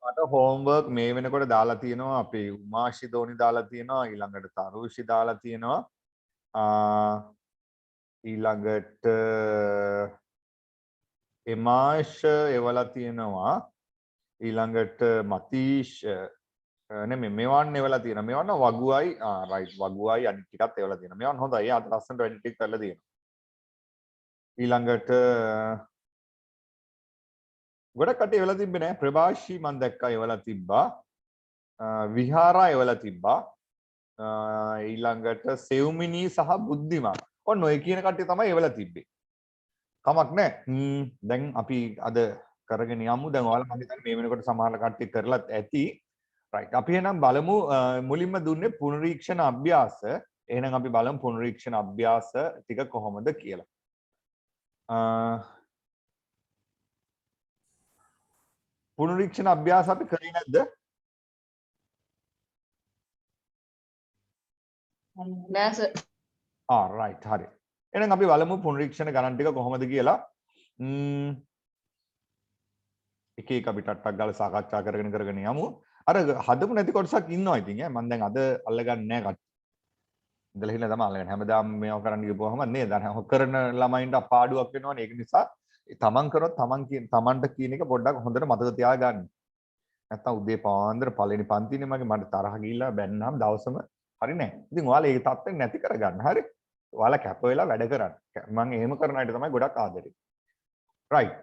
මට හෝම්වර්ක් මේ වෙනකොට දාලා තියෙනවා අපේ උමාෂි දෝනි දාලා තියෙනවා ඊළඟට තරුෂි දාලා තියෙනවා ඊළඟට එමාෂ එවලා තියෙනවා ඊළඟට මතීෂ් නෙමෙයි මෙවන් එවලා තියෙනවා මෙවන් වගුවයි රයිට් වගුවයි අනිත් ටිකත් එවලා තියෙනවා මෙවන් හොඳයි අද ලස්සනට වැඩි ටික කරලා තියෙනවා ඊළඟට ගොඩක් කටේ එවලා තිබ්බේ නෑ ප්‍රභාෂි මම දැක්කා එවලා තිබ්බා විහාරා එවලා තිබ්බා ඊළඟට සෙව්මිනී සහ බුද්ධිමත් ඔන්න ඔය කියන කට්ටිය තමයි එවලා තිබ්බේ කමක් නෑ දැන් අපි අද කරගෙන යමු දැන් ඔයාලා මම හිතන්නේ මේ වෙනකොට සමහර කට්ටිය කරලත් ඇති රයිට් අපි එහෙනම් බලමු මුලින්ම දුන්නේ පුනරීක්ෂණ අභ්‍යාස එහෙනම් අපි බලමු පුනරීක්ෂණ අභ්‍යාස ටික කොහොමද කියලා පුනරීක්ෂණ අභ්‍යාස අපි කරේ නැද්ද නෑ සර්. රයිට් හරි එහෙනම් අපි බලමු පුනරීක්ෂණ ගණන් ටික කොහොමද කියලා එක එක අපි ටට්ටක් ගාලා සාකච්ඡා කරගෙන යමු අර හදපු නැති කොටසක් ඉන්නවා ඉතින් ඈ මම දැන් අද අල්ලගන්නේ නැහැ කට්ටිය ඉඳලා හිටලා තමයි අල්ලගන්නේ හැමදාම මේව කරන්න ගිහුවම නේද අර කරන ළමයින්ට පාඩුවක් වෙනවනේ ඒක නිසා තමන් කරොත් තමන්ට කියන එක පොඩ්ඩක් හොඳට මතක තියාගන්න නැත්තම් උදේ පාන්දර පළවෙනි පන්තිනේ මගේ මට තරහ ගිහිල්ලා බැන්නාම දවසම හරි නෑ ඉතින් ඔයාලා ඒ තත්ත්වෙ නැති කරගන්න හරි ඔයාලා කැප වෙලා වැඩ කරන්න මම එහෙම කරන අයට තමයි ගොඩක් ආදරේ රයිට්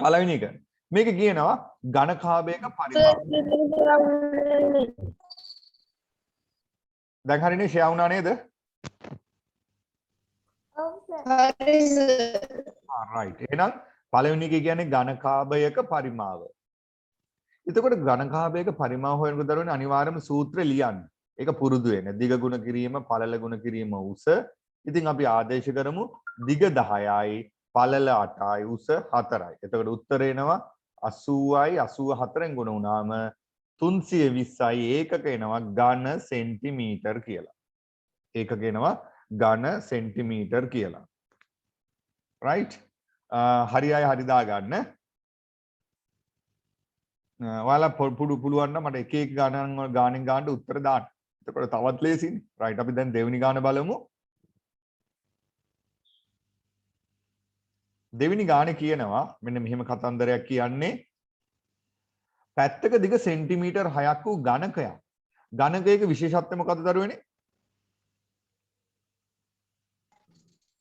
පළවෙනි එක මේක කියනවා ඝනකාභයක පරිමාණය දැන් හරිනේ ෂෙයා වුණා නේද හරි සර්. රයිට් එහෙනම් පළවෙනි එක කියන්නේ ඝනකාභයක පරිමාව එතකොට ඝනකාභයක පරිමාව හොයනකොට දරුවනේ අනිවාර්යයෙන්ම සූත්‍රය ලියන්න ඒක පුරුදු වෙන්න දිග ගුණ කිරීම පළල ගුණ කිරීම උස ඉතින් අපි ආදේශ කරමු දිග 10යි පළල 8යි උස 4යි එතකොට උත්තර එනවා 80යි 84න් ගුණ වුණාම 320යි ඒකක එනවා ඝන සෙන්ටිමීටර් කියලා ඒකක එනවා ඝන සෙන්ටිමීටර් කියලා right හරි අය හරි දාගන්න ඔයාලා පුළුවන් නම් මට එක එක ගානෙන් ගානට උත්තර දාන්න එතකොට තවත් ලේසියිනේ right අපි දැන් දෙවෙනි ගාන බලමු දෙවෙනි ගානේ කියනවා මෙන්න මෙහෙම කතන්දරයක් කියන්නේ පැත්තක දිග සෙන්ටිමීටර් 6ක් වූ ඝනකයක් ඝනකයක විශේෂත්වය මොකද්ද දරුවනේ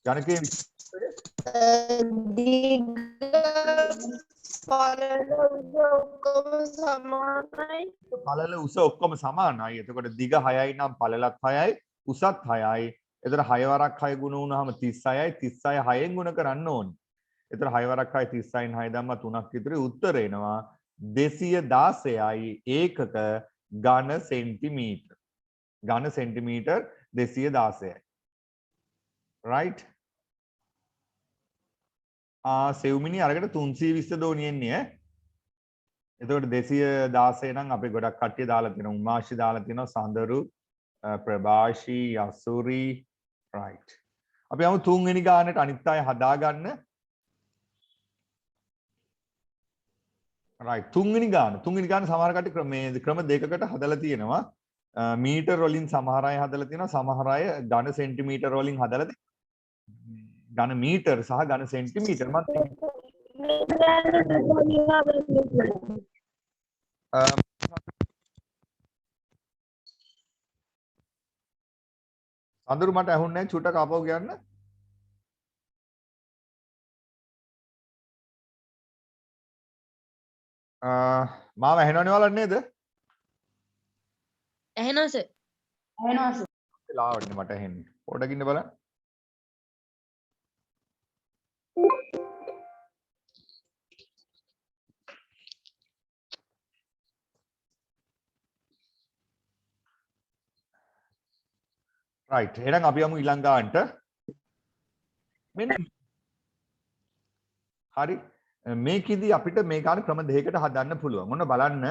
ඝනකයේ දිග පළල උස ඔක්කොම සමානයි. එතකොට දිග 6යි නම් පළලත් 6යි උසත් 6යි. එතකොට 6 වරක් 6 ගුණ වුණාම 36යි 36 6ෙන් ගුණ කරන්න ඕනේ. එතකොට 6 වරක් 6 36න් 6 දැම්ම 3ක් ඉතුරු උත්තර එනවා 216යි ඒකක ඝන සෙන්ටිමීටර්. ඝන සෙන්ටිමීටර් 216යි. right සෙව්මිනි අරකට 320 දෝනි එන්නේ ඈ. එතකොට 216 නම් අපි ගොඩක් කට්ටිය දාලා තියෙනවා. උමාෂි දාලා තියෙනවා සඳරු ප්‍රභාෂි යසුරි right. අපි යමු තුන්වෙනි ගානට අනිත් අය හදාගන්න. right තුන්වෙනි ගාන සමහර කට්ටිය ක්‍රම දෙකකට හදලා තියෙනවා. මීටර වලින් සමහර අය හදලා තියෙනවා. සමහර අය ඝන සෙන්ටිමීටර වලින් හදලා තියෙනවා. ඝන මීටර සහ ඝන සෙන්ටිමීටර අඳුරු මට ඇහුන්නේ නැහැ චුට්ටක් ආපහු කියන්න මාව ඇහෙනවනේ ඔයාලට නේද ඇහෙනවා සර්. ඇහෙනවා සර්. වෙලාවටනේ මට ඇහෙන්නේ පොඩ්ඩක් ඉන්න බලන්න right එහෙනම් අපි යමු ඊළඟ ගානට මෙන්න හරි මේකෙදි අපිට මේ ගාන ක්‍රම දෙකකට හදන්න පුළුවන් මොන බලන්න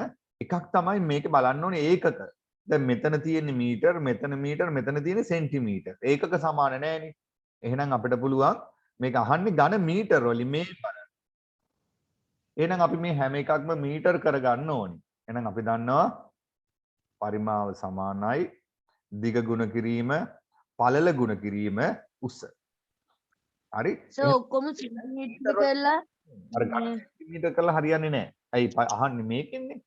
එකක් තමයි මේක බලන්න ඕනේ ඒකක දැන් මෙතන තියෙන මීටර මෙතන තියෙන සෙන්ටිමීටර ඒකක සමාන නෑනේ එහෙනම් අපිට පුළුවන් මේක අහන්නේ ඝන මීටර වලින් මේ බලන්න එහෙනම් අපි මේ හැම එකක්ම මීටර් කරගන්න ඕනි. එහෙනම් අපි දන්නවා පරිමාව සමානයි දිග ගුණ කිරීම පළල ගුණ කිරීම උස. හරි? සර් ඔක්කොම සෙන්ටිමීටර කරලා අර ගණන් සෙන්ටිමීටර කරලා හරියන්නේ නැහැ. ඇයි අහන්නේ මේකෙන්නේ?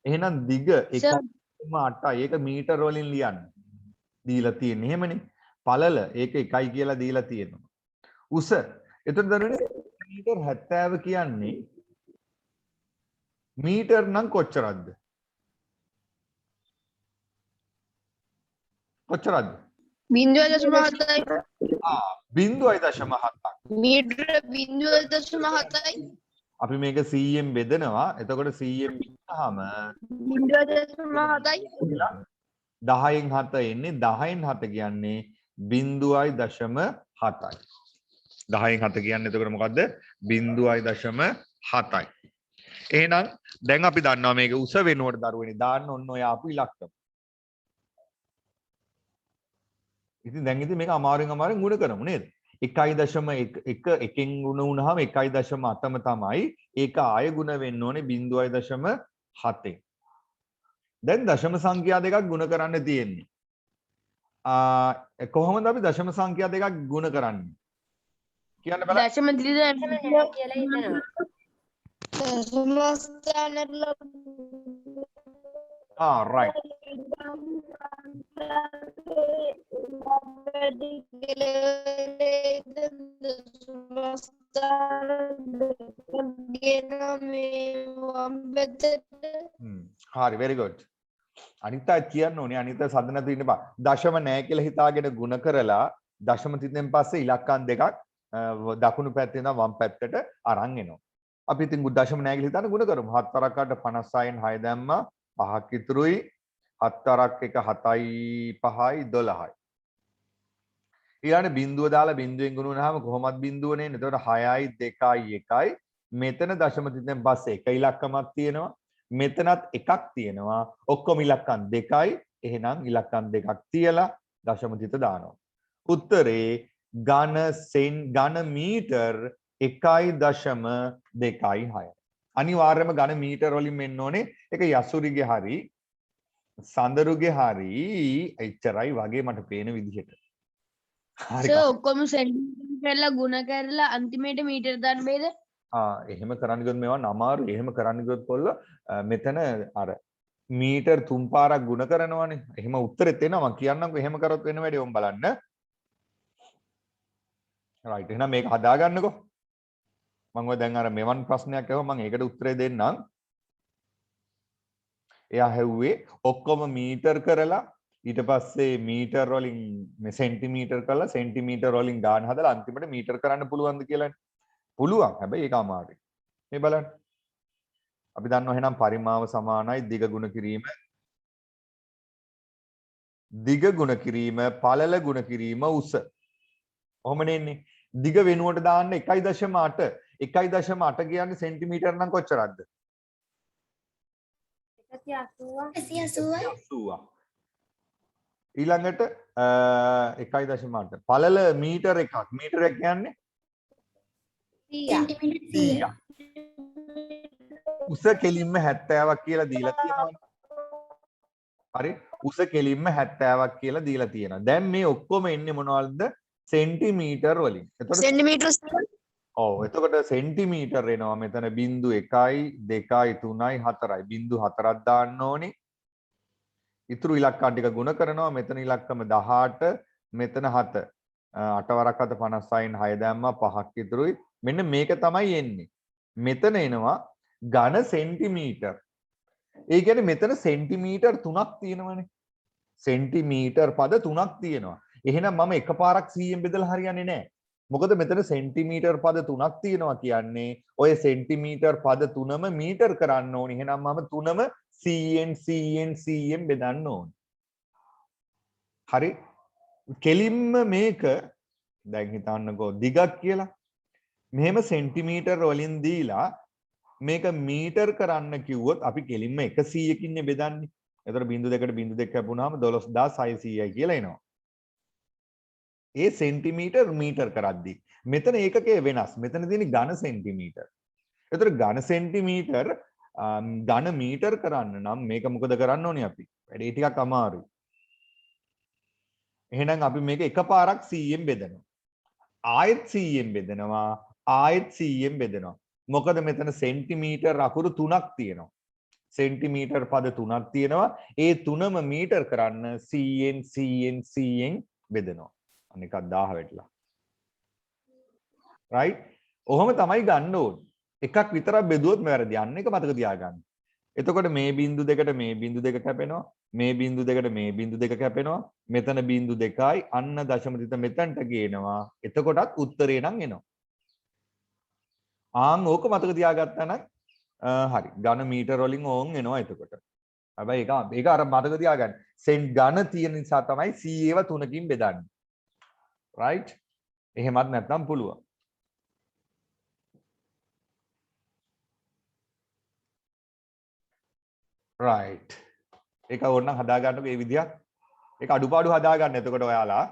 එහෙනම් දිග සර් 1.8යි ඒක මීටර වලින් ලියන්න. දීලා තියෙන්නේ එහෙමනේ. පළල ඒක 1යි කියලා දීලා තියෙනවා. උස එතකොට දරුවනේ මීටර් 70 කියන්නේ මීටර් නම් කොච්චරක්ද? කොච්චරක්ද? 0.7යි 0.7ක්. මීටර 0.7යි අපි මේක 100න් බෙදනවා. එතකොට 100න් බෙදුනහම 0.7යි 10න් 7 එන්නේ 10න් 7 කියන්නේ 0.7යි. 10න් 7 කියන්නේ එතකොට මොකද්ද? 0.7යි. එහෙනම් දැන් අපි දන්නවා මේක උස වෙනුවට දරුවනේ දාන්න ඔන්න ඔය ආපු ඉලක්කම. ඉතින් දැන් ඉතින් මේක අමාරුවෙන් ගුණ කරමු නේද? 1.1 එකෙන් ගුණ වුණාම 1.8ම තමයි. ඒක ආය ගුණ වෙන්න ඕනේ 0.7ෙන්. දැන් දශම සංඛ්‍යා දෙකක් ගුණ කරන්න තියෙන්නේ. කොහොමද අපි දශම සංඛ්‍යා දෙකක් ගුණ කරන්නේ? කියන්න බලන්න. දශම දිලිද කියලා හිතනවා දශම ස්ථානවල right. හරි very good. අනිත් අය කියන්න ඕනේ අනිත් අය සද්ද නැතුව ඉන්න බා. දශම නැහැ කියලා හිතාගෙන ಗುಣ කරලා දශම තිතෙන් පස්සේ ඉලක්කම් දෙකක් දකුණු පැත්තේ ඉඳන් වම් පැත්තට අරන් එනවා. අපි ඉතින් දශම නැහැ කියලා හිතාන ಗುಣ කරමු. 7 වරක් 56න් 6 දැම්මා 5ක් ඉතුරුයි. 7 වරක් 1 7යි 5යි 12යි. ඊළඟ බිඳුව දාලා බිඳුවෙන් ගුණ වුණාම කොහොමද බිඳුවනේ? එතකොට 6යි 2යි 1යි. මෙතන දශම තිතෙන් පස්සේ එක ඉලක්කමක් තියෙනවා. මෙතනත් එකක් තියෙනවා. ඔක්කොම ඉලක්කම් දෙකයි. එහෙනම් ඉලක්කම් දෙකක් තියලා දශම තිත දානවා. උත්තරේ ඝන මීටර් 1.26. අනිවාර්යයෙන්ම ඝන මීටර් වලින් මෙන්න ඕනේ. ඒක යසුරිගේ හරි සඳරුගේ හරි එච්චරයි වගේ මට පේන විදිහට. හරි. සර් ඔක්කොම සෙන්ටිමීටර කරලා ගුණ කරලා අන්තිමේට මීටර දාන්න බෑද? එහෙම කරන්න ගියොත් මේවා අමාරු. එහෙම කරන්න ගියොත් කොල්ල මෙතන අර මීටර් 3 පාරක් ගුණ කරනවානේ. එහෙම උත්තරෙත් එනවා. මම කියන්නම්කෝ එහෙම කරොත් වෙන වැඩේ උන් බලන්න. රයිට්. එහෙනම් මේක හදාගන්නකෝ. මම ඔය දැන් අර මෙවන් ප්‍රශ්නයක් අහුවා මම ඒකට උත්තරේ දෙන්නම්. එයා හැව්වේ ඔක්කොම මීටර් කරලා ඊට පස්සේ මීටර් වලින් සෙන්ටිමීටර් කරලා සෙන්ටිමීටර් වලින් ගාන හදලා අන්තිමට මීටර් කරන්න පුළුවන්ද කියලානේ. පුළුවන්. හැබැයි ඒක අමාරුයි. මේ බලන්න. අපි දන්නවා එහෙනම් පරිමාව සමානයි දිග ගුණ කිරීම පළල ගුණ කිරීම උස. කොහොමනේ එන්නේ? දිග වෙනුවට දාන්න 1.8. 1.8 කියන්නේ සෙන්ටිමීටර් නම් කොච්චරක්ද? 180. ඊළඟට 1.8. පළල මීටර එකක්. මීටර එක කියන්නේ සෙන්ටිමීටර 100ක්. උස කෙලින්ම 70ක් කියලා දීලා තියෙනවනේ. හරි. උස කෙලින්ම 70ක් කියලා දීලා තියෙනවා. දැන් මේ ඔක්කොම එන්නේ මොනවද? සෙන්ටිමීටර් වලින්. එතකොට සෙන්ටිමීටර ඔව් එතකොට සෙන්ටිමීටර් එනවා මෙතන 0.1 2 3 4යි 0.4ක් දාන්න ඕනේ. ඉතුරු ඉලක්කම් ටික ගුණ කරනවා. මෙතන ඉලක්කම 18 මෙතන 7 8 වරක් 7 56න් 6 දැම්මා 5ක් ඉතුරුයි. මෙන්න මේක තමයි එන්නේ. මෙතන එනවා ඝන සෙන්ටිමීටර්. ඒ කියන්නේ මෙතන සෙන්ටිමීටර් 3ක් තියෙනවනේ. සෙන්ටිමීටර් පද 3ක් තියෙනවා. එහෙනම් මම එකපාරක් 100ෙන් බෙදලා හරියන්නේ නැහැ. මොකද මෙතන සෙන්ටිමීටර් පද 3ක් තියෙනවා කියන්නේ ඔය සෙන්ටිමීටර් පද 3ම මීටර් කරන්න ඕනේ. එහෙනම් මම 3ම 100ෙන් බෙදන්න ඕනේ. හරි. කෙලින්ම මේක දැන් හිතන්නකෝ දිගක් කියලා. මෙහෙම සෙන්ටිමීටර් වලින් දීලා මේක මීටර් කරන්න කිව්වොත් අපි කෙලින්ම 100කින් බෙදන්නේ. එතකොට 0.2ට 0.2 කැපුණාම 12600යි කියලා එනවා. ඒ සෙන්ටිමීටර් මීටර් කරද්දී මෙතන ඒකකයේ වෙනස්. මෙතන තියෙන ඝන සෙන්ටිමීටර්. ඒතර ඝන සෙන්ටිමීටර් ඝන මීටර් කරන්න නම් මේක මොකද කරන්න ඕනේ අපි? වැඩේ ටිකක් අමාරුයි. එහෙනම් අපි මේක එකපාරක් 100ෙන් බෙදනවා. ආයෙත් 100ෙන් බෙදනවා. ආයෙත් 100ෙන් බෙදනවා. මොකද මෙතන සෙන්ටිමීටර් අකුරු 3ක් තියෙනවා. සෙන්ටිමීටර් පද 3ක් තියෙනවා. ඒ 3ම මීටර් කරන්න 100ෙන් 100ෙන් 100ෙන් බෙදනවා. අන්න එකක් 1000 වැටලා. right? ඔහොම තමයි ගන්න ඕනේ. එකක් විතරක් බෙදුවොත් වැරදි. අන්න එක මතක තියාගන්න. එතකොට මේ බිංදු දෙකට මේ බිංදු දෙක කැපෙනවා. මේ බිංදු දෙකට මේ බිංදු දෙක කැපෙනවා. මෙතන බිංදු දෙකයි අන්න දශම තිත මෙතනට ගේනවා. එතකොටත් උත්තරේ නම් එනවා. ආන් ඕක මතක තියාගත්තා නම් හරි. ඝන මීටර වලින් ඕන් එනවා එතකොට. හැබැයි ඒක අර මතක තියාගන්න. සෙන්ට් ඝන තියෙන නිසා තමයි C ඒව 3කින් බෙදන්නේ. right? එහෙමත් නැත්නම් පුළුවන්. right. ඒක ඕනනම් හදා ගන්නකො මේ විදිහක්. ඒක අඩුපාඩු හදා ගන්න. එතකොට ඔයාලා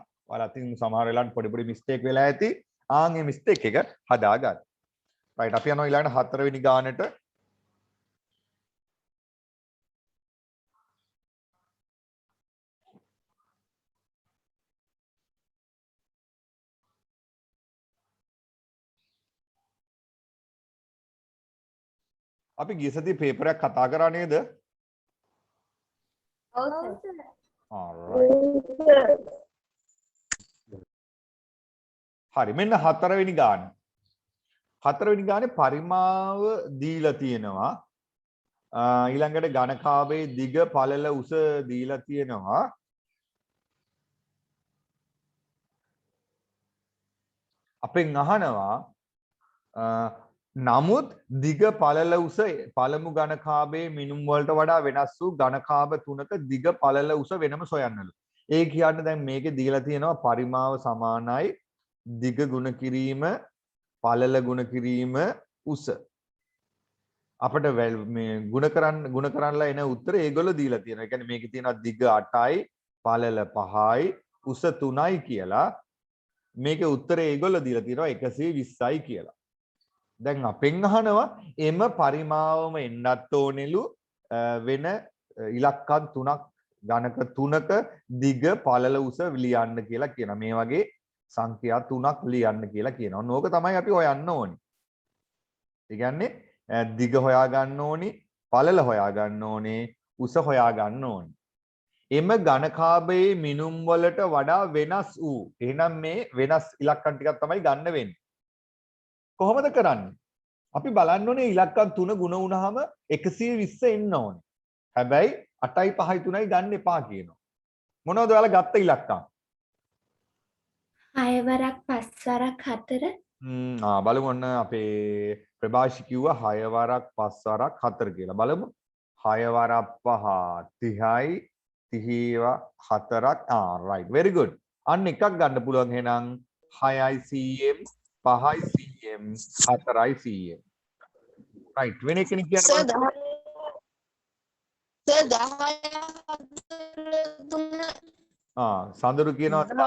අතින් සමහර වෙලාවට පොඩි මිස්ටේක් වෙලා ඇති. ආන් මේ මිස්ටේක් එක හදා ගන්න. right. අපි යනවා ඊළඟට 4 වෙනි ගානට. අපි ගිය සතියේ පේපර් එකක් කතා කරා නේද? ඔව් සර්. alright. හරි මෙන්න 4 වෙනි ගාන. 4 වෙනි ගානේ පරිමාව දීලා තියෙනවා. ඊළඟට ඝනකාභයේ දිග පළල උස දීලා තියෙනවා. අපෙන් අහනවා නමුත් දිග පළල උස පළමු ඝනකාභයේ මිනුම් වලට වඩා වෙනස් වූ ඝනකාභ තුනක දිග පළල උස වෙනම සොයන්නලු. ඒ කියන්නේ දැන් මේකේ දීලා තියෙනවා පරිමාව සමානයි දිග ගුණ කිරීම පළල ගුණ කිරීම උස. අපිට මේ ගුණ කරන්නලා එන උත්තර ඒගොල්ලෝ දීලා තියෙනවා. ඒ කියන්නේ මේකේ තියෙනවා දිග 8යි පළල 5යි උස 3යි කියලා. මේකේ උත්තරේ ඒගොල්ලෝ දීලා තියෙනවා 120යි කියලා. දැන් අපෙන් අහනවා එම පරිමාවම එන්නත් ඕනෙලු වෙන ඉලක්කම් 3ක් ගණක 3ක දිග පළල උස ලියන්න කියලා කියනවා. මේ වගේ සංඛ්‍යා 3ක් ලියන්න කියලා කියනවා. ඕක තමයි අපි හොයන්න ඕනේ. ඒ කියන්නේ දිග හොයා ගන්න ඕනේ, පළල හොයා ගන්න ඕනේ, උස හොයා ගන්න ඕනේ. එම ඝනකාභයේ මිනුම් වලට වඩා වෙනස් වූ. එහෙනම් මේ වෙනස් ඉලක්කම් ටිකක් තමයි ගන්න වෙන්නේ. කොහොමද කරන්නේ? අපි බලන්න ඕනේ ඉලක්කම් 3 ගුණ වුණාම 120 එන්න ඕනේ. හැබැයි 8යි 5යි 3යි ගන්න එපා කියනවා. මොනවද ඔයාලා ගත්ත ඉලක්කම්? 6 වරක් 5 වරක් 4 බලමු ඔන්න අපේ ප්‍රභාෂි කිව්වා 6 වරක් 5 වරක් 4 කියලා. බලමු. 6 වරක් 5 30යි 30 4ක් right very good. අන්න එකක් ගන්න පුළුවන් එහෙනම් 6යි cm 5යි cm 4යි cm. right වෙන කෙනෙක් කියන්න සර් බලන්න. 10 සඳරු කියනවා 10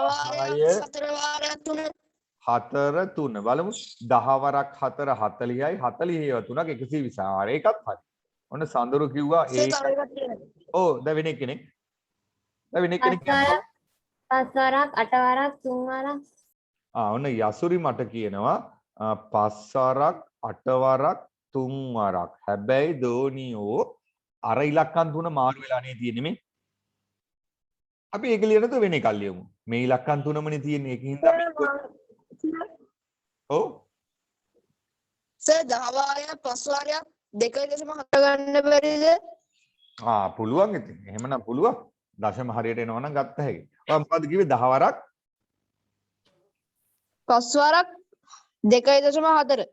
4 3 බලමු 10 වරක් 4 40යි 40 ඒවා තුනක් 120 ඒකත් හරි. ඔන්න සඳරු කිව්වා ඒක. ඔව් දැන් වෙන කෙනෙක්. දැන් වෙන කෙනෙක් කියනවා 5 වරක් 8 වරක් 3 වරක් ඔන්න යසුරි මට කියනවා 5 වරක් 8 වරක් 3 වරක්. හැබැයි දෝනියෝ අර ඉලක්කම් තුන මාරු වෙලා නේ තියෙන්නේ මේ. අපි ඒක ලියනද වෙන එකක් ලියමු. මේ ඉලක්කම් තුනමනේ තියෙන්නේ. ඒකින්ද අපි ඔව් සර් 10 වාරයක් 5 වාරයක් 2.4 ගන්න බැරිද? පුළුවන් ඉතින්. එහෙමනම් පුළුවන්. දශම හරියට එනවා නම් ගත්ත හැකි. ඔයා මොකද්ද කිව්වේ 10 වරක් 5 වාරක් 2.4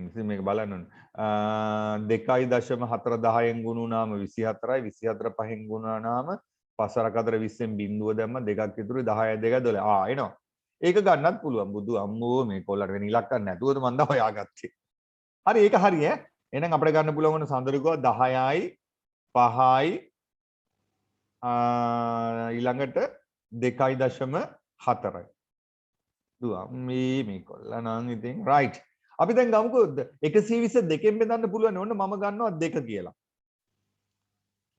ඉතින් මේක බලන්න ඕන. 2.4 10න් ගුණුනාම 24යි 24 5න් ගුණුනාම 5 වරක් 4 20න් බිංදුව දැම්ම දෙකක් ඉතුරු 10යි 2යි 12. එනවා. ඒක ගන්නත් පුළුවන්. බුදු අම්මෝ මේ කොල්ලට වෙන ඉලක්කම් නැතුවද මන් දා හොයාගත්තේ. හරි ඒක හරි ඈ. එහෙනම් අපිට ගන්න පුළුවන් වුණ සඳරුකෝ 10යි 5යි ඊළඟට 2.4යි. දුවා මේ කොල්ලා නම් ඉතින් right. අපි දැන් ගමුකෝ 120 දෙකෙන් බෙදන්න පුළුවන් ඕන්න මම ගන්නවා 2 කියලා.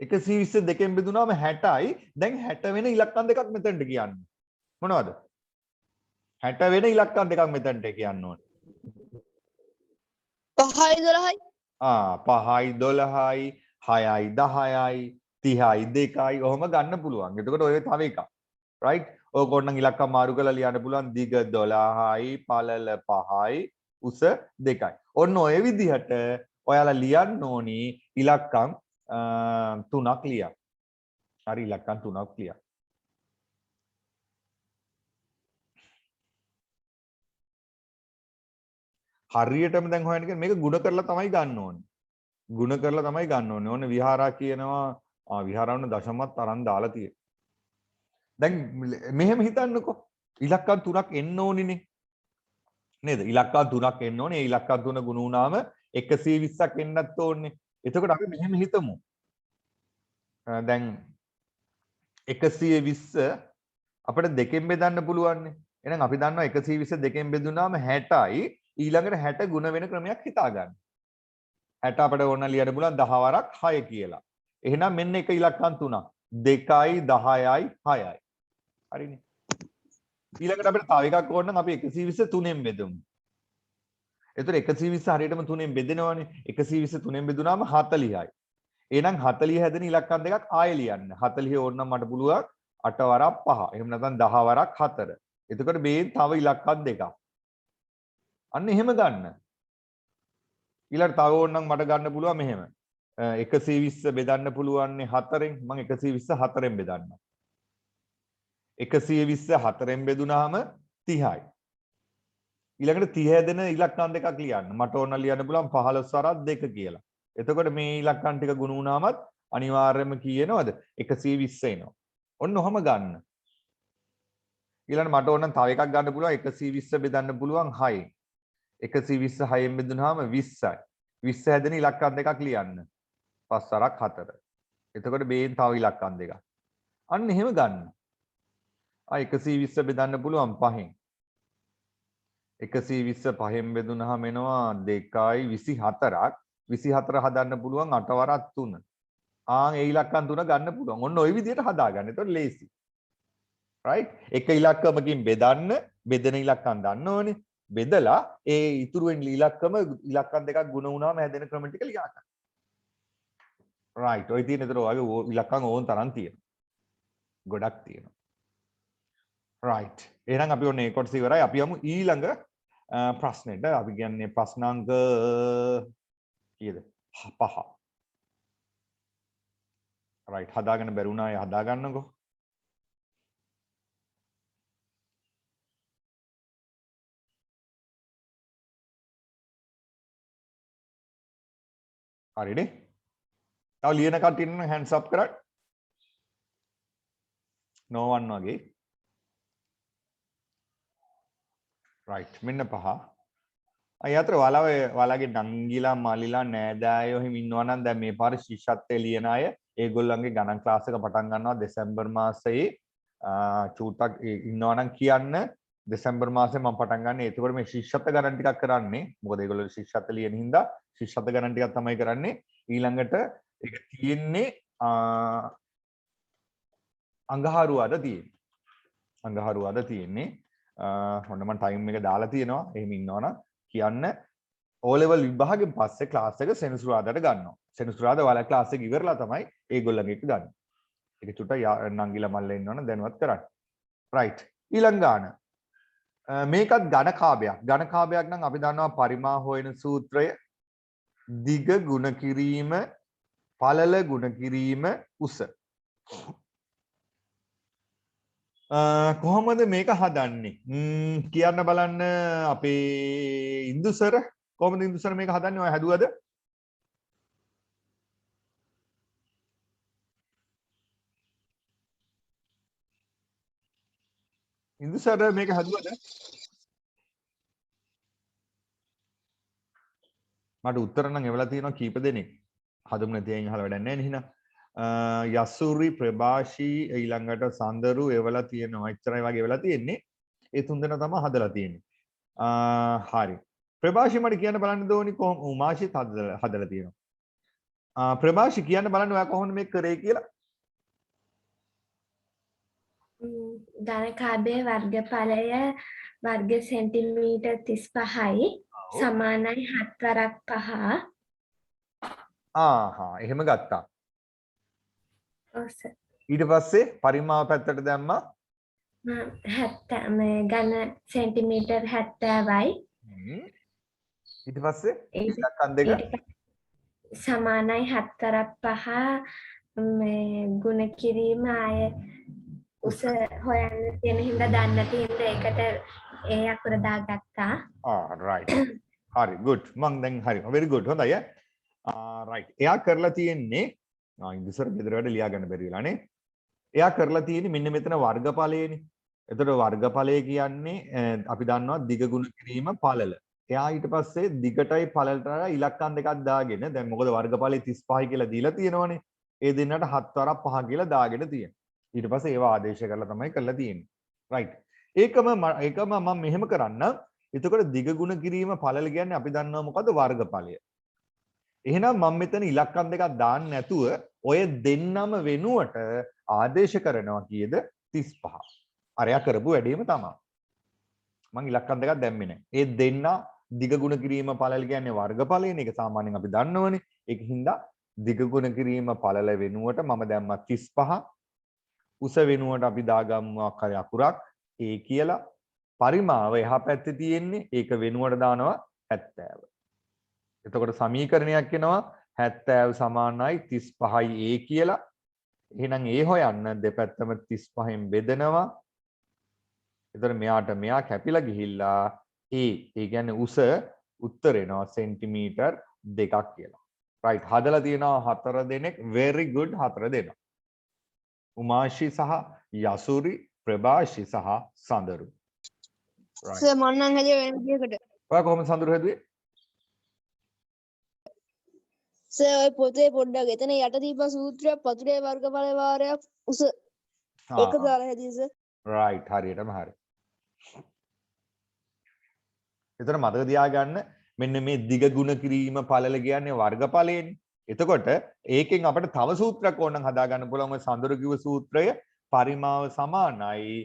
120 දෙකෙන් බෙදුනාම 60යි. දැන් 60 වෙන ඉලක්කම් දෙකක් මෙතනට කියන්නේ. මොනවද? 60 වෙන ඉලක්කම් දෙකක් මෙතනට කියන්න ඕනේ. 5යි 12යි. 5යි 12යි 6යි 10යි 30යි 2යි ඔහොම ගන්න පුළුවන්. එතකොට ඔය තව එකක්. right? ඕක ඕනනම් ඉලක්කම් මාරු කරලා ලියන්න පුළුවන් දිග 12යි පළල 5යි උස 2යි. ඔන්න ඔය විදිහට ඔයාලා ලියන්න ඕනි ඉලක්කම් 3ක් ලියන්න. හරි ඉලක්කම් 3ක් ලියන්න. හරියටම දැන් හොයන්න කියන්නේ මේක ಗುಣ කරලා තමයි ගන්න ඕනේ. ಗುಣ කරලා තමයි ගන්න ඕනේ. ඕන විහාරා කියනවා විහාරවන්න දශමත් තරම් දාලා තියෙනවා. දැන් මෙහෙම හිතන්නකෝ. ඉලක්කම් 3ක් එන්න ඕනිනේ. නේද? ඉලක්කම් 3ක් එන්න ඕනේ. ඒ ඉලක්කම් 3 ගුණ වුණාම 120ක් එන්නත් ඕනේ. එතකොට අපි මෙහෙම හිතමු. දැන් 120 අපිට දෙකෙන් බෙදන්න පුළුවන්නේ. එහෙනම් අපි දන්නවා 120 දෙකෙන් බෙදුනාම 60යි. ඊළඟට 60 ගුණ වෙන ක්‍රමයක් හිතා ගන්න. 60 අපිට ඕන ලියන්න පුළුවන් 10 වරක් 6 කියලා. එහෙනම් මෙන්න එක ඉලක්කම් 3ක්. 2යි 10යි 6යි. හරිනේ. ඊළඟට අපිට තව එකක් ඕන නම් අපි 120 3ෙන් බෙදමු. එතකොට 120 හරියටම 3ෙන් බෙදෙනවනේ. 120 3ෙන් බෙදුනාම 40යි. එහෙනම් 40 හැදෙන ඉලක්කම් දෙකක් ආයෙ ලියන්න. 40 ඕන නම් මට පුළුවන් 8 වරක් 5. එහෙම නැත්නම් 10 වරක් 4. එතකොට මේ තව ඉලක්කම් දෙකක්. අන්න එහෙම ගන්න. ඊළඟට තව ඕනනම් මට ගන්න පුළුවන් මෙහෙම. 120 බෙදන්න පුළුවන්නේ 4ෙන්. මම 120 4ෙන් බෙදන්නම්. 120 4ෙන් බෙදුනහම 30යි. ඊළඟට 30 හැදෙන ඉලක්කම් දෙකක් ලියන්න. මට ඕන ලියන්න පුළුවන් 15 වරක් 2 කියලා. එතකොට මේ ඉලක්කම් ටික ගුණ වුණාමත් අනිවාර්යයෙන්ම කීයනවද? 120 එනවා. ඔන්න ඔහම ගන්න. ඊළඟට මට ඕන නම් තව එකක් ගන්න පුළුවන් 120 බෙදන්න පුළුවන් 6ෙන්. 120 6ෙන් බෙදුනහම 20යි. 20 හැදෙන ඉලක්කම් දෙකක් ලියන්න. 5 වරක් 4. එතකොට මේන් තව ඉලක්කම් දෙකක්. අන්න එහෙම ගන්න. 120 බෙදන්න පුළුවන් 5ෙන්. 120 5ෙන් බෙදුනහම එනවා 2යි 24ක්. 24 හදන්න පුළුවන් 8 වරක් 3. ඒ ඉලක්කම් 3 ගන්න පුළුවන්. ඔන්න ওই විදිහට හදාගන්න. එතකොට ලේසි. right? එක ඉලක්කමකින් බෙදෙන ඉලක්කම් දන්න ඕනේ. බෙදලා ඒ ඉතුරු වෙන ඉලක්කම් දෙකක් ගුණ වුණාම හැදෙන ක්‍රම ටික ලියා ගන්න. right. ඔය තියෙන ඒතර ඔයගේ ඉලක්කම් ඕන තරම් තියෙනවා. ගොඩක් තියෙනවා. right. එහෙනම් අපි ඔන්න ඒ කොටස ඉවරයි. අපි යමු ඊළඟ ප්‍රශ්නෙට. අපි කියන්නේ ප්‍රශ්නාංක කීයද? 5. right. හදාගන්න බැරුණා අය හදාගන්නකෝ. හරිනේ? තව ලියන කට්ටිය ඉන්න hands up කරන්න. no one වගේ. right. මෙන්න 5. අය අතර ඔයාලගේ නංගිලා මල්ලිලා නෑදෑයෝ හිම ඉන්නවා නම් දැන් මේ පාර ශිෂ්‍යත්වයේ ලියන අය ඒගොල්ලන්ගේ ගණන් ක්ලාස් එක පටන් ගන්නවා දෙසැම්බර් මාසයේ චූටක් ඉන්නවා නම් කියන්න දෙසැම්බර් මාසයේ මම පටන් ගන්න. ඒකවල මේ ශිෂ්‍යත්ව ගණන් ටිකක් කරන්නේ. මොකද ඒගොල්ලෝ ශිෂ්‍යත්ව ලියන හින්දා ශිෂ්‍යත්ව ගණන් ටිකක් තමයි කරන්නේ. ඊළඟට ඒක තියෙන්නේ අඟහරුවාද තියෙන්නේ. අඟහරුවාද තියෙන්නේ. ඔන්න මම ටයිම් එක දාලා තියෙනවා. එහෙම ඉන්නවනම් කියන්න O level විභාගෙන් පස්සේ ක්ලාස් එක සෙනසුරාදාට ගන්නවා. සෙනසුරාදා ඔයාලා ක්ලාස් එක ඉවරලා තමයි ඒගොල්ලන්ගේ එක ගන්න. ඒක චුට්ටක් නංගිලා මල්ලා ඉන්නවනම් දැනුවත් කරන්න. right. ඊළඟ ගාන. මේකත් ඝන කාභයක්. ඝන කාභයක් නම් අපි දන්නවා පරිමා හොයන සූත්‍රය දිග ගුණ කිරීම පළල ගුණ කිරීම උස. කොහොමද මේක හදන්නේ? කියන්න බලන්න අපේ ඉන්දු සර් කොහොමද ඉන්දු සර් මේක හදන්නේ? ඔය හැදුවද? ඉන්දු සර් මේක හැදුවද? මට උත්තර නම් එවලා තියෙනවා කීප දෙනෙක්. හදමු නැති අයින් අහලා වැඩක් නැහැ නේ එහෙනම්. යසුරි ප්‍රභාෂී ඊළඟට සඳරු එවලා තියෙනවා. එච්චරයි වගේ එවලා තියෙන්නේ. ඒ තුන් දෙනා තමයි හදලා තියෙන්නේ. හරි. ප්‍රභාෂි මට කියන්න බලන්න දෝනි කොහොම උමාෂිත් හදලා තියෙනවා. ප්‍රභාෂි කියන්න බලන්න ඔයා කොහොමද මේක කරේ කියලා. ධනකාභයේ වර්ගඵලය වර්ග සෙන්ටිමීටර් 35යි සමානයි 7 වරක් 5. එහෙම ගත්තා. ඔව් සර්. ඊට පස්සේ පරිමාව පැත්තට දැම්මා. 70 මේ ඝන සෙන්ටිමීටර් 70යි. ඊට පස්සේ ඉලක්කම් දෙක සමානයි 7 වරක් 5 මේ ගුණ කිරීම ආය උස හොයන්න තියෙන හින්දා දන්නේ නැති හින්දා ඒකට ඒ අකුර දාගත්තා. right. හරි good. මං දැන් හරි. very good. හොඳයි right. එයා කරලා තියෙන්නේ ඉන්දිසර ගෙදර වැඩ ලියා ගන්න බැරි වෙලානේ. එයා කරලා තියෙන්නේ මෙන්න මෙතන වර්ගඵලයේනේ. එතකොට වර්ගඵලය කියන්නේ අපි දන්නවා දිග ගුණ කිරීම පළල. එයා ඊට පස්සේ දිගටයි පළලට ඉලක්කම් දෙකක් දාගෙන දැන් මොකද වර්ගඵලය 35 කියලා දීලා තියෙනවනේ. ඒ දෙන්නට 7 වරක් 5 කියලා දාගෙන තියෙනවා. ඊට පස්සේ ඒවා ආදේශ කරලා තමයි කරලා තියෙන්නේ. right. ඒකම මම මෙහෙම කරන්න. එතකොට දිග ගුණ කිරීම පළල කියන්නේ අපි දන්නවා මොකද්ද වර්ගඵලය. එහෙනම් මම මෙතන ඉලක්කම් දෙකක් දාන්න නැතුව ඔය දෙන්නම වෙනුවට ආදේශ කරනවා කීයද 35. අරයා කරපු වැඩේම තමයි. මම ඉලක්කම් දෙකක් දැම්මේ නැහැ. ඒ දෙන්න දිග ගුණ කිරීම පළල කියන්නේ වර්ගඵලයනේ. ඒක සාමාන්‍යයෙන් අපි දන්නවනේ. ඒකින්ද දිග ගුණ කිරීම පළල වෙනුවට මම දැම්මා 35. උස වෙනුවට අපි දාගමු අක්කරේ අකුරක් ඒ කියලා. පරිමාව එහා පැත්තේ තියෙන්නේ ඒක වෙනුවට දානවා 70. එතකොට සමීකරණයක් එනවා 70 සමානයි 35යි a කියලා. එහෙනම් a හොයන්න දෙපැත්තම 35න් බෙදනවා. එතකොට මෙයාට මෙයා කැපිලා ගිහිල්ලා ඒ කියන්නේ උස උත්තර එනවා සෙන්ටිමීටර් 2ක් කියලා. right. හදලා තියෙනවා 4 දෙනෙක්. very good 4 දෙනා. උමාෂි සහ යසුරි, ප්‍රභාෂි සහ සඳරු. right. සර් මම නම් හැදුවේ වෙන විදිහකට. ඔයා කොහොමද සඳරු හැදුවේ? සර් ඔය පොතේ පොඩ්ඩක් එතන යට දීපන් සූත්‍රයක් පතුලේ වර්ගඵල වාරයක් උස ඒක දාලා හැදියේ සර්. right. හරියටම හරි. එතන මතක තියාගන්න මෙන්න මේ දිග ගුණ කිරීම පළල කියන්නේ වර්ගඵලයනේ. එතකොට ඒකෙන් අපිට තව සූත්‍රයක් ඕනනම් හදා ගන්න පුළුවන්. ඔය සඳරු කිව්ව සූත්‍රය පරිමාව සමානයි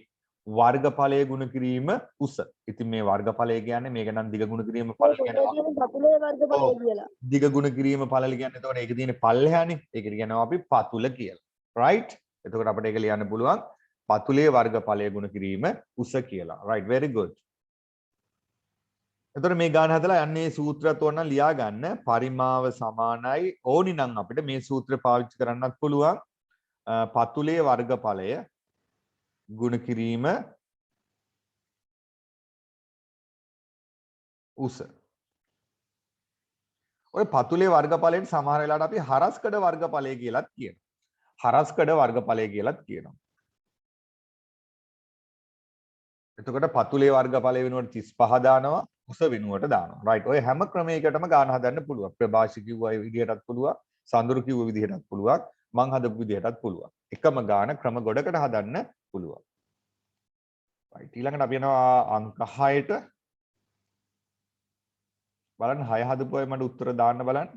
වර්ගඵලය ගුණ කිරීම උස. ඉතින් මේ වර්ගඵලය කියන්නේ මේක නම් දිග ගුණ කිරීම පළල කියන්නේ පතුලේ වර්ගඵලය කියලා. දිග ගුණ කිරීම පළල කියන්නේ එතකොට ඒක තියෙන්නේ පල්ලෙහානේ. ඒකට කියනවා අපි පතුල කියලා. right. එතකොට අපිට ඒක ලියන්න පුළුවන් පතුලේ වර්ගඵලය ගුණ කිරීම උස කියලා. right. very good. එතකොට මේ ගාන හදලා යන්නේ සූත්‍රයත් ඕන නම් ලියා ගන්න. පරිමාව සමානයි ඕනි නම් අපිට මේ සූත්‍රය පාවිච්චි කරන්නත් පුළුවන්. පතුලේ වර්ගඵලය ගුණ කිරීම උස. ඔය පතුලේ වර්ගඵලයෙන් සමහර වෙලාවට අපි හරස්කඩ වර්ගඵලය කියලාත් කියනවා. හරස්කඩ වර්ගඵලය කියලාත් කියනවා. එතකොට පතුලේ වර්ගඵලය වෙනුවට 35 දානවා, උස වෙනුවට දානවා. right. ඔය හැම ක්‍රමයකටම ගාන හදන්න පුළුවන්. ප්‍රභාෂි කිව්වා ඒ විදිහටත් පුළුවන්. සඳුරු කිව්ව විදිහටත් පුළුවන්. මං හදපු විදිහටත් පුළුවන්. එකම ගාන ක්‍රම ගොඩකට හදන්න පුළුවන්. right. ඊළඟට අපි යනවා අංක 6ට. බලන්න 6 හදපු අය මට උත්තර දාන්න බලන්න.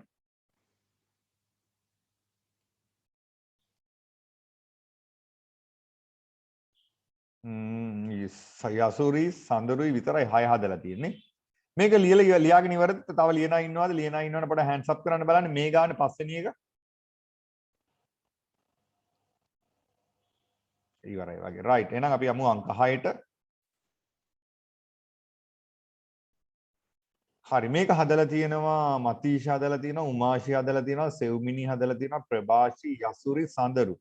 යසුරි සඳරුයි විතරයි 6 හදලා තියෙන්නේ. මේක ලියාගෙන ඉවරද? තව ලියනා ඉන්නවද? ලියනා ඉන්නවනේ පොඩ හෑන්ඩ්ස් අප් කරන්න බලන්න. මේ ගාන පස්වෙනි එක. ඉවරයි වගේ. right. එහෙනම් අපි යමු අංක 6ට. හරි මේක හදලා තියෙනවා මතීෂ හදලා තියෙනවා උමාෂි හදලා තියෙනවා සෙව්මිනි හදලා තියෙනවා ප්‍රභාෂි යසුරි සඳරු.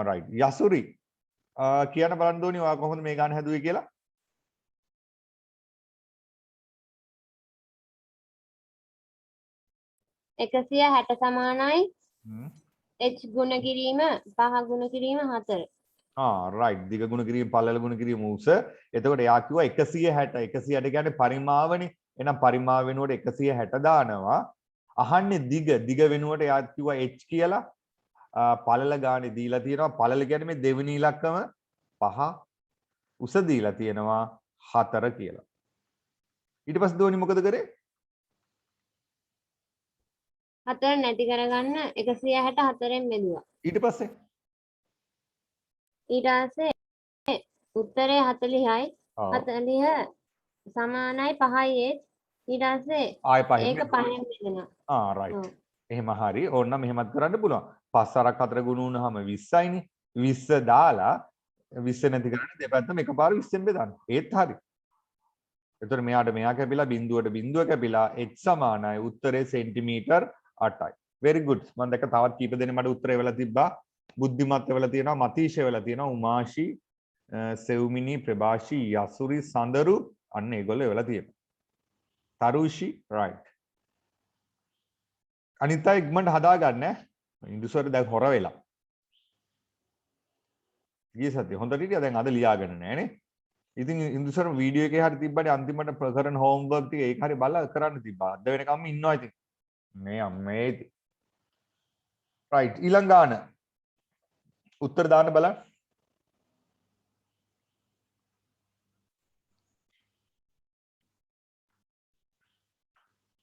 right. යසුරි කියන්න බලන්න ඕනි ඔයා කොහොමද මේ ගාන හැදුවේ කියලා. එකසිය 60 සමානයි h ගුණ කිරීම 5 ගුණ කිරීම 4. right. දිග ගුණ කිරීම පළල ගුණ කිරීම උස. එතකොට එයා කිව්වා 160 160 කියන්නේ පරිමාවනේ. එහෙනම් පරිමාව වෙනුවට 160 දානවා. අහන්නේ දිග වෙනුවට එයා කිව්වා h කියලා. පළල ගානේ දීලා තියෙනවා. පළල කියන්නේ මේ දෙවෙනි ඉලක්කම 5. උස දීලා තියෙනවා 4 කියලා. ඊට පස්සේ ධෝනි මොකද කරේ? 4 නැති කරගන්න 164න් බෙදුවා. ඊට පස්සේ ඊට පස්සේ උත්තරේ 40යි. ආ 40 සමානයි 5යි ඒත් ඊට පස්සේ ආයෙ පහෙන් ඒක 5න් බෙදෙනවා. ආ රයිට්. ඔව්. එහෙම හරි. ඕන්න මෙහෙමත් කරන්න පුළුවන්. 5 අරක් 4 ගුණ වුණාම 20යිනේ. 20 දාලා 20 නැති කරන්න දෙපැත්තම එකපාර 20ෙන් බෙදන්න. ඒත් හරි. එතකොට මෙයාට මෙයා කැපිලා බිඳුවට බිඳුව කැපිලා h සමානයි උත්තරේ සෙන්ටිමීටර් 8යි. very good. මම දැක්ක තවත් කීප දෙනෙක් මට උත්තර එවලා තිබ්බා. බුද්ධිමත් එවලා තියෙනවා, මතීෂ එවලා තියෙනවා, උමාෂි, සෙව්මිනි, ප්‍රභාෂි, යසුරි, සඳරු අන්න ඒගොල්ලෝ එවලා තියෙනවා. තරුෂි right. අනිත් අය ඉක්මනට හදාගන්න ඈ. ඉන්දුසර් දැන් හොර වෙලා. ගිය සතිය හොඳට හිටියා දැන් අද ලියාගෙන නැහැ නේ. ඉතින් ඉන්දුසර් වීඩියෝ එකේ හරි තිබ්බනේ අන්තිමට ප්‍රකරණ හෝම්වර්ක් ටික ඒක හරි බලලා කරන්න තිබ්බා. අද වෙනකම් ඉන්නවා ඉතින්. මේ අම්මේ. right ඊළඟ ගාන. උත්තර දාන්න බලන්න.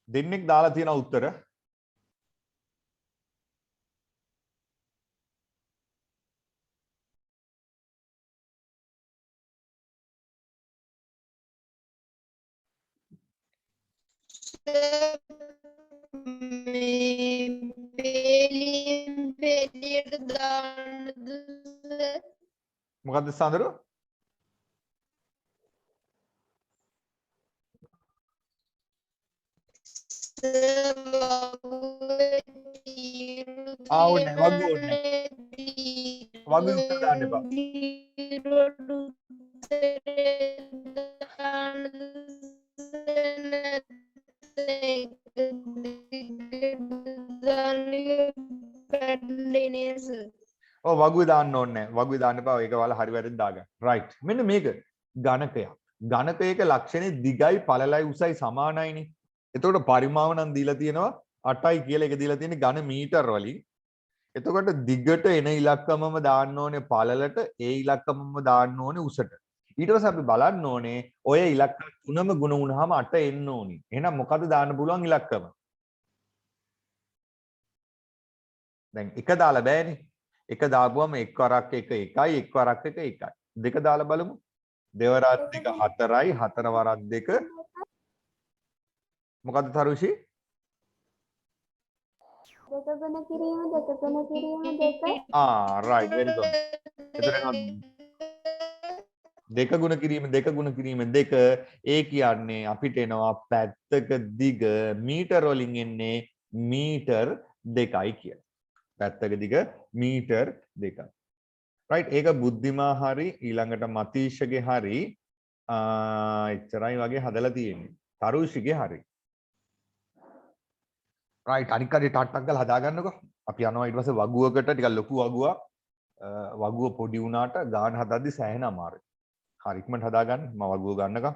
දෙන්නෙක් දාලා තියෙන උත්තර මේ බෙලියට දාන්නද මොකද්ද සඳරු? ඕනේ වගු ඕනේ. වගු උත්තර දාන්න එපා. ඔව් වගුවේ දාන්න ඕනේ නැහැ. වගුවේ දාන්න එපා. ඒක වල හරි වැරදි දාගන්න. right. මෙන්න මේක ඝනකයක්. ඝනකයක ලක්ෂණේ දිගයි පළලයි උසයි සමානයිනේ. එතකොට පරිමාව නම් දීලා තියෙනවා 8යි කියලා එක දීලා තියෙන්නේ ඝන මීටර වලින්. එතකොට දිගට එන ඉලක්කමම දාන්න ඕනේ පළලට, ඒ ඉලක්කමම දාන්න ඕනේ උසට. ඊට පස්සේ අපි බලන්න ඕනේ ඔය ඉලක්කම් තුනම ගුණ වුණාම 8 එන්න ඕනි. එහෙනම් මොකද දාන්න පුළුවන් ඉලක්කම? දැන් එක දාලා බෑනේ. එක දාපුවම එක් වරක් එක 1යි, එක් වරක් එක 1යි. දෙක දාලා බලමු. දෙවරක් දෙක 4යි, හතර වරක් දෙක මොකද්ද තරුෂි? දෙක ගුණ කිරීම දෙක ගුණ කිරීම දෙක. right very good. එතන දෙක ගුණ කිරීම දෙක ගුණ කිරීම දෙක ඒ කියන්නේ අපිට එනවා පැත්තක දිග මීටර වලින් එන්නේ මීටර් 2යි කියලා. පැත්තක දිග මීටර් 2යි. right ඒක බුද්ධිමා හරි ඊළඟට මතීෂගේ හරි එච්චරයි වගේ හදලා තියෙන්නේ. තරුෂිගේ හරි. right අනික් කඩේ ටට්ටක් ගාලා හදාගන්නකෝ. අපි යනවා ඊට පස්සේ වගුවකට ටිකක් ලොකු වගුවක්. වගුව පොඩි වුණාට ගාන හදද්දි සෑහෙන අමාරුයි. හරි ඉක්මනට හදාගන්න. මම වගුව ගන්නකම්.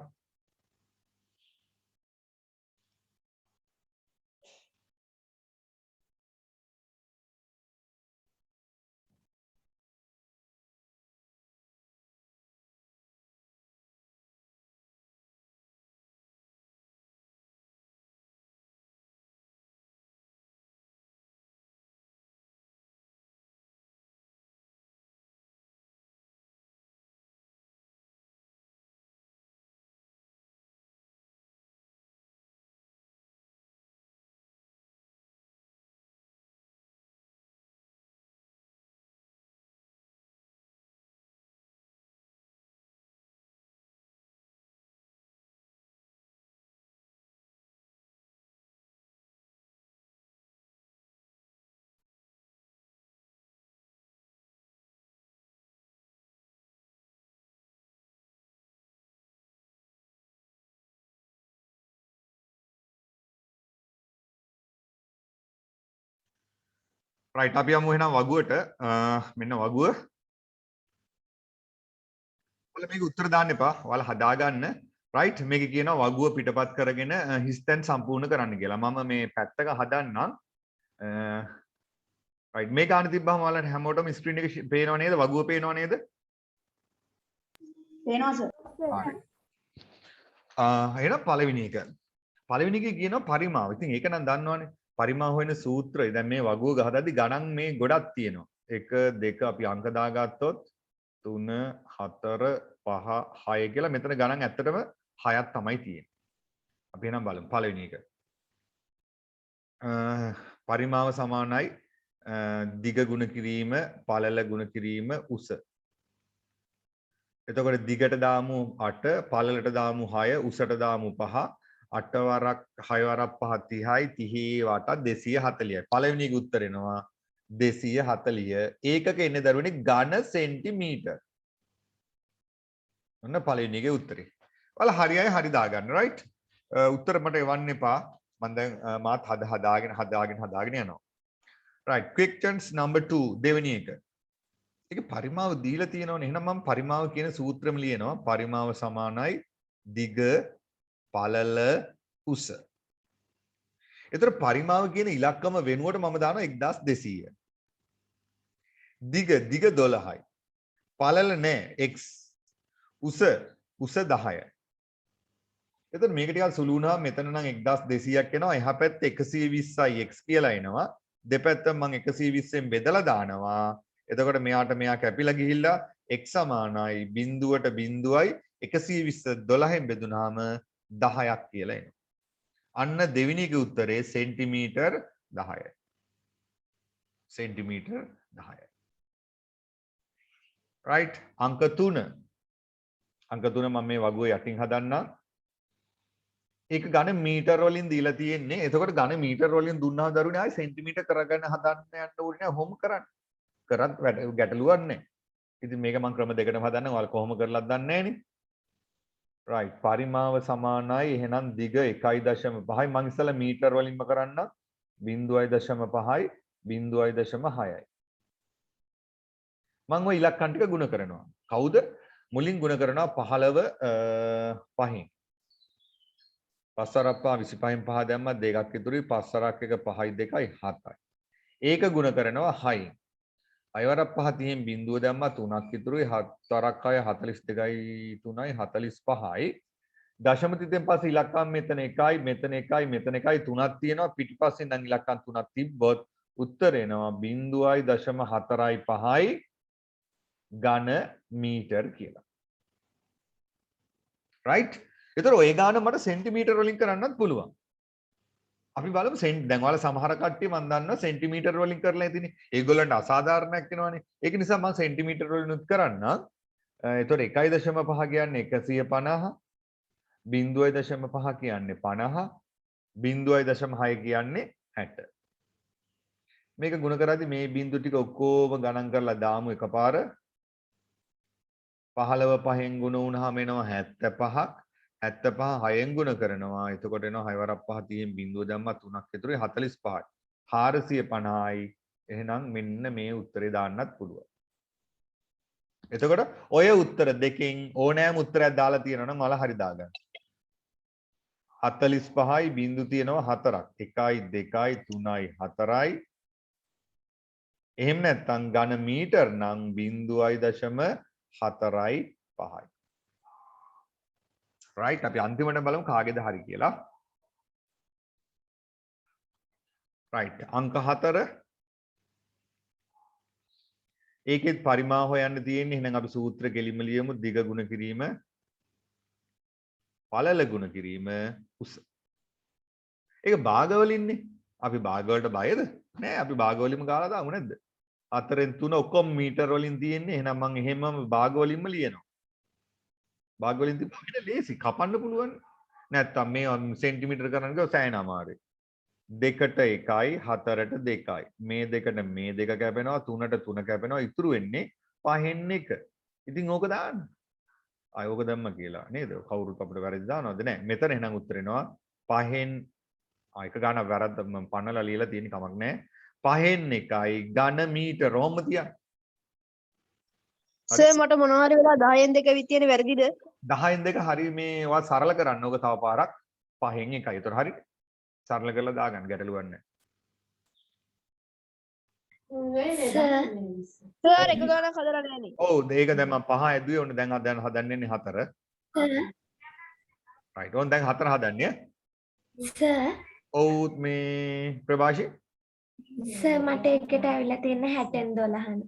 right අපි යමු එහෙනම් වගුවට. මෙන්න වගුව. ඔයාලා මේක උත්තර දාන්න එපා. ඔයාලා හදාගන්න. right මේක කියනවා වගුව පිටපත් කරගෙන හිස්තැන් සම්පූර්ණ කරන්න කියලා. මම මේ පැත්තක හදන්නම්. right මේ ගාන තිබ්බම ඔයාලට හැමෝටම ස්ක්‍රීන් එක පේනව නේද? වගුව පේනව නේද? පේනවා සර්. හරි. එහෙනම් පළවෙනි එක. පළවෙනි එකේ කියනවා පරිමාව. ඉතින් ඒක නම් දන්නවනේ. පරිමාව හොයන සූත්‍රය. දැන් මේ වගුව ගහද්දි ගණන් මේ ගොඩක් තියෙනවා. 1 2 අපි අංක දාගත්තොත් 3 4 5 6 කියලා මෙතන ගණන් ඇත්තටම 6ක් තමයි තියෙන්නේ. අපි එහෙනම් බලමු පළවෙනි එක. පරිමාව සමානයි දිග ගුණ කිරීම පළල ගුණ කිරීම උස. එතකොට දිගට දාමු 8 පළලට දාමු 6 උසට දාමු 5 8 වරක් 6 වරක් 5 30යි 30 වට 240යි. පළවෙනි එක උත්තර එනවා 240. ඒකක එන්නේ දරුවනේ ඝන සෙන්ටිමීටර්. ඔන්න පළවෙනි එකේ උත්තරේ. ඔයාලා හරියයි හරි දාගන්න right? උත්තර මට එවන්න එපා. මම දැන් මාත් හදාගෙන යනවා. right questions number 2 දෙවෙනි එක. ඒක පරිමාව දීලා තියෙනවනේ. එහෙනම් මම පරිමාව කියන සූත්‍රෙම ලියනවා. පරිමාව සමානයි දිග පළල උස. ඒතර පරිමාව කියන ඉලක්කම වෙනුවට මම දානවා 1200. දිග 12යි. පළල නෑ x. උස 10යි. එතකොට මේක ටිකක් සුළු වුණාම මෙතන නම් 1200ක් එනවා. එහා පැත්තේ 120යි x කියලා එනවා. දෙපැත්තම මම 120ෙන් බෙදලා දානවා. එතකොට මෙයා කැපිලා ගිහිල්ලා x සමානයි බිඳුවට බිඳුවයි 120 12න් බෙදුනහම 10ක් කියලා එනවා. අන්න දෙවෙනි එකේ උත්තරේ සෙන්ටිමීටර් 10යි. සෙන්ටිමීටර් 10යි. right අංක 3. අංක 3 මම මේ වගුව යටින් හදන්නම්. ඒක ඝන මීටර වලින් දීලා තියෙන්නේ. එතකොට ඝන මීටර වලින් දුන්නා දරුවනේ ආයි සෙන්ටිමීටර කරගන්න හදන්න යන්න ඕනේ නෑ. හොම් කරන්න. කරත් ගැටලුවක් නෑ. ඉතින් මේක මම ක්‍රම දෙකටම හදන්නම්. ඔයාලා කොහොම කරලාද දන්නේ නෑනේ. right පරිමාව සමානයි එහෙනම් දිග 1.5යි. මම ඉස්සලා මීටර වලින්ම කරන්න 0.5යි 0.6යි. මම ওই ඉලක්කම් ටික ගුණ කරනවා. කවුද? මුලින් ගුණ කරනවා 15 5න්. 5 වරක් 5 25න් 5 දැම්මා දෙකක් ඉතුරුයි 5 වරක් 1 5යි 2යි 7යි. ඒක ගුණ කරනවා 6න්. 6 වරක් 5 30න් බිඳුව දැම්මා 3ක් ඉතුරුයි 7 වරක් 6 42යි 3යි 45යි. දශම තිතෙන් පස්සේ ඉලක්කම් මෙතන 1යි මෙතන 1යි මෙතන 1යි 3ක් තියෙනවා. පිටිපස්සෙන් නම් ඉලක්කම් 3ක් තිබ්බොත් උත්තර එනවා 0.45යි ඝන මීටර් කියලා. right ඒතර ඔය ගාන මට සෙන්ටිමීටර වලින් කරන්නත් පුළුවන්. අපි බලමු දැන් ඔයාලා සමහර කට්ටිය මම දන්නවා සෙන්ටිමීටර වලින් කරලා ඉතින් ඒගොල්ලන්ට අසාධාරණයක් වෙනවනේ. ඒක නිසා මම සෙන්ටිමීටර වලින් උත් කරන්නම්. ඒතර 1.5 කියන්නේ 150, 0.5 කියන්නේ 50, 0.6 කියන්නේ 60. මේක ගුණ කරද්දී මේ බිංදු ටික ඔක්කොම ගණන් කරලා දාමු එකපාර. 15 5න් ගුණ වුණාම එනවා 75ක්. 75 6න් ගුණ කරනවා. එතකොට එනවා 6 වරක් 5 30න් බිඳුව දැම්මා 3ක් ඉතුරුයි 45යි. 450යි. එහෙනම් මෙන්න මේ උත්තරේ දාන්නත් පුළුවන්. එතකොට ඔය උත්තර දෙකෙන් ඕනෑම උත්තරයක් දාලා තියෙනවා නම් ඔයාලා හරි දාගන්න. 45යි බිඳු තියෙනවා 4ක්. 1යි 2යි 3යි 4යි. එහෙම නැත්නම් ඝන මීටර නම් 0.4යි 5යි. right අපි අන්තිමට බලමු කාගේද හරි කියලා. right අංක 4 ඒකෙත් පරිමාව හොයන්න තියෙන්නේ. එහෙනම් අපි සූත්‍ර කෙලින්ම ලියමු. දිග ගුණ කිරීම පළල ගුණ කිරීම උස. ඒක භාගවලින්නේ. අපි භාගවලට බයද? නෑ අපි භාගවලින්ම ගාලා දාමු නැද්ද? 4න් 3 ඔක්කොම මීටර වලින් තියෙන්නේ. එහෙනම් මම එහෙමම භාගවලින්ම ලියනවා. භාගවලින් තිබ්බම ලේසි කපන්න පුළුවන්. නැත්තම් මේ සෙන්ටිමීටර කරන්න ගියොත් සෑහෙන අමාරුයි. 2ට 1යි 4ට 2යි. මේ දෙකට මේ දෙක කැපෙනවා 3ට 3 කැපෙනවා. ඉතුරු වෙන්නේ 5න් 1. ඉතින් ඕක දාන්න. ආය ඕක දැම්ම කියලා නේද? කවුරුත් අපිට වැරදි දානවද නැහැ. මෙතන එහෙනම් උත්තර එනවා 5න් එක ගාන වැරද්ද මම පන්නලා ලියලා තියෙන කමක් නැහැ. 5න් 1යි ඝන මීටර රෝම තියන්න. සර් මට මොනවා හරි වෙලා 10න් 2 විත් තියෙන වැරදිද? 10න් 2 හරි මේ ඔයා සරල කරන්න. ඕක තව පාරක් 5න් 1යි. ඒතර හරි. සරල කරලා දාගන්න ගැටලුවක් නැහැ. සර් එක ගානක් හදලා නැහනේ. ඔව් ඒක දැන් මම 5 ඇදුවේ. ඔන්න දැන් හදන්නේ 4. right on දැන් 4 හදන්නේ සර් ඔව් මේ ප්‍රභාෂි සර් මට එකට ඇවිල්ලා තියෙන 60න් 12න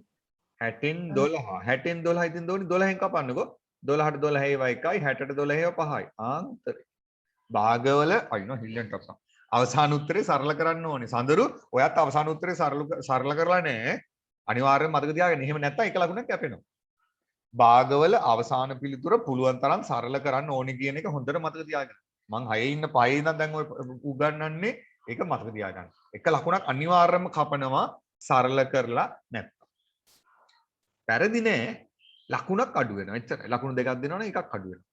60න් 12 60න් 12 ඉතින් දෝනි 12න් කපන්නකෝ 12ට 12 ඒවා එකයි 60ට 12 ඒවා පහයි ආන්තරේ භාගවල අයිනෝ හිල්ලෙන් ටප්පා අවසාන උත්තරේ සරල කරන්න ඕනේ සඳරු ඔයත් අවසාන උත්තරේ සරල කරලා නැහැ අනිවාර්යයෙන් මතක තියාගන්න එහෙම නැත්නම් එක ලකුණක් කැපෙනවා භාගවල අවසාන පිළිතුර පුළුවන් තරම් සරල කරන්න ඕනේ කියන එක හොඳට මතක තියාගන්න මං 6 ඉන්න 5 ඉඳන් දැන් ඔය උගන්වන්නේ ඒක මතක තියාගන්න එක ලකුණක් අනිවාර්යයෙන්ම කපනවා සරල කරලා නැත්නම් වැරදි නෑ ලකුණක් අඩු වෙනවා එච්චරයි ලකුණු දෙකක් දෙනවනේ එකක් අඩු වෙනවා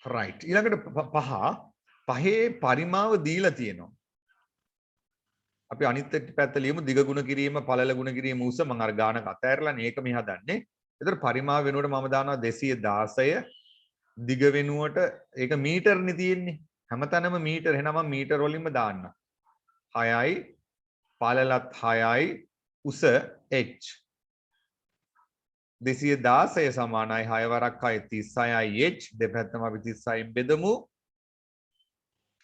right ඊළඟට පහේ පරිමාව දීලා තියෙනවා අපි අනිත් පැත්ත ලියමු දිග ගුණ කිරීම පළල ගුණ කිරීම උස මම අර ගානක අතෑරලා මේක මේ හදන්නේ ඒතර පරිමාව වෙනුවට මම දානවා 216 දිග වෙනුවට ඒක මීටර්නේ තියෙන්නේ හැමතැනම මීටර එහෙනම් මම මීටර වලින්ම දාන්න 6යි පළලත් 6යි උස h 216 සමානයි 6 වරක් 6 36යි h දෙපැත්තම අපි 36න් බෙදමු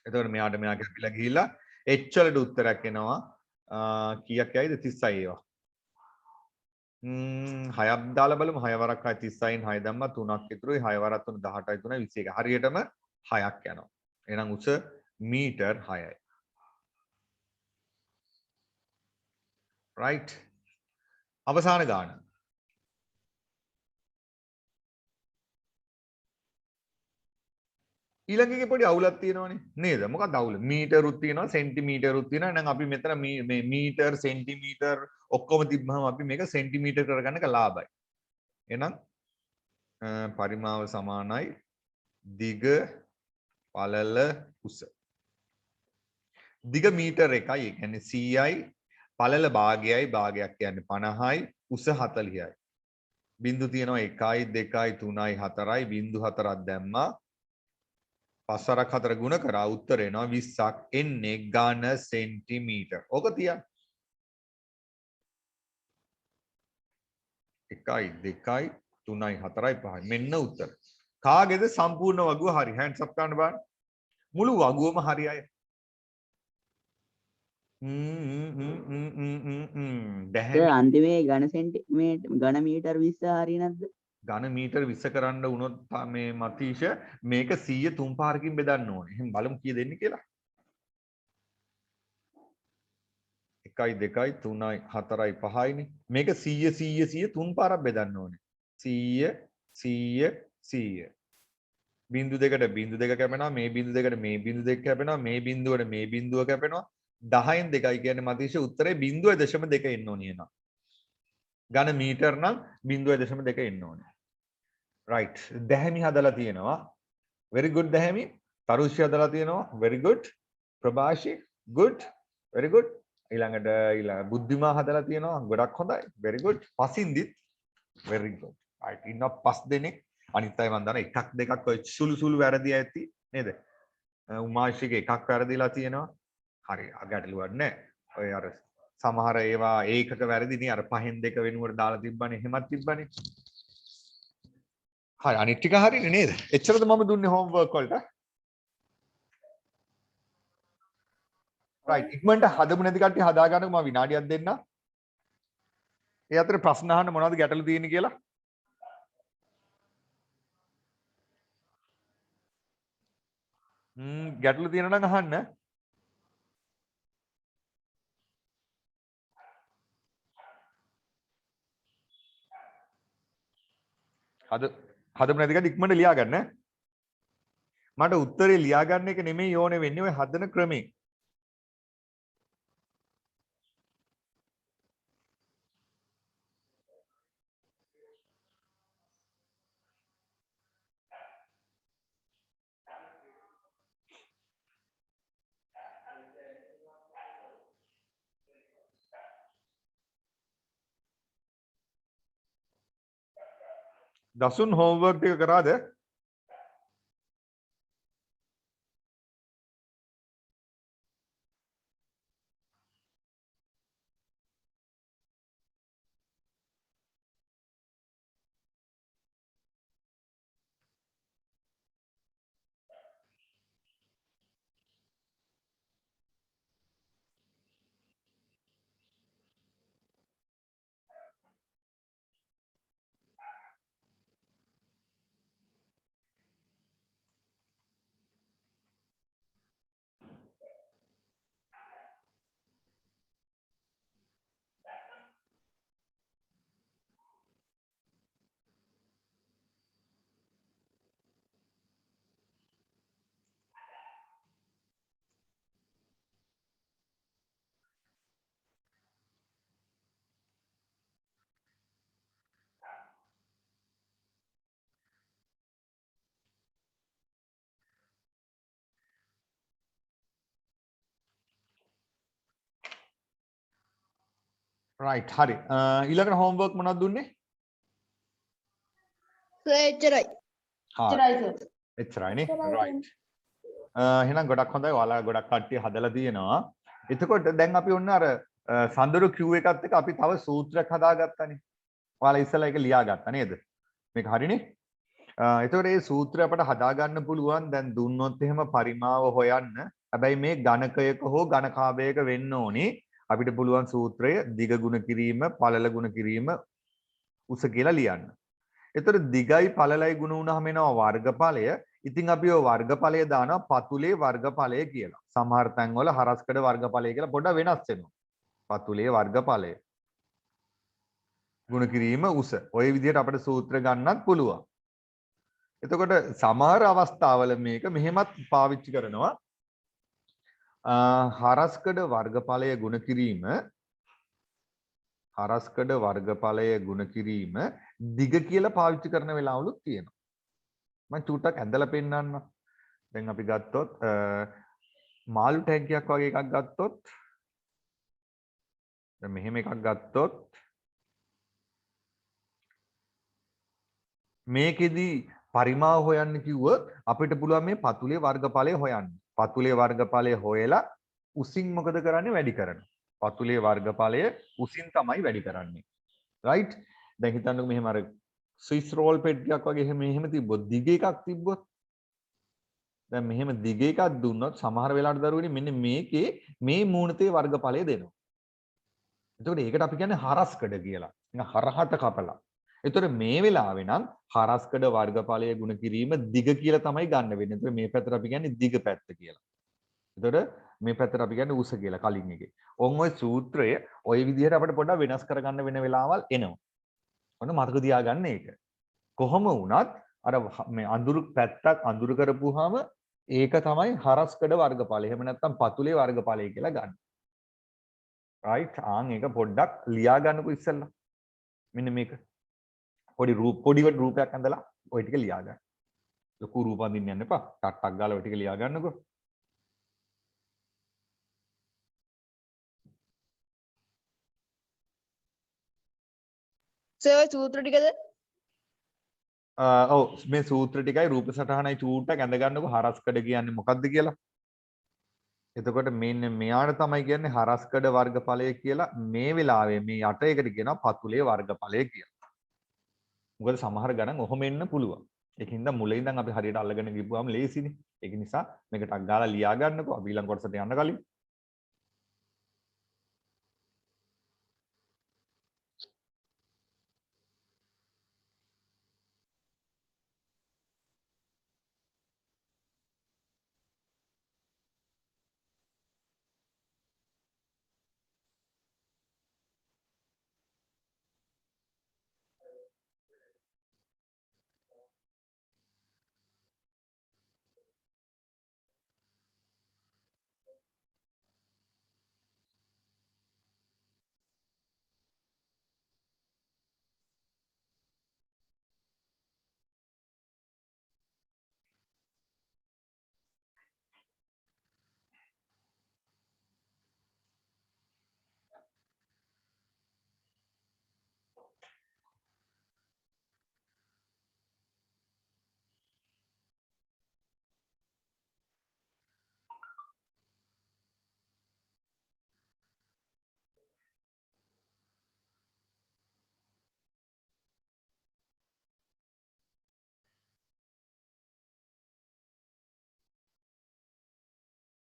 එතකොට මෙයාට මෙයා කැපිලා ගිහිල්ලා h වලට උත්තරයක් එනවා කීයක් යයිද 36 ඒවා 6ක් දාලා බලමු 6 වරක් 6 36න් 6 දැම්මා 3ක් ඉතුරුයි 6 වරක් 3 18යි 3යි 21 හරියටම 6ක් යනවා එහෙනම් උස මීටර් 6යි right අවසාන ගාන ඊළඟ එකේ පොඩි අවුලක් තියෙනවනේ නේද මොකක්ද අවුල මීටරුත් තියෙනවා සෙන්ටිමීටරුත් තියෙනවා එහෙනම් අපි මෙතන මේ මීටර් සෙන්ටිමීටර් ඔක්කොම තිබ්බහම අපි මේක සෙන්ටිමීටර් කරගන්න එක ලාභයි එහෙනම් පරිමාව සමානයි දිග පළල උස දිග මීටර 1යි ඒ කියන්නේ 100යි පළල භාගයයි භාගයක් කියන්නේ 50යි උස 40යි බිංදු තියෙනවා 1යි 2යි 3යි 4යි බිංදු 4ක් දැම්මා 5 වරක් 4 ගුණ කරා උත්තර එනවා 20ක් එන්නේ ඝන සෙන්ටිමීටර්. ඕක තියන්න. 1යි 2යි 3යි 4යි 5යි මෙන්න උත්තර. කාගේද සම්පූර්ණ වගුව හරි? hands up කරන්න බලන්න. මුළු වගුවම හරි අය. අන්තිමේ ඝන සෙන්ටිමීටර් ඝන මීටර් 20 හරි නැද්ද? ඝන මීටර් 20 කරන්න වුණොත් මේ මතීෂ මේක 100 තුන් පාරකින් බෙදන්න ඕනේ. එහෙනම් බලමු කීය දෙන්නේ කියලා. 1යි 2යි 3යි 4යි 5යිනේ. මේක 100 100 100 තුන් පාරක් බෙදන්න ඕනේ. 100 100 100. බිංදු දෙකට බිංදු දෙක කැපෙනවා. මේ බිංදු දෙකට මේ බිංදු දෙක කැපෙනවා. මේ බිංදුවට මේ බිංදුව කැපෙනවා. 10න් 2යි කියන්නේ මතීෂ උත්තරේ 0.2 එන්න ඕනේ නේද? ඝන මීටර් නම් 0.2 එන්න ඕනේ. right දැහැමි හදලා තියෙනවා very good දැහැමි තරුෂ්‍ය හදලා තියෙනවා very good ප්‍රභාෂි good very good ඊළඟට බුද්ධිමා හදලා තියෙනවා ගොඩක් හොඳයි very good පසින්දිත් very good right ඉන්න පස් දෙනෙක් අනිත් අය මන් දන්නා එකක් දෙකක් ඔය සුළු සුළු වැරදි ඇති නේද උමාශික එකක් වැරදිලා තියෙනවා හරි ගැටලුවක් නැහැ ඔය අර සමහර ඒවා ඒකක වැරදිනේ අර පහෙන් දෙක වෙනුවට දාලා තිබ්බනේ එහෙමත් තිබ්බනේ හරි අනිත් ටික හරිනේ නේද? එච්චරද මම දුන්නේ homework වලට? right ඉක්මනට හදමු නැති කට්ටිය හදා ගන්නකො මම විනාඩියක් දෙන්නම්. ඒ අතර ප්‍රශ්න අහන්න මොනවද ගැටලු තියෙන්නේ කියලා? ගැටලු තියෙනවා නම් අහන්න. හදමු නැති කට්ටිය ඉක්මනට ලියා ගන්න. මට උත්තරේ ලියා ගන්න එක නෙමෙයි ඕනේ වෙන්නේ ඔය හදන ක්‍රමේ. දසුන් homework ටික කරාද? right හරි ඊළඟට homework මොනවද දුන්නේ සර් එච්චරයි. හරි එච්චරයිනේ right එහෙනම් ගොඩක් හොඳයි ඔයාලා ගොඩක් කට්ටිය හදලා තියෙනවා එතකොට දැන් අපි ඔන්න අර සඳරු Q එකත් එක්ක අපි තව සූත්‍රයක් හදාගත්තානේ ඔයාලා ඉස්සලා ඒක ලියාගත්තා නේද මේක හරිනේ එතකොට මේ සූත්‍රය අපට හදාගන්න පුළුවන් දැන් දුන්නොත් එහෙම පරිමාව හොයන්න හැබැයි මේ ගණකයක හෝ ගණකාභයක වෙන්න ඕනේ අපිට පුළුවන් සූත්‍රය දිග ගුණ කිරීම පළල ගුණ කිරීම උස කියලා ලියන්න. එතකොට දිගයි පළලයි ගුණ වුණාම එනවා වර්ගඵලය. ඉතින් අපි ඔය වර්ගඵලය දානවා පතුලේ වර්ගඵලය කියලා. සමහර තැන්වල හරස්කඩ වර්ගඵලය කියලා පොඩ්ඩක් වෙනස් වෙනවා. පතුලේ වර්ගඵලය. ගුණ කිරීම උස. ওই විදිහට අපිට සූත්‍ර ගන්නත් පුළුවන්. එතකොට සමහර අවස්ථාවල මේක මෙහෙමත් පාවිච්චි කරනවා. හරස්කඩ වර්ගඵලය ගුණ කිරීම හරස්කඩ වර්ගඵලය ගුණ කිරීම දිග කියලා පාවිච්චි කරන වෙලාවලුත් තියෙනවා. මම චූට්ටක් ඇඳලා පෙන්නන්නම්. දැන් අපි ගත්තොත් මාළු ටැංකියක් වගේ එකක් ගත්තොත් දැන් මෙහෙම එකක් ගත්තොත් මේකෙදි පරිමාව හොයන්න කිව්වොත් අපිට පුළුවන් මේ පතුලේ වර්ගඵලය හොයන්න. පතුලේ වර්ගඵලය හොයලා උසින් මොකද කරන්නේ වැඩි කරනවා. පතුලේ වර්ගඵලය උසින් තමයි වැඩි කරන්නේ. රයිට්? දැන් හිතන්නකෝ මෙහෙම අර ස්විස් රෝල් පෙට්ටියක් වගේ මෙහෙම තිබ්බොත් දිග එකක් තිබ්බොත් දැන් මෙහෙම දිග එකක් දුන්නොත් සමහර වෙලාවට දරුවනේ මෙන්න මේකේ මේ මූණතේ වර්ගඵලය දෙනවා. එතකොට ඒකට අපි කියන්නේ හරස්කඩ කියලා. නිකන් හරහට කපලා. එතකොට මේ වෙලාවේ නම් හරස්කඩ වර්ගඵලය ගුණ කිරීම දිග කියලා තමයි ගන්න වෙන්නේ. එතකොට මේ පැත්තට අපි කියන්නේ දිග පැත්ත කියලා. එතකොට මේ පැත්තට අපි කියන්නේ උස කියලා කලින් එකේ. ඔය සූත්‍රය ওই විදිහට අපිට පොඩ්ඩක් වෙනස් කරගන්න වෙන වෙලාවල් එනවා. ඔන්න මතක තියාගන්න ඒක. කොහොම වුණත් අර මේ අඳුරු පැත්තක් අඳුරු කරපුවාම ඒක තමයි හරස්කඩ වර්ගඵලය. එහෙම නැත්නම් පතුලේ වර්ගඵලය කියලා ගන්න. right ආන් ඒක පොඩ්ඩක් ලියා ගන්නකො ඉස්සෙල්ලා. මෙන්න මේක. පොඩි රූපයක් ඇඳලා ওই ටික ලියා ගන්න. ලොකු රූප අඳින්න යන්න එපා. ටක් ගාලා ওই ටික ලියා ගන්නකො. සර් ඔය සූත්‍ර ටිකද? ඔව් මේ සූත්‍ර ටිකයි රූප සටහනයි චූට්ටක් ඇඳ ගන්නකො හරස්කඩ කියන්නේ මොකක්ද කියලා. එතකොට මෙන්න මෙයාට තමයි කියන්නේ හරස්කඩ වර්ගඵලය කියලා මේ වෙලාවේ මේ යට එකට කියනවා පතුලේ වර්ගඵලය කියලා. මොකද සමහර ගණන් ඔහොම එන්න පුළුවන්. ඒකින්ද මුලින් ඉඳන් අපි හරියට අල්ලගෙන ගිහුවාම ලේසිනේ. ඒක නිසා මේක ටක් ගාලා ලියා ගන්නකො අපි ඊළඟ කොටසට යන්න කලින්.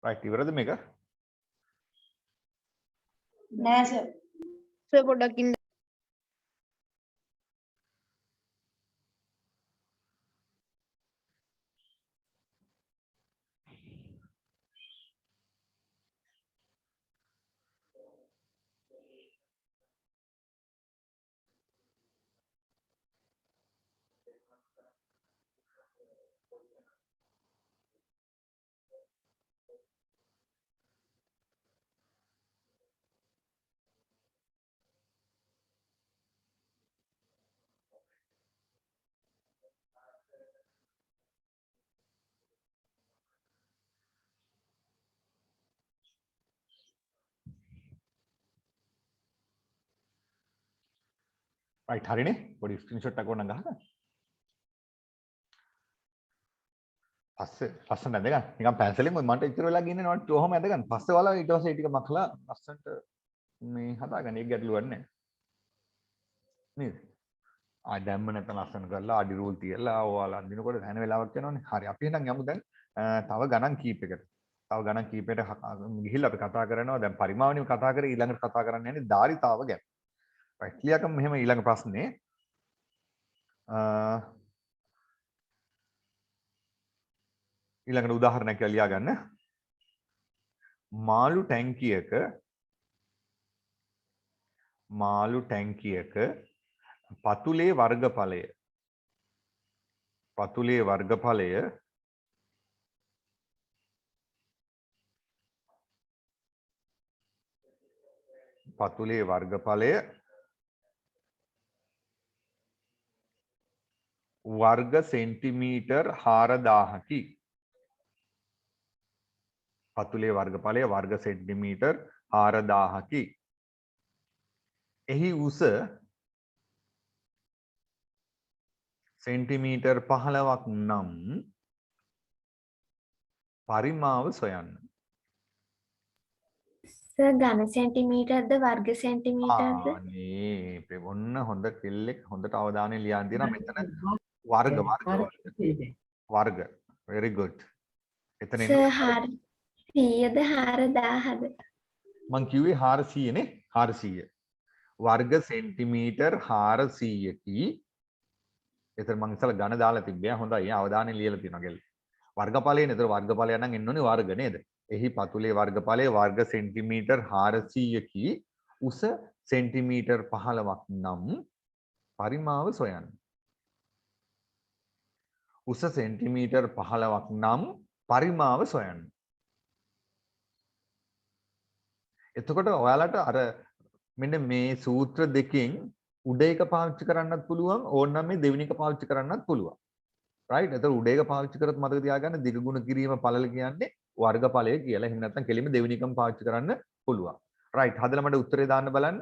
right ඉවරද මේක? නෑ සර්. සර් පොඩ්ඩක් ඉන්න. රයිට් හරිනේ පොඩි ස්ක්‍රීන්ෂොට් එකක් ඕනනම් ගහගන්න පස්සේ ලස්සන ඇඳගන්න නිකන් පැන්සලෙන් මට ඉතුරු වෙලා ගින්නේ නෝට් ඔහොම ඇඳගන්න පස්සේ වල ඊට පස්සේ ටික මකලා ලස්සනට මේ හදාගන්න ඒක ගැටලුවක් නැහැ නේද ආ දැම්ම නැත්නම් ලස්සන කරලා අඩි රූල් තියලා ඔයාලා අඳිනකොට දැන වෙලාවක් යනවනේ හරි අපි එහෙනම් යමු දැන් තව ගණන් කීපයකට තව ගණන් කීපයකට ගිහිල්ලා අපි කතා කරනවා දැන් පරිමාවණිය කතා කරේ ඊළඟට කතා කරන්න යන්නේ ධාරිතාව ගැන රයිට් ක්ලියර්කම් මෙහෙම ඊළඟ ප්‍රශ්නේ ඊළඟට උදාහරණයක් කියලා ලියා ගන්න මාළු ටැංකියක පතුලේ වර්ගඵලය වර්ග සෙන්ටිමීටර් 4000කි පතුලේ වර්ගඵලය වර්ග සෙන්ටිමීටර් 4000කි එහි උස සෙන්ටිමීටර් 15ක් නම් පරිමාව සොයන්න. සර් ඝන සෙන්ටිමීටර්ද වර්ග සෙන්ටිමීටර්ද? අනේ ඔන්න හොඳ කෙල්ලෙක් හොඳට අවධානය ලියන් දෙනවා මෙතන වර්ග very good. එතන සර් 100ද 4000ද? මං කිව්වේ 400 නේ 400. වර්ග සෙන්ටිමීටර් 400කි. එතන මං ඉස්සලා ඝන දාලා තිබ්බේ. හොඳයි. අවධානය ලියලා තියෙනවා ගෙල්. වර්ගඵලයේ නේද වර්ගඵලය නම් එන්න ඕනේ වර්ග නේද? එහි පතුලේ වර්ගඵලය වර්ග සෙන්ටිමීටර් 400කි. උස සෙන්ටිමීටර් 15ක් නම් පරිමාව සොයන්න. උස සෙන්ටිමීටර් 15ක් නම් පරිමාව සොයන්න. එතකොට ඔයාලට අර මෙන්න මේ සූත්‍ර දෙකෙන් උඩ එක පාවිච්චි කරන්නත් පුළුවන් ඕනනම් මේ දෙවෙනි එක පාවිච්චි කරන්නත් පුළුවන්. රයිට්? එතකොට උඩ එක පාවිච්චි කරත් මතක තියාගන්න දිගුණ කිරීම පළල කියන්නේ වර්ගඵලය කියලා. එහෙම නැත්නම් කෙලින්ම දෙවෙනි එකම පාවිච්චි කරන්න පුළුවන්. රයිට්? හදලා මට උත්තරේ දාන්න බලන්න.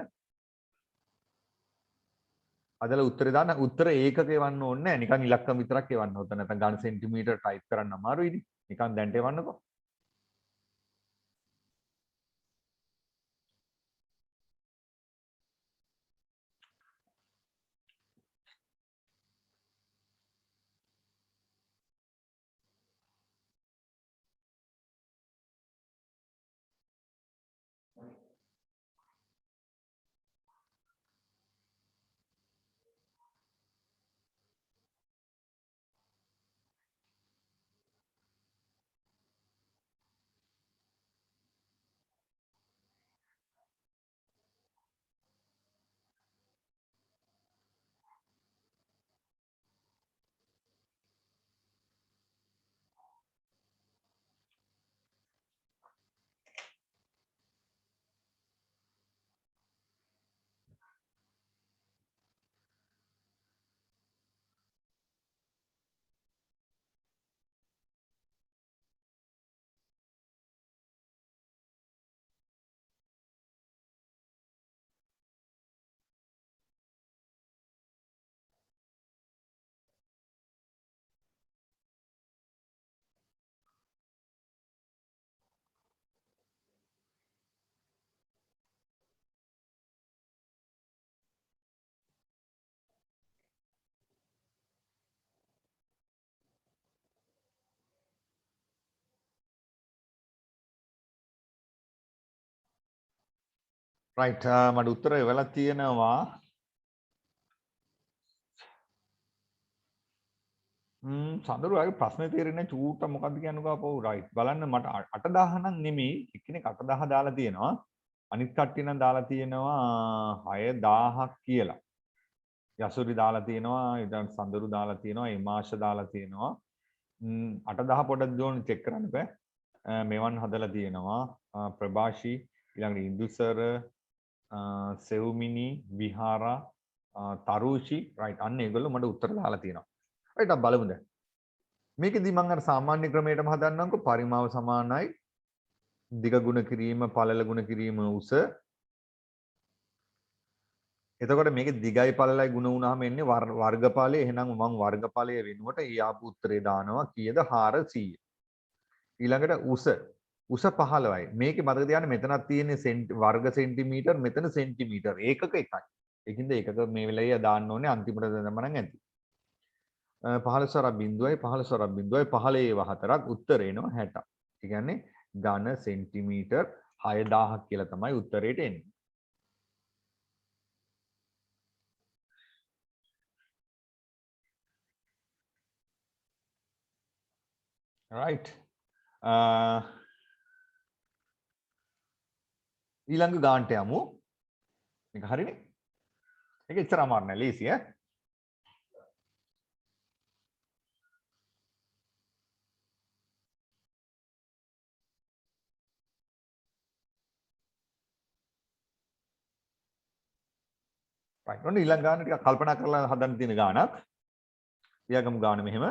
හදලා උත්තරේ දාන්න. උත්තර ඒකක එවන්න ඕනේ නැහැ. නිකන් ඉලක්කම විතරක් එවන්න ඕන. නැත්නම් ඝන සෙන්ටිමීටර් ටයිප් කරන්න අමාරුයිනේ. නිකන් දැන්ට එවන්නකෝ. රයිට් මට උත්තර එවලා තියෙනවා සඳරුවාගේ ප්‍රශ්නේ තේරෙන්නේ චූට්ට මොකද්ද කියන්නකෝ අපෝ රයිට් බලන්න මට 8000 නම් නෙමෙයි එක්කෙනෙක් 8000 දාලා තියෙනවා අනිත් කට්ටිය නම් දාලා තියෙනවා 6000ක් කියලා යසුරි දාලා තියෙනවා ඊට සඳරු දාලා තියෙනවා ඉමාෂ දාලා තියෙනවා 8000 පොඩක් දෝන චෙක් කරන්න බෑ මෙවන් හදලා තියෙනවා ප්‍රභාෂි ඊළඟට ඉන්දුසර සෙව්මිනි විහාරා තරුෂි රයිට් අන්න ඒගොල්ලෝ මට උත්තර දාලා තියෙනවා රයිට් අපි බලමු දැන් මේකෙදි මම අර සාමාන්‍ය ක්‍රමයටම හදන්නම්කෝ පරිමාව සමානයි දිග ගුණ කිරීම පළල ගුණ කිරීම උස එතකොට මේකේ දිගයි පළලයි ಗುಣ වුණාම එන්නේ වර්ගඵලය. එහෙනම් මම වර්ගඵලය වෙනුවට ඊ ආපු උත්තරේ දානවා කීයද 400. ඊළඟට උස 15යි. මේකේ මතක තියාගන්න මෙතනක් තියෙන්නේ වර්ග සෙන්ටිමීටර් මෙතන සෙන්ටිමීටර්. ඒකක එකයි. ඒකින්ද ඒකක මේ වෙලේ දාන්න ඕනේ අන්තිමට දැම්ම නම් ඇති. 15 වරක් බිඳුවයි 15 වරක් බිඳුවයි 15 4ක් උත්තරේ එනවා 60. ඒ කියන්නේ ඝන සෙන්ටිමීටර් 6000ක් කියලා තමයි උත්තරේට එන්නේ. right ඊළඟ ගානට යමු. මේක හරිනේ. ඒක එච්චර අමාරු නෑ ලීසි ඈ. right ඔන්න ඊළඟ ගාන ටික කල්පනා කරලා හදන්න තියෙන ගානක්. ඊයගම ගාන මෙහෙම.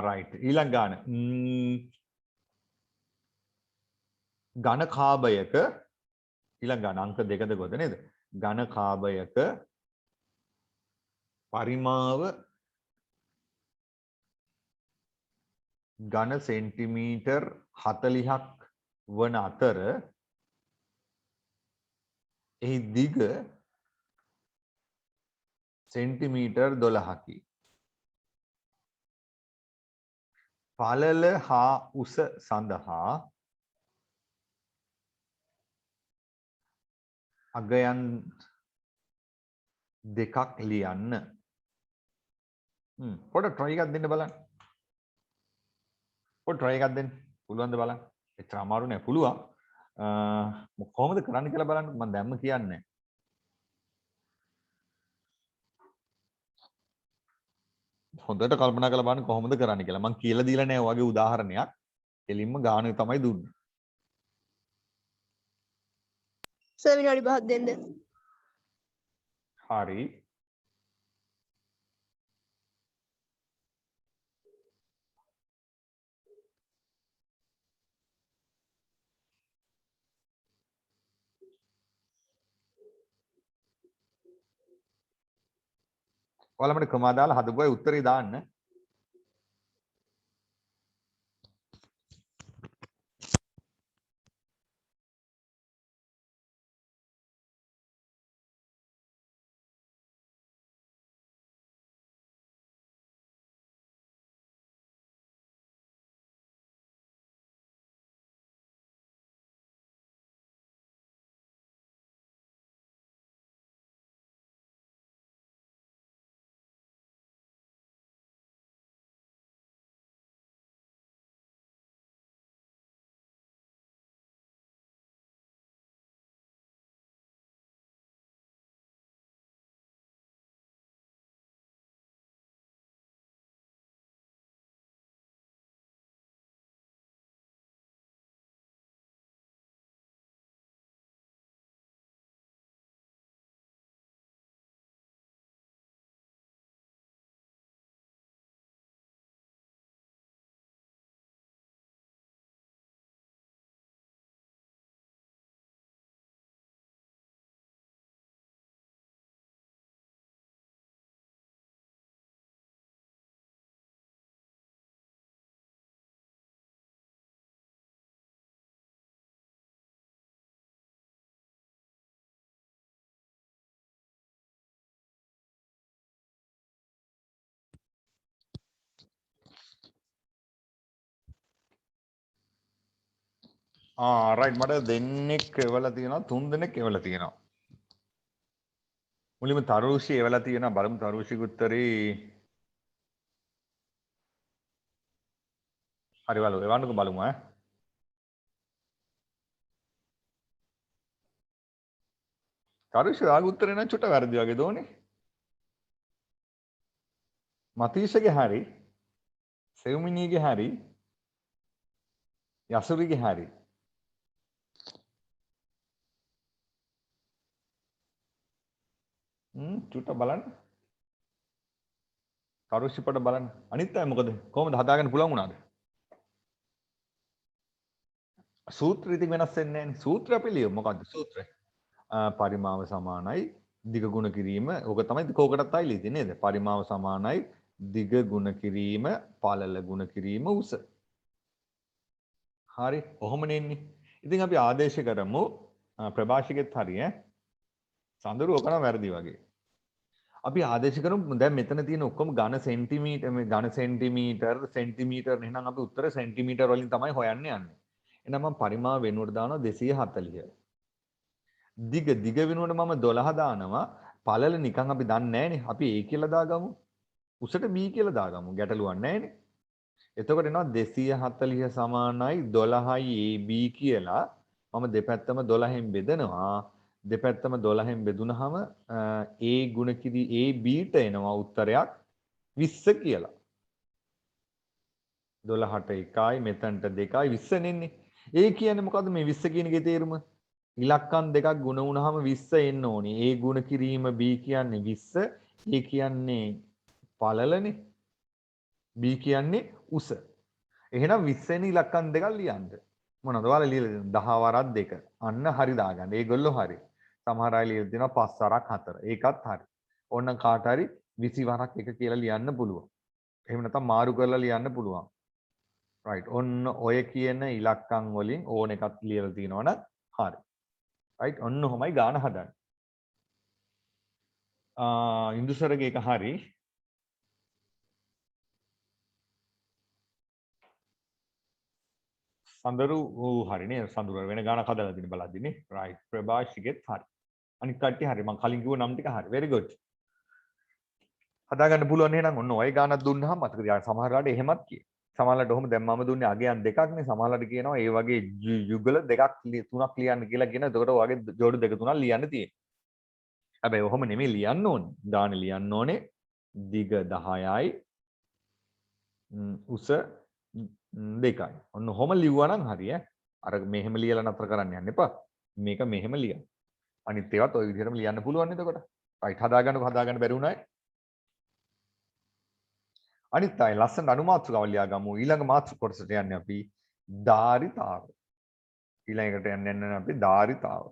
right ඊළඟ ගාන ඝන කාබයක ඊළඟ ගාන අංක දෙකද ගොඩ නේද? ඝන කාබයක පරිමාව ඝන සෙන්ටිමීටර් 40ක් වන අතර එහි දිග සෙන්ටිමීටර් 12කි. පළල හා උස සඳහා අගයන් දෙකක් ලියන්න. පොඩ try එකක් දෙන්න බලන්න. පොඩ try එකක් දෙන්න. පුළුවන්ද බලන්න. එච්චර අමාරු නෑ පුළුවන්. කොහොමද කරන්න කියලා බලන්න. මම දැම්ම කියන්නේ. හොඳට කල්පනා කරලා බලන්න කොහොමද කරන්න කියලා. මම කියලා දීලා නෑ වගේ උදාහරණයක්. එලින්ම ගාන තමයි දුන්නේ. සර් විනාඩි 5ක් දෙන්න. හරි. ඔයාලා මට කමා දාලා හදපු අය උත්තරේ දාන්න. රයිට් මට දෙන්නෙක් එවලා තියෙනවා තුන් දෙනෙක් එවලා තියෙනවා. මුලින්ම තරුෂි එවලා තියෙනවා බලමු තරුෂිගේ උත්තරේ. හරි බලමු එවන්නකෝ බලමු ඈ. තරුෂි ආගේ උත්තරේ නම් චුට්ට වැරදි වගේ දෝනේ. මතීෂගේ හරි. සෙව්මිනීගේ හරි. යසුරිගේ හරි. චුට්ට බලන්න. කරුෂිපට බලන්න. අනිත් අය මොකද? කොහොමද හදාගන්න පුළුවන් වුණාද? සූත්‍ර ඉතින් වෙනස් වෙන්නේ නැහැ නේ. සූත්‍ර අපි ලියමු. මොකද්ද සූත්‍රය? පරිමාව සමානයි දිග ගුණ කිරීම. ඕක තමයි කෝකටත් ආයි ලියන්නේ නේද? පරිමාව සමානයි දිග ගුණ කිරීම පළල ගුණ කිරීම උස. හරි. කොහොමනේ එන්නේ? ඉතින් අපි ආදේශ කරමු ප්‍රභාෂිකෙත් හරි ඈ. සඳරු ඔක නම් වැරදි වගේ. අපි ආදේශ කරමු දැන් මෙතන තියෙන ඔක්කොම ඝන සෙන්ටිමීටර් එහෙනම් අපි උත්තර සෙන්ටිමීටර් වලින් තමයි හොයන්න යන්නේ. එහෙනම් මම පරිමාව වෙනුවට දානවා 240. දිග වෙනුවට මම 12 දානවා. පළල නිකන් අපි දන්නේ නැහනේ. අපි A කියලා දාගමු. උසට B කියලා දාගමු. ගැටලුවක් නැහනේ. එතකොට එනවා 240 සමානයි 12යි AB කියලා. මම දෙපැත්තම 12න් බෙදනවා. දෙපැත්තම 12න් බෙදුනහම A ගුණ කිරි AB ට එනවා උත්තරයක් 20 කියලා. 12ට 1යි මෙතනට 2යි 20 නෙන්නේ. A කියන්නේ මොකද්ද මේ 20 කියන එකේ තේරුම? ඉලක්කම් දෙකක් ගුණ වුණාම 20 එන්න ඕනේ. A ගුණ කිරීම B කියන්නේ 20. A කියන්නේ පළලනේ. B කියන්නේ උස. එහෙනම් 20 වෙනි ඉලක්කම් දෙකක් ලියන්න. මොනවද? ඔයාලා ලියලා 10 වරක් 2. අන්න හරි දාගන්න. ඒගොල්ලෝ හරි. සමහර අය ලියලා තියෙනවා 5 වරක් 4. ඒකත් හරි. ඕන්න කාට හරි 20 වරක් 1 කියලා ලියන්න පුළුවන්. එහෙම නැත්නම් මාරු කරලා ලියන්න පුළුවන්. right. ඔන්න ඔය කියන ඉලක්කම් වලින් ඕන එකක් ලියලා තිනවනම් හරි. right. ඔන්න ඔහොමයි ගාන හදන්නේ. ඉන්දුසරගේ එක හරි. සඳරු හරිනේ සඳුර වෙන ගානක් හදලා දින බලද්දිනේ right ප්‍රභාෂිකෙත් හරි අනිත් කට්ටිය හරි මම කලින් කිව්ව නම් ටික හරි very good හදාගන්න පුළුවන් එහෙනම් ඔන්න ඔය ගානක් දුන්නාම මතක තියාගන්න සමහරලාට එහෙමත් කිය සමහරලාට ඔහොම දැන් මම දුන්නේ අගයන් දෙකක් නේ සමහරලාට කියනවා ඒ වගේ යුගල දෙකක් තුනක් ලියන්න කියලා කියන එතකොට ඔයගේ ජෝඩු දෙක තුනක් ලියන්න තියෙනවා හැබැයි ඔහොම නෙමෙයි ලියන්න ඕනේ ගානේ ලියන්න ඕනේ දිග 10යි උස 2යි. ඔන්න ඔහොම ලිව්වා නම් හරි ඈ. අර මෙහෙම ලියලා නතර කරන්න යන්න එපා. මේක මෙහෙම ලියන්න. අනිත් ඒවාත් ওই විදිහටම ලියන්න පුළුවන් නේද එතකොට? රයිට් හදාගන්න බැරි වුණායි. අනිත් අය ලස්සන අනුමාත්‍රකාව ලියා ගමු. ඊළඟ මාත්‍රික කොටසට යන්නේ අපි ධාරිතාව. ඊළඟට යන්නේ අපි ධාරිතාව.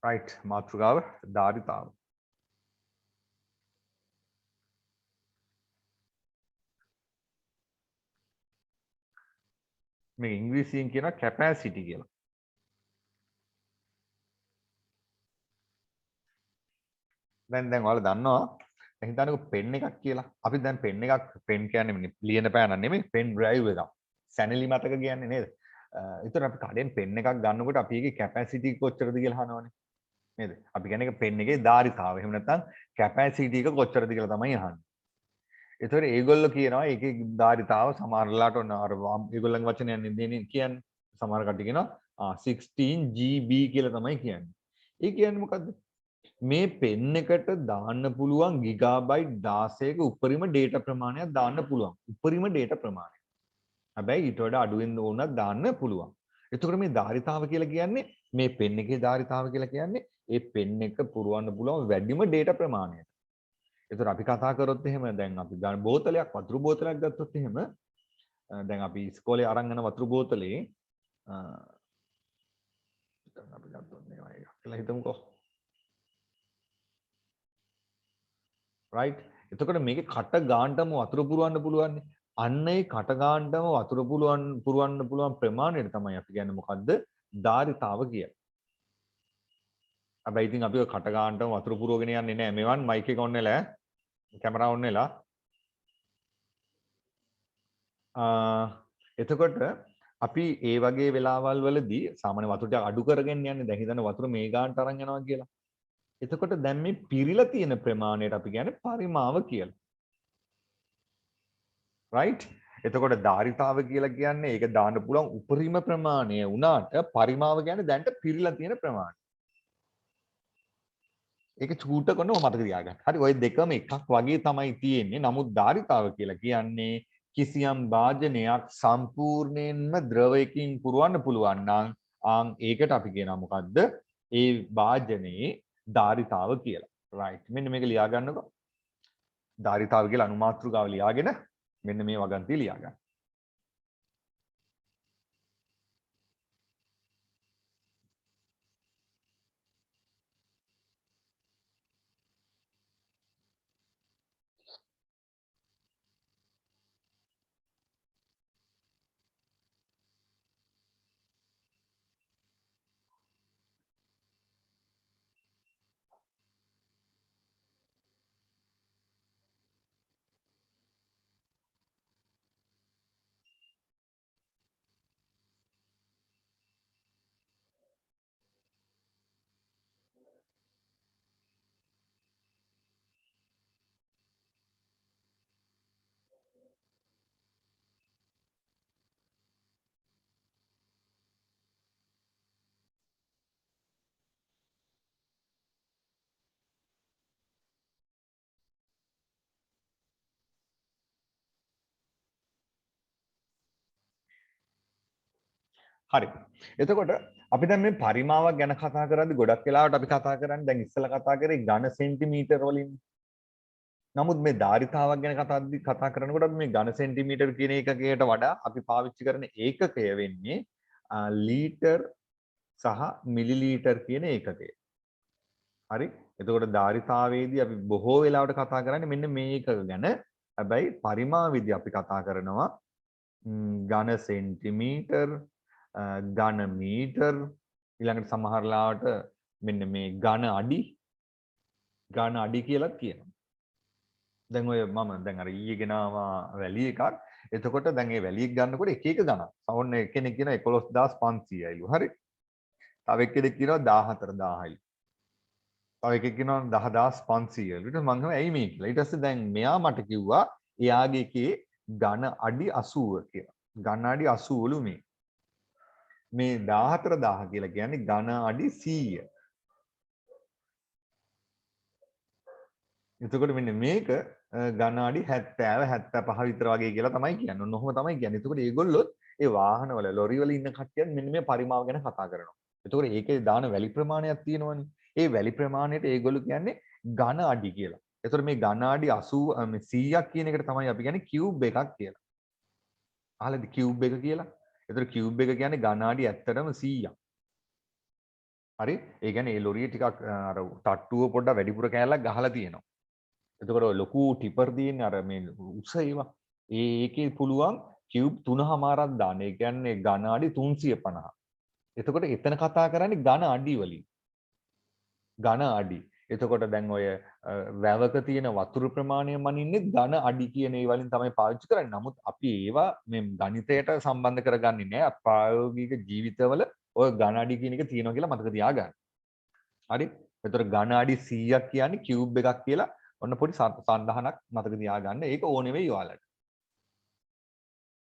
right මාතෘකාව ධාරිතාව. මේ ඉංග්‍රීසියෙන් කියන capacity කියලා. දැන් ඔයාලා දන්නවා දැන් හිතන්නකෝ පෙන් එකක් කියලා. අපි දැන් පෙන් එකක් පෙන් කියන්නේ ලියන පෑන නෙමෙයි පෙන් ඩ්‍රයිව් එකක්. සැනලි මතක කියන්නේ නේද? ඒතර අපි කඩෙන් පෙන් එකක් ගන්නකොට අපි ඒකේ කැපැසිටි කොච්චරද කියලා අහනවනේ. නේද? අපි කියන්නේ පෙන් එකේ ධාරිතාව. එහෙම නැත්නම් කැපැසිටි එක කොච්චරද කියලා තමයි අහන්නේ. ඒතර ඒගොල්ලෝ කියනවා ඒකේ ධාරිතාව සමහරලාට ඔන්න අර ඒගොල්ලන්ගේ වචනයන් දෙන්නේ කියන්නේ. සමහර කට්ටිය කියනවා 16 GB කියලා තමයි කියන්නේ. ඒ කියන්නේ මොකද්ද? මේ පෙන් එකට දාන්න පුළුවන් ගිගාබයිට් 16ක උපරිම ඩේටා ප්‍රමාණයක් දාන්න පුළුවන්. උපරිම ඩේටා ප්‍රමාණය. හැබැයි ඊට වඩා අඩුවෙන් ඕනක් දාන්න පුළුවන්. එතකොට මේ ධාරිතාව කියලා කියන්නේ මේ පෙන් එකේ ධාරිතාව කියලා කියන්නේ ඒ පෙන් එක පුරවන්න පුළුවන් වැඩිම ඩේටා ප්‍රමාණය. එතකොට අපි කතා කරොත් එහෙම දැන් අපි ගන්න බෝතලයක් වතුර බෝතලයක් ගත්තොත් එහෙම දැන් අපි ඉස්කෝලේ අරන් යන වතුර බෝතලේ අපි ගත්තොත් මේවා එක කියලා හිතමුකෝ. right එතකොට මේකේ කට ගානටම වතුර පුරවන්න පුළුවන්. අන්න ඒ කට ගානටම වතුර පුරවන්න පුළුවන් ප්‍රමාණයට තමයි අපි කියන්නේ මොකද්ද? ධාරිතාව කියන්නේ. හැබැයි ඉතින් අපි ඔය කට ගානටම වතුර පුරවගෙන යන්නේ නැහැ. මෙවන් මයික් එක ඔන් වෙලා කැමරා ඔන් වෙලා එතකොට අපි ඒ වගේ වෙලාවල් වලදී සාමාන්‍ය වතුර ටික අඩු කරගෙන යන්නේ. දැන් හිතන්න වතුර මේ ගානට අරන් යනවා කියලා. එතකොට දැන් මේ පිරීලා තියෙන ප්‍රමාණයට අපි කියන්නේ පරිමාව කියලා. right? එතකොට ධාරිතාව කියලා කියන්නේ ඒක දාන්න පුළුවන් උපරිම ප්‍රමාණය වුණාට පරිමාව කියන්නේ දැන්ට පිරීලා තියෙන ප්‍රමාණය. ඒක චූට කරනව මතක තියාගන්න. හරි ඔය දෙකම එකක් වගේ තමයි තියෙන්නේ. නමුත් ධාරිතාව කියලා කියන්නේ කිසියම් වාදනයක් සම්පූර්ණයෙන්ම ද්‍රවයකින් පුරවන්න පුළුවන් නම් ඒකට අපි කියනවා මොකද්ද? ඒ වාදනයේ ධාරිතාව කියලා. right. මෙන්න මේක ලියා ගන්නකො. ධාරිතාව කියලා අනුමාත්‍රිකාව ලියාගෙන මෙන්න මේ වගන්තිය ලියා ගන්න. හරි. එතකොට අපි දැන් මේ පරිමාවක් ගැන කතා කරද්දි ගොඩක් වෙලාවට අපි කතා කරන්නේ දැන් ඉස්සෙල්ලා කතා කරේ ඝන සෙන්ටිමීටර වලින්. නමුත් මේ ධාරිතාවක් ගැන කතා කරනකොට අපි මේ ඝන සෙන්ටිමීටර කියන එකකයට වඩා අපි පාවිච්චි කරන ඒකකය වෙන්නේ ලීටර් සහ මිලිලීටර් කියන ඒකකය. හරි. එතකොට ධාරිතාවේදී අපි බොහෝ වෙලාවට කතා කරන්නේ මෙන්න මේ එකක ගැන. හැබැයි පරිමාවේදී අපි කතා කරනවා ඝන සෙන්ටිමීටර් ඝන මීටර් ඊළඟට සමහර ලාවට මෙන්න මේ ඝන අඩි කියලා කියනවා. දැන් ඔය මම දැන් අර ඊයේ ගෙනාවා වැලි එකක්. එතකොට දැන් මේ වැලි එක ගන්නකොට එක එක ගණන්. සවන්න එක්කෙනෙක් කියනවා 11500යිලු. හරි. තව එක්කෙනෙක් කියනවා 14000යිලු. තව එකෙක් කියනවා 10500යිලු. ඊට මම කියනවා ඇයි මේ කියලා. ඊට පස්සේ දැන් මෙයා මට කිව්වා එයාගේ එකේ ඝන අඩි 80 කියලා. ඝන අඩි 80ලු මේ. මේ 14000 කියලා කියන්නේ ඝන අඩි 100. එතකොට මෙන්න මේක ඝන අඩි 70 75 විතර වගේ කියලා තමයි කියන්නේ. ඔන්න ඔහොම තමයි කියන්නේ. එතකොට මේගොල්ලොත් ඒ වාහනවල ලොරි වල ඉන්න කට්ටියත් මෙන්න මේ පරිමාව ගැන කතා කරනවා. එතකොට ඒකේ දාන වැලි ප්‍රමාණයක් තියෙනවනේ. ඒ වැලි ප්‍රමාණයට ඒගොල්ලෝ කියන්නේ ඝන අඩි කියලා. එතකොට මේ ඝන අඩි 80 100ක් කියන එකට තමයි අපි කියන්නේ කියුබ් එකක් කියලා. අහලාද කියුබ් එක කියලා? එතකොට කියුබ් එක කියන්නේ ඝන අඩි ඇත්තටම 100ක්. හරි? ඒ කියන්නේ ඒ ලොරිය ටිකක් අර තට්ටුව පොඩ්ඩක් වැඩිපුර කෑල්ලක් ගහලා තියෙනවා. එතකොට ඔය ලොකු ටිපර් තියෙන අර මේ උස ඒවා. ඒකේ පුළුවන් කියුබ් 3මාරක් දාන්න. ඒ කියන්නේ ඝන අඩි 350. එතකොට එතන කතා කරන්නේ ඝන අඩි වලින්. ඝන අඩි. එතකොට දැන් ඔය වැවක තියෙන වතුර ප්‍රමාණය මනින්නේ ඝන අඩි කියන ඒ වලින් තමයි පාවිච්චි කරන්නේ. නමුත් අපි ඒවා මේ ගණිතයට සම්බන්ධ කරගන්නේ නැහැ. ප්‍රායෝගික ජීවිතවල ඔය ඝන අඩි කියන එක තියෙනවා කියලා මතක තියාගන්න. හරි? එතකොට ඝන අඩි 100ක් කියන්නේ කියුබ් එකක් කියලා ඔන්න පොඩි සඳහනක් මතක තියාගන්න. ඒක ඕනේ වෙයි ඔයාලට.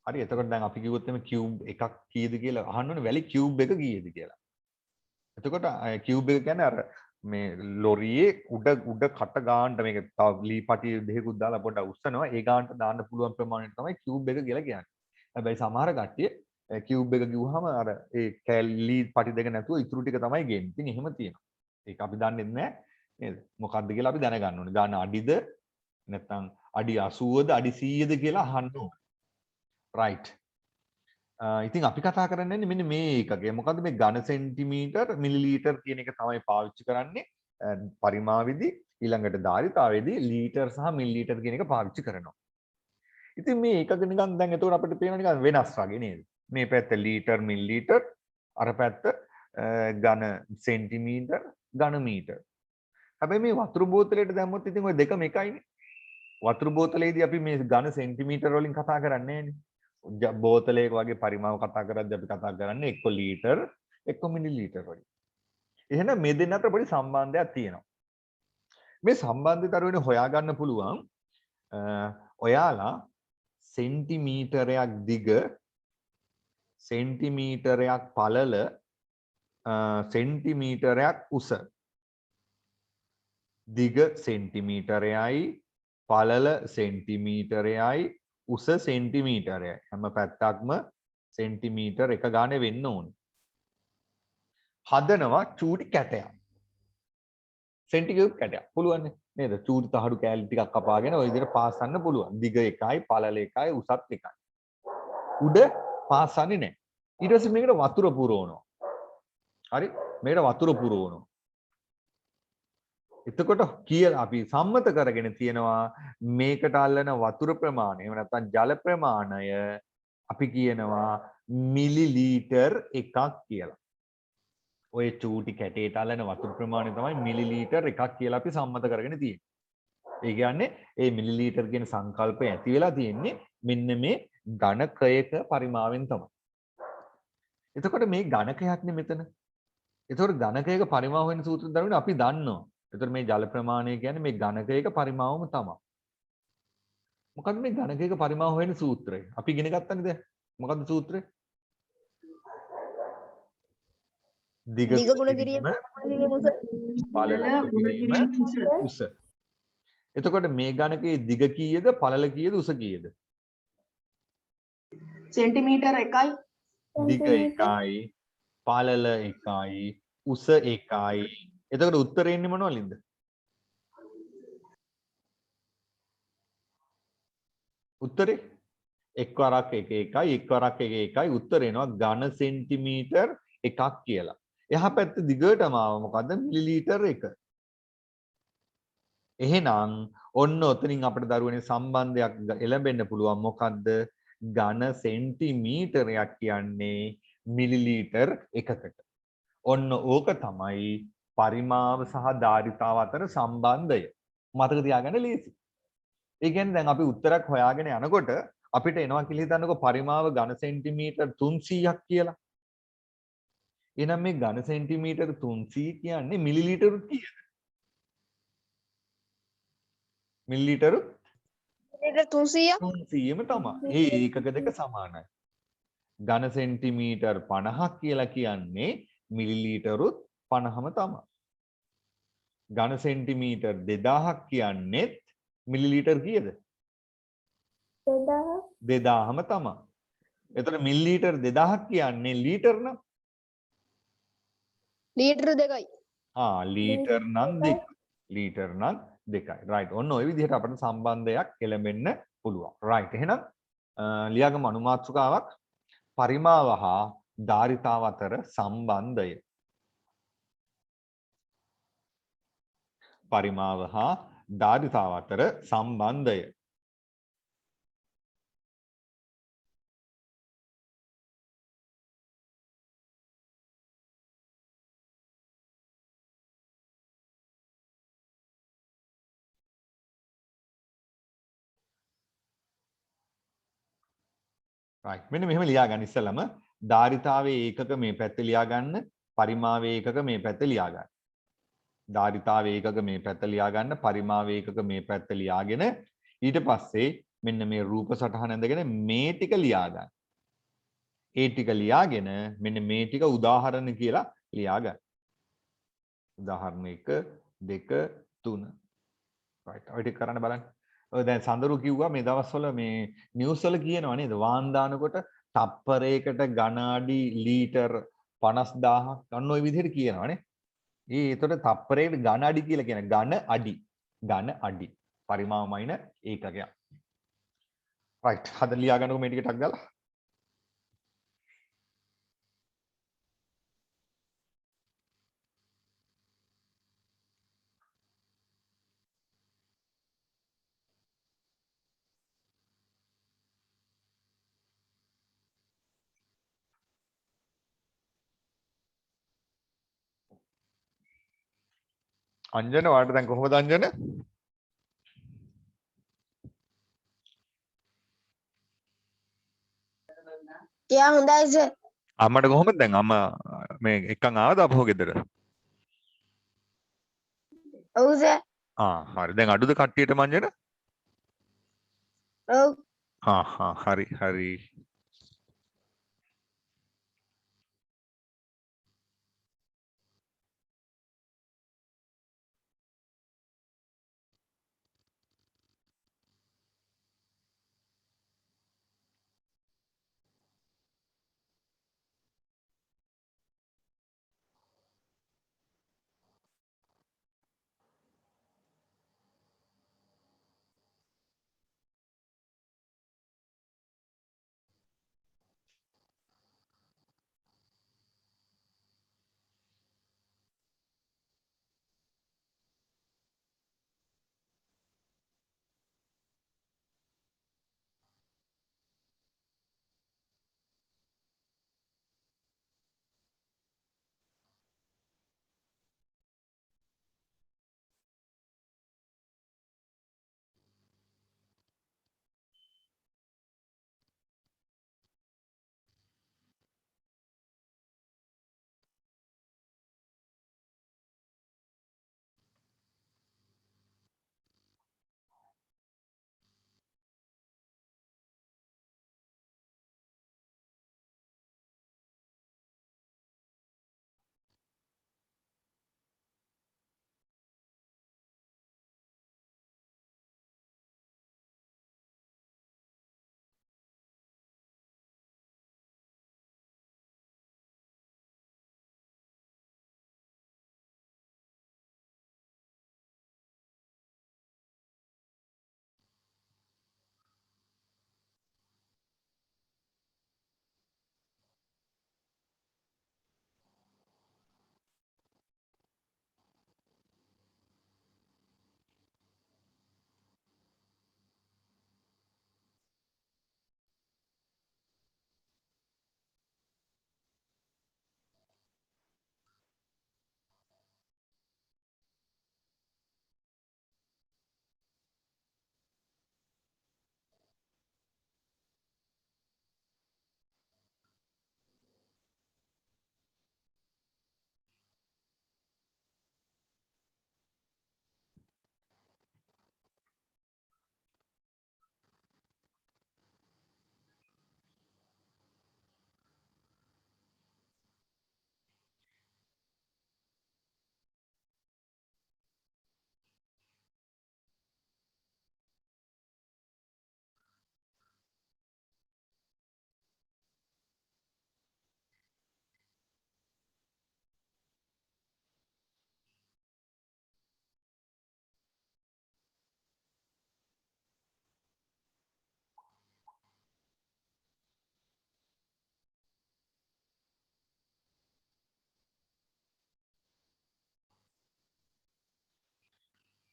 හරි? එතකොට දැන් අපි කිව්වොත් එimhe කියුබ් එකක් කීයද කියලා අහන්න ඕනේ. වැලි කියුබ් එක කීයද කියලා. එතකොට කියුබ් එක කියන්නේ අර මේ ලොරියේ උඩ කට ගානට මේක තව ලී පටි දෙකකුත් දාලා පොඩ්ඩක් උස්සනවා. ඒ ගානට දාන්න පුළුවන් ප්‍රමාණයට තමයි කියුබ් එක කියලා කියන්නේ. හැබැයි සමහර කට්ටිය කියුබ් එක කිව්වහම අර ඒ ලී පටි දෙක නැතුව ඉතුරු ටික තමයි ගේන්නේ. ඉතින් එහෙම තියෙනවා. ඒක අපි දන්නේ නැහැ නේද? මොකක්ද කියලා අපි දැනගන්න ඕනේ. ඝන අඩිද නැත්නම් අඩි 80ද අඩි 100ද කියලා අහන්න ඕනේ. right. ඉතින් අපි කතා කරන්නේ මෙන්න මේ එකගේ. මොකද්ද මේ ඝන සෙන්ටිමීටර් මිලිලීටර් කියන එක තමයි පාවිච්චි කරන්නේ පරිමාවෙදී. ඊළඟට ධාරිතාවේදී ලීටර් සහ මිලිලීටර් කියන එක පාවිච්චි කරනවා. ඉතින් මේ එකක නිකන් දැන් එතකොට අපිට පේනවා නිකන් වෙනස් වගේ නේද? මේ පැත්ත ලීටර් මිලිලීටර්, අර පැත්ත ඝන සෙන්ටිමීටර්, ඝන මීටර්. හැබැයි මේ වතුර බෝතලයට දැම්මොත් ඉතින් ওই දෙකම එකයිනේ. වතුර බෝතලේදී අපි මේ ඝන සෙන්ටිමීටර් වලින් කතා කරන්නේ නැහැනේ. බෝතලයක වගේ පරිමාව කතා කරද්දී අපි කතා කරන්නේ එක්ක ලීටර් එක්ක මිලිලීටර් වලින්. එහෙනම් මේ දෙන්න අතර පොඩි සම්බන්ධයක් තියෙනවා. මේ සම්බන්ධතාවය හොයාගන්න පුළුවන් ඔයාලා සෙන්ටිමීටරයක් දිග සෙන්ටිමීටරයක් පළල සෙන්ටිමීටරයක් උස දිග සෙන්ටිමීටරයයි පළල සෙන්ටිමීටරයයි උස සෙන්ටිමීටරයයි හැම පැත්තක්ම සෙන්ටිමීටර එක ගානේ වෙන්න ඕනේ. හදනවා චූටි කැටයක්. සෙන්ටිකියුබ් කැටයක්. පුළුවන් නේද? චූටි තහඩු කෑලි ටිකක් කපාගෙන ওই විදිහට පාස්සන්න පුළුවන්. දිග එකයි පළල එකයි උසත් එකයි. උඩ පාස්සන්නේ නැහැ. ඊට පස්සේ මේකට වතුර පුරවනවා. හරි? මේකට වතුර පුරවනවා. එතකොට කියලා අපි සම්මත කරගෙන තියෙනවා මේකට අල්ලන වතුර ප්‍රමාණය එහෙම නැත්නම් ජල ප්‍රමාණය අපි කියනවා මිලිලීටර් එකක් කියලා. ඔය චූටි කැටේට අල්ලන වතුර ප්‍රමාණය තමයි මිලිලීටර් එකක් කියලා අපි සම්මත කරගෙන තියෙන්නේ. ඒ කියන්නේ මේ මිලිලීටර් කියන සංකල්පය ඇති වෙලා තියෙන්නේ මෙන්න මේ ඝනකයක පරිමාවෙන් තමයි. එතකොට මේ ඝනකයක්නේ මෙතන. එතකොට ඝනකයක පරිමාව වෙන සූත්‍ර දරුවනේ අපි දන්නවා. එතකොට මේ ජල ප්‍රමාණය කියන්නේ මේ ඝනකයක පරිමාවම තමයි. මොකද්ද මේ ඝනකයක පරිමාව වෙන සූත්‍රය? අපි ඉගෙන ගත්තනේ දැන්. මොකද්ද සූත්‍රය? දිග ගුණ කිරීම උස. එතකොට මේ ඝනකයේ දිග කීයද පළල කීයද උස කීයද? සෙන්ටිමීටර් 1යි දිග 1යි පළල 1යි උස 1යි. එතකොට උත්තරේ එන්නේ මොනවලින්ද? උත්තරේ එක් වරක් 1 එක් වරක් 1 උත්තර එනවා ඝන සෙන්ටිමීටර් එකක් කියලා. එහා පැත්ත දිගටම ආව මොකද්ද? මිලිලීටර් 1. එහෙනම් ඔන්න ඔතනින් අපිට දරුවනේ සම්බන්ධයක් එළඹෙන්න පුළුවන් මොකද්ද? ඝන සෙන්ටිමීටරයක් කියන්නේ මිලිලීටර් 1කට. ඔන්න ඕක තමයි පරිමාව සහ ධාරිතාව අතර සම්බන්ධය. මතක තියාගන්න ලේසි. ඒ කියන්නේ දැන් අපි උත්තරයක් හොයාගෙන යනකොට අපිට එනවා කියලා හිතන්නකො පරිමාව ඝන සෙන්ටිමීටර් 300ක් කියලා. එහෙනම් මේ ඝන සෙන්ටිමීටර් 300 කියන්නේ මිලිලීටර් කීයද? මිලිලීටර් 300ක් 300ම තමයි. ඒ ඒකක දෙක සමානයි. ඝන සෙන්ටිමීටර් 50ක් කියලා කියන්නේ මිලිලීටරුත් 50ම තමයි. ඝන සෙන්ටිමීටර් 2000ක් කියන්නේ මිලිලීටර් කීයද? 2000ම තමයි. එතකොට මිලිලීටර් 2000ක් කියන්නේ ලීටර් නම් ලීටර 2යි. ලීටර් නම් 2. ලීටර් නම් 2යි. රයිට්. ඔන්න ওই විදිහට අපිට සම්බන්ධයක් එළඹෙන්න පුළුවන්. රයිට්. එහෙනම් ලියාගමු අනුමාත්‍රකාවක් පරිමාව හා ධාරිතාව අතර සම්බන්ධය. පරිමාව හා ධාරිතාව අතර සම්බන්ධය. right මෙන්න මෙහෙම ලියා ගන්න ඉස්සෙල්ලම ධාරිතාවයේ ඒකක මේ පැත්තේ ලියා ගන්න පරිමාවයේ ඒකක මේ පැත්තේ ලියා ගන්න. ධාරිතාවයේ ඒකක මේ පැත්තේ ලියා ගන්න පරිමාවයේ ඒකක මේ පැත්තේ ලියාගෙන ඊට පස්සේ මෙන්න මේ රූප සටහන ඇඳගෙන මේ ටික ලියා ගන්න. ඒ ටික ලියාගෙන මෙන්න මේ ටික උදාහරණ කියලා ලියා ගන්න. උදාහරණ 1 2 3 right ඔය ටික කරන්න බලන්න. ඔය දැන් සඳරු කිව්වා මේ දවස්වල මේ නිවුස් වල කියනවා නේද වාන් දානකොට තප්පරයකට ඝන අඩි ලීටර් 50000ක් අන්න ওই විදිහට කියනවානේ. ඒතකොට තප්පරයකට ඝන අඩි කියලා කියන ඝන අඩි පරිමාවමයින ඒකකයක්. right හද ලියා ගන්නකො මේ ටික ටක් ගාලා. අංජන වාට දැන් කොහොමද අංජන? යා හොඳයි සර්. අම්මට කොහොමද දැන් අම්මා මේ එක්කන් ආවද අපහො ගෙදර? ඔව් සර්. හරි. දැන් අඩුද කට්ටියට මංජන? ඔව් හරි හරි.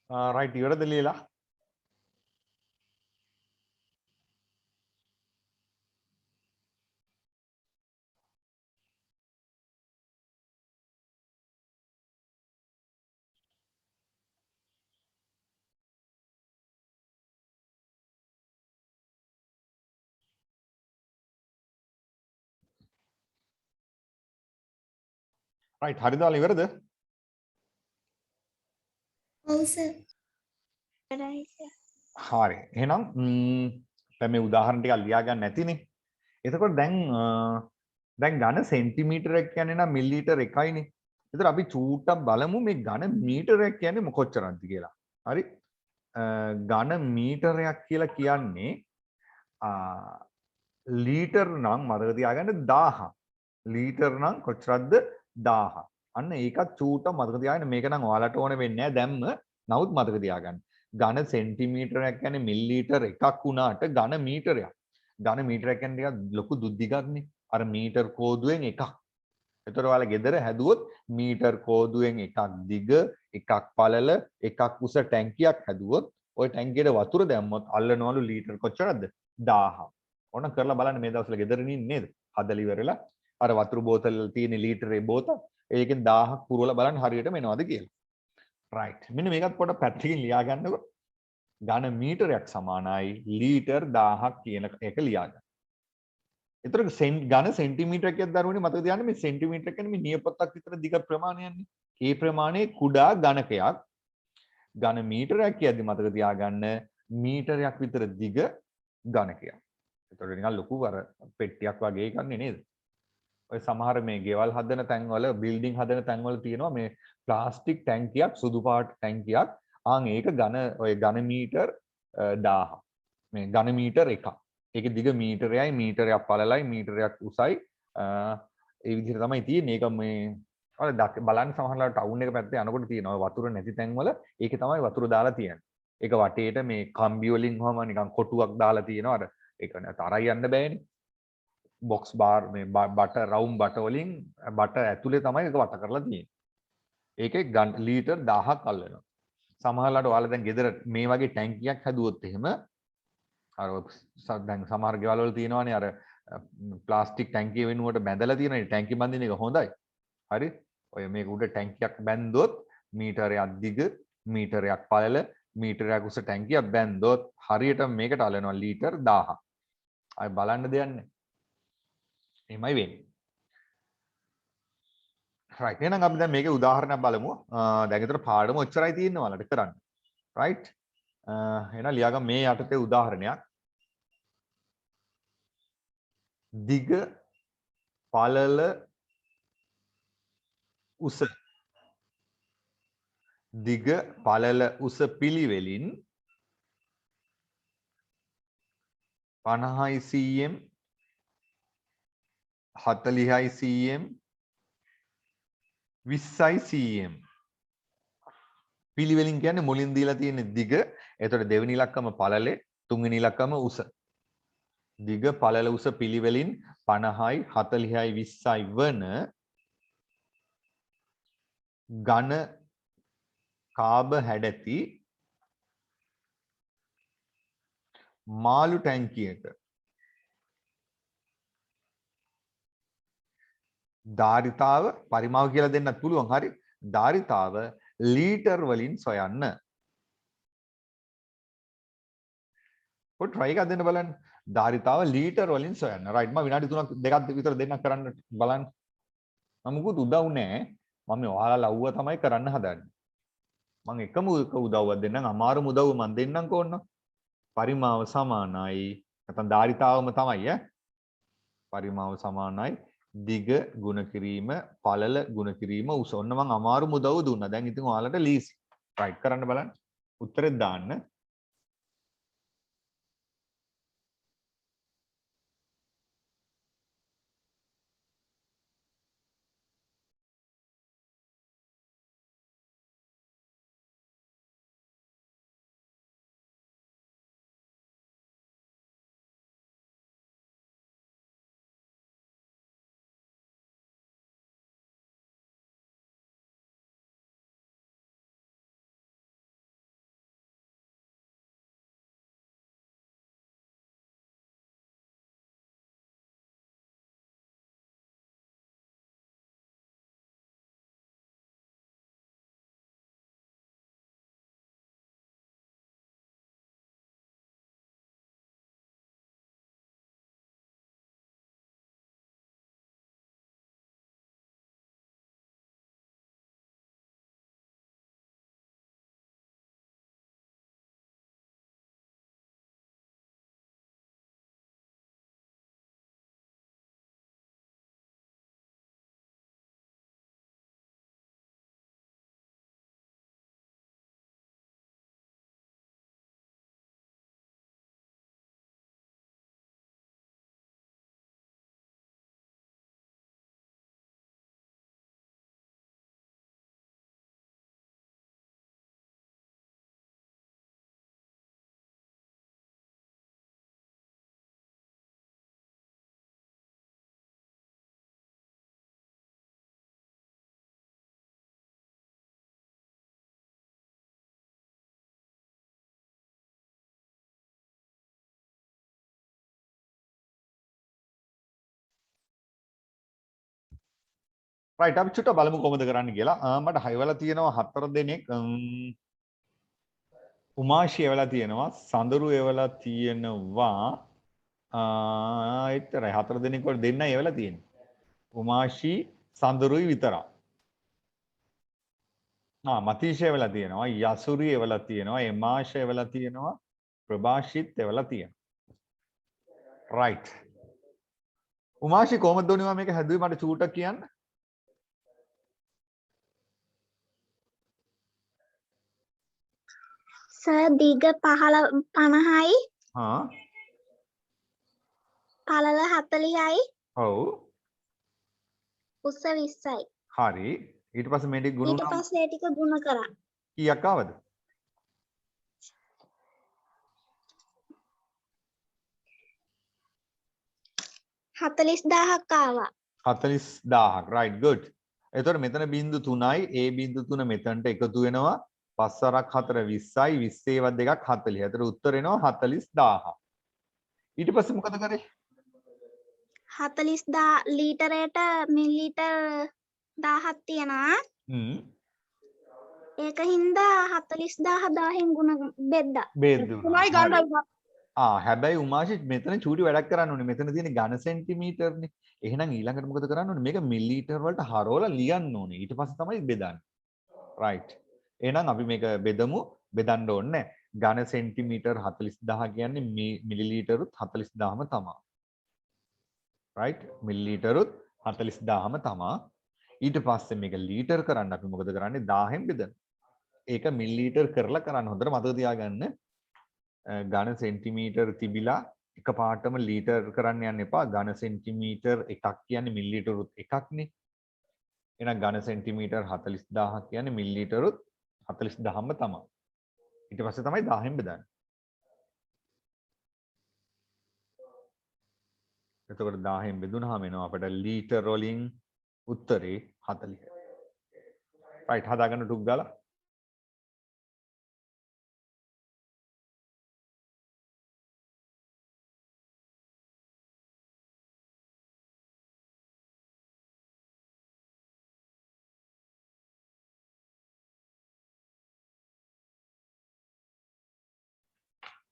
රයිට් ඉවරද ලියලා? රයිට් හරි දාලා ඉවරද? ඔව් සර්. හරි. එහෙනම් දැන් මේ උදාහරණ ටික ලියා ගන්න නැතිනේ. එතකොට දැන් ඝන සෙන්ටිමීටරයක් කියන්නේ නම් මිලිලීටර් 1යිනේ. එතකොට අපි චූට්ටක් බලමු මේ ඝන මීටරයක් කියන්නේ කොච්චරක්ද කියලා. හරි. ඝන මීටරයක් කියලා කියන්නේ ලීටර් නම් මතක තියාගන්න 1000. ලීටර් නම් කොච්චරක්ද 1000. අන්න ඒකත් චූට්ටක් මතක තියාගන්න. මේක නම් ඔයාලට ඕනේ වෙන්නේ නැහැ දැම්ම. නමුත් මතක තියාගන්න. ඝන සෙන්ටිමීටරයක් කියන්නේ මිලිලීටර් එකක් වුණාට ඝන මීටරයක්. ඝන මීටරයක් කියන්නේ ටිකක් ලොකු දුද්දිගක්නේ. අර මීටර් කෝදුවෙන් එකක්. එතකොට ඔයාලා ගෙදර හැදුවොත් මීටර් කෝදුවෙන් එකක් දිග, එකක් පළල, එකක් උස ටැංකියක් හැදුවොත් ওই ටැංකියට වතුර දැම්මොත් අල්ලනවලු ලීටර් කොච්චරද? 1000. ඕන කරලා බලන්න මේ දවස්වල ගෙදරින් ඉන්නේ නේද? හදලා ඉවරලා අර වතුර බෝතල් තියෙන ලීටරේ බෝතල් ඒකෙන් 1000ක් පුරවලා බලන්න හරියටම එනවද කියලා. රයිට්. මෙන්න මේකත් පොඩ්ඩක් පැත්තකින් ලියා ගන්නකො. ඝන මීටරයක් සමානයි ලීටර් 1000ක් කියන එක ලියා ගන්න. එතකොට ඝන සෙන්ටිමීටරයක් දරුවනේ මතක තියාගන්න මේ සෙන්ටිමීටර කියන්නේ මේ නියපොත්තක් විතර දිග ප්‍රමාණයක්නේ. ඒ ප්‍රමාණයේ කුඩා ඝනකයක් ඝන මීටරයක් කියද්දි මතක තියාගන්න මීටරයක් විතර දිග ඝනකයක්. ඒතකොට නිකන් ලොකු අර පෙට්ටියක් වගේ එකන්නේ නේද? ඔය සමහර මේ ගෙවල් හදන තැන්වල බිල්ඩින් හදන තැන්වල තියෙනවා මේ ප්ලාස්ටික් ටැංකියක් සුදු පාට ටැංකියක්. ආන් ඒක ඔය ඝන මීටර් 1000. මේ ඝන මීටර් එකක්. ඒකේ දිග මීටරයයි මීටරයක් පළලයි මීටරයක් උසයි. ඒ විදිහට තමයි තියෙන්නේ. ඒක මේ අර බලන්න සමහරවිට ටවුන් එක පැත්තේ යනකොට තියෙනවා වතුර නැති තැන්වල ඒකේ තමයි වතුර දාලා තියෙන්නේ. ඒක වටේට මේ කම්බි වලින් වහම නිකන් කොටුවක් දාලා තියෙනවා. අර ඒක තරයි යන්න බෑනේ. බොක්ස් බාර් මේ බට රවුම් බට වලින් බට ඇතුලේ තමයි ඒක වට කරලා තියෙන්නේ. ඒකේ ලීටර් 1000ක් අල්ලනවා. සමහරවිට ඔයාලා දැන් ගෙදර මේ වගේ ටැංකියක් හැදුවොත් එහෙම අර දැන් සමහර ගෙවල් වල තියෙනවානේ අර ප්ලාස්ටික් ටැංකිය වෙනුවට බැඳලා තියෙන ටැංකි බඳින එක හොඳයි. හරි? ඔය මේක උඩ ටැංකියක් බැන්දොත් මීටරයක් දිග, මීටරයක් පළල, මීටරයක් උස ටැංකියක් බැන්දොත් හරියට මේකට අල්ලනවා ලීටර් 1000ක්. අය බලන්න දෙයක් නැහැ. එහෙමයි වෙන්නේ. right එහෙනම් අපි දැන් මේකේ උදාහරණයක් බලමු. දැන් ඒතර පාඩම ඔච්චරයි තියෙන්නේ ඔයාලට කරන්න. right? එහෙනම් ලියාගන්න මේ යටතේ උදාහරණයක්. දිග පළල උස දිග පළල උස පිළිවෙලින් 50යි cm 40යි cm 20යි cm පිළිවෙලින් කියන්නේ මුලින් දීලා තියෙන දිග. එතකොට දෙවෙනි ඉලක්කම පළලේ, තුන්වෙනි ඉලක්කම උස. දිග පළල උස පිළිවෙලින් 50යි 40යි 20යි වන ඝන කාබ හැඩැති මාළු ටැංකියක ධාරිතාව පරිමාව කියලා දෙන්නත් පුළුවන්. හරි? ධාරිතාව ලීටර් වලින් සොයන්න. ඔය try එකක් දෙන්න බලන්න. ධාරිතාව ලීටර් වලින් සොයන්න. right මම විනාඩි 3ක් දෙකක් විතර දෙන්නක් කරන්න බලන්න. මම මුකුත් උදව් නැහැ. මම මේ ඔයාලා ලව්ව තමයි කරන්න හදන්නේ. මම එකම උදව්වක් දෙන්නම්. අමාරුම උදව්ව මම දෙන්නම් කොහොන්න. පරිමාව සමානයි. නැත්නම් ධාරිතාවම තමයි පරිමාව සමානයි. දිග ගුණ කිරීම පළල ගුණ කිරීම උස. ඔන්න මම අමාරුම උදව්ව දුන්නා. දැන් ඉතින් ඔයාලට ලීසි. right කරන්න බලන්න. උත්තරේ දාන්න. right අපි චුට්ටක් බලමු කොහොමද කරන්න කියලා. මට හයවලා තියෙනවා 4 දෙනෙක්. උමාෂි එවලා තියෙනවා, සඳරු එවලා තියෙනවා. එතරම් 4 දෙනෙක් වල දෙන්නයි එවලා තියෙන්නේ. උමාෂි සඳරුයි විතරයි. මතීෂය වෙලා තියෙනවා, යසුරි වෙලා තියෙනවා, එමාෂය වෙලා තියෙනවා, ප්‍රභාෂිත් වෙලා තියෙනවා. right. උමාෂි කොහොමද දෝනිවා මේක හැදුවේ මට චූටක් කියන්න? සර් දිග 50යි හා පළල 40යි ඔව් උස 20යි. හරි. ඊට පස්සේ මේ ටික ගුණ ඊට වුණාම පස්සේ ඒ ටික ගුණ කරා. කීයක් ආවද? 40000ක් ආවා. 40000ක්. right good. එතකොට මෙතන බිංදු 3යි, ඒ බිංදු 3 මෙතනට එකතු වෙනවා. 5 4ක් 4 20යි, 20 ඒවත් දෙකක් 40. එතකොට උත්තර එනවා 40000. ඊට පස්සේ මොකද කරේ? 40000 ලීටරයට මිලිලීටර් 1000ක් තියෙනවා. ඒක හින්දා 40000 1000න් ගුණ බෙද්දා. බෙදුණා. 3යි ගණන්. හැබැයි උමාෂි මෙතන චූටි වැඩක් කරන්න ඕනේ. මෙතන තියෙන ඝන සෙන්ටිමීටර්නේ. එහෙනම් ඊළඟට මොකද කරන්න ඕනේ? මේක මිලිලීටර් වලට හරවලා ලියන්න ඕනේ. ඊට පස්සේ තමයි බෙදන්නේ. right. එහෙනම් අපි මේක බෙදමු. බෙදන්න ඕනේ නැහැ. ඝන සෙන්ටිමීටර් 40000 කියන්නේ මිලිලීටරුත් 40000ම තමයි. right. මිලිලීටරුත් 40000ම තමයි. ඊට පස්සේ මේක ලීටර් කරන්න අපි මොකද කරන්නේ? 1000න් බෙදනවා. ඒක මිලිලීටර් කරලා කරන්න. හොඳට මතක තියාගන්න. ඝන සෙන්ටිමීටර් තිබිලා එකපාරටම ලීටර් කරන්න යන්න එපා. ඝන සෙන්ටිමීටර් එකක් කියන්නේ මිලිලීටරුත් එකක්නේ. එහෙනම් ඝන සෙන්ටිමීටර් 40000 කියන්නේ මිලිලීටරුත් 40000ම තමයි. ඊට පස්සේ තමයි 1000න් බෙදන්නේ. එතකොට 1000න් බෙදුනහම එනවා අපිට ලීටර් වලින් උත්තරේ 40. right හදාගන්න ටුක් ගාලා.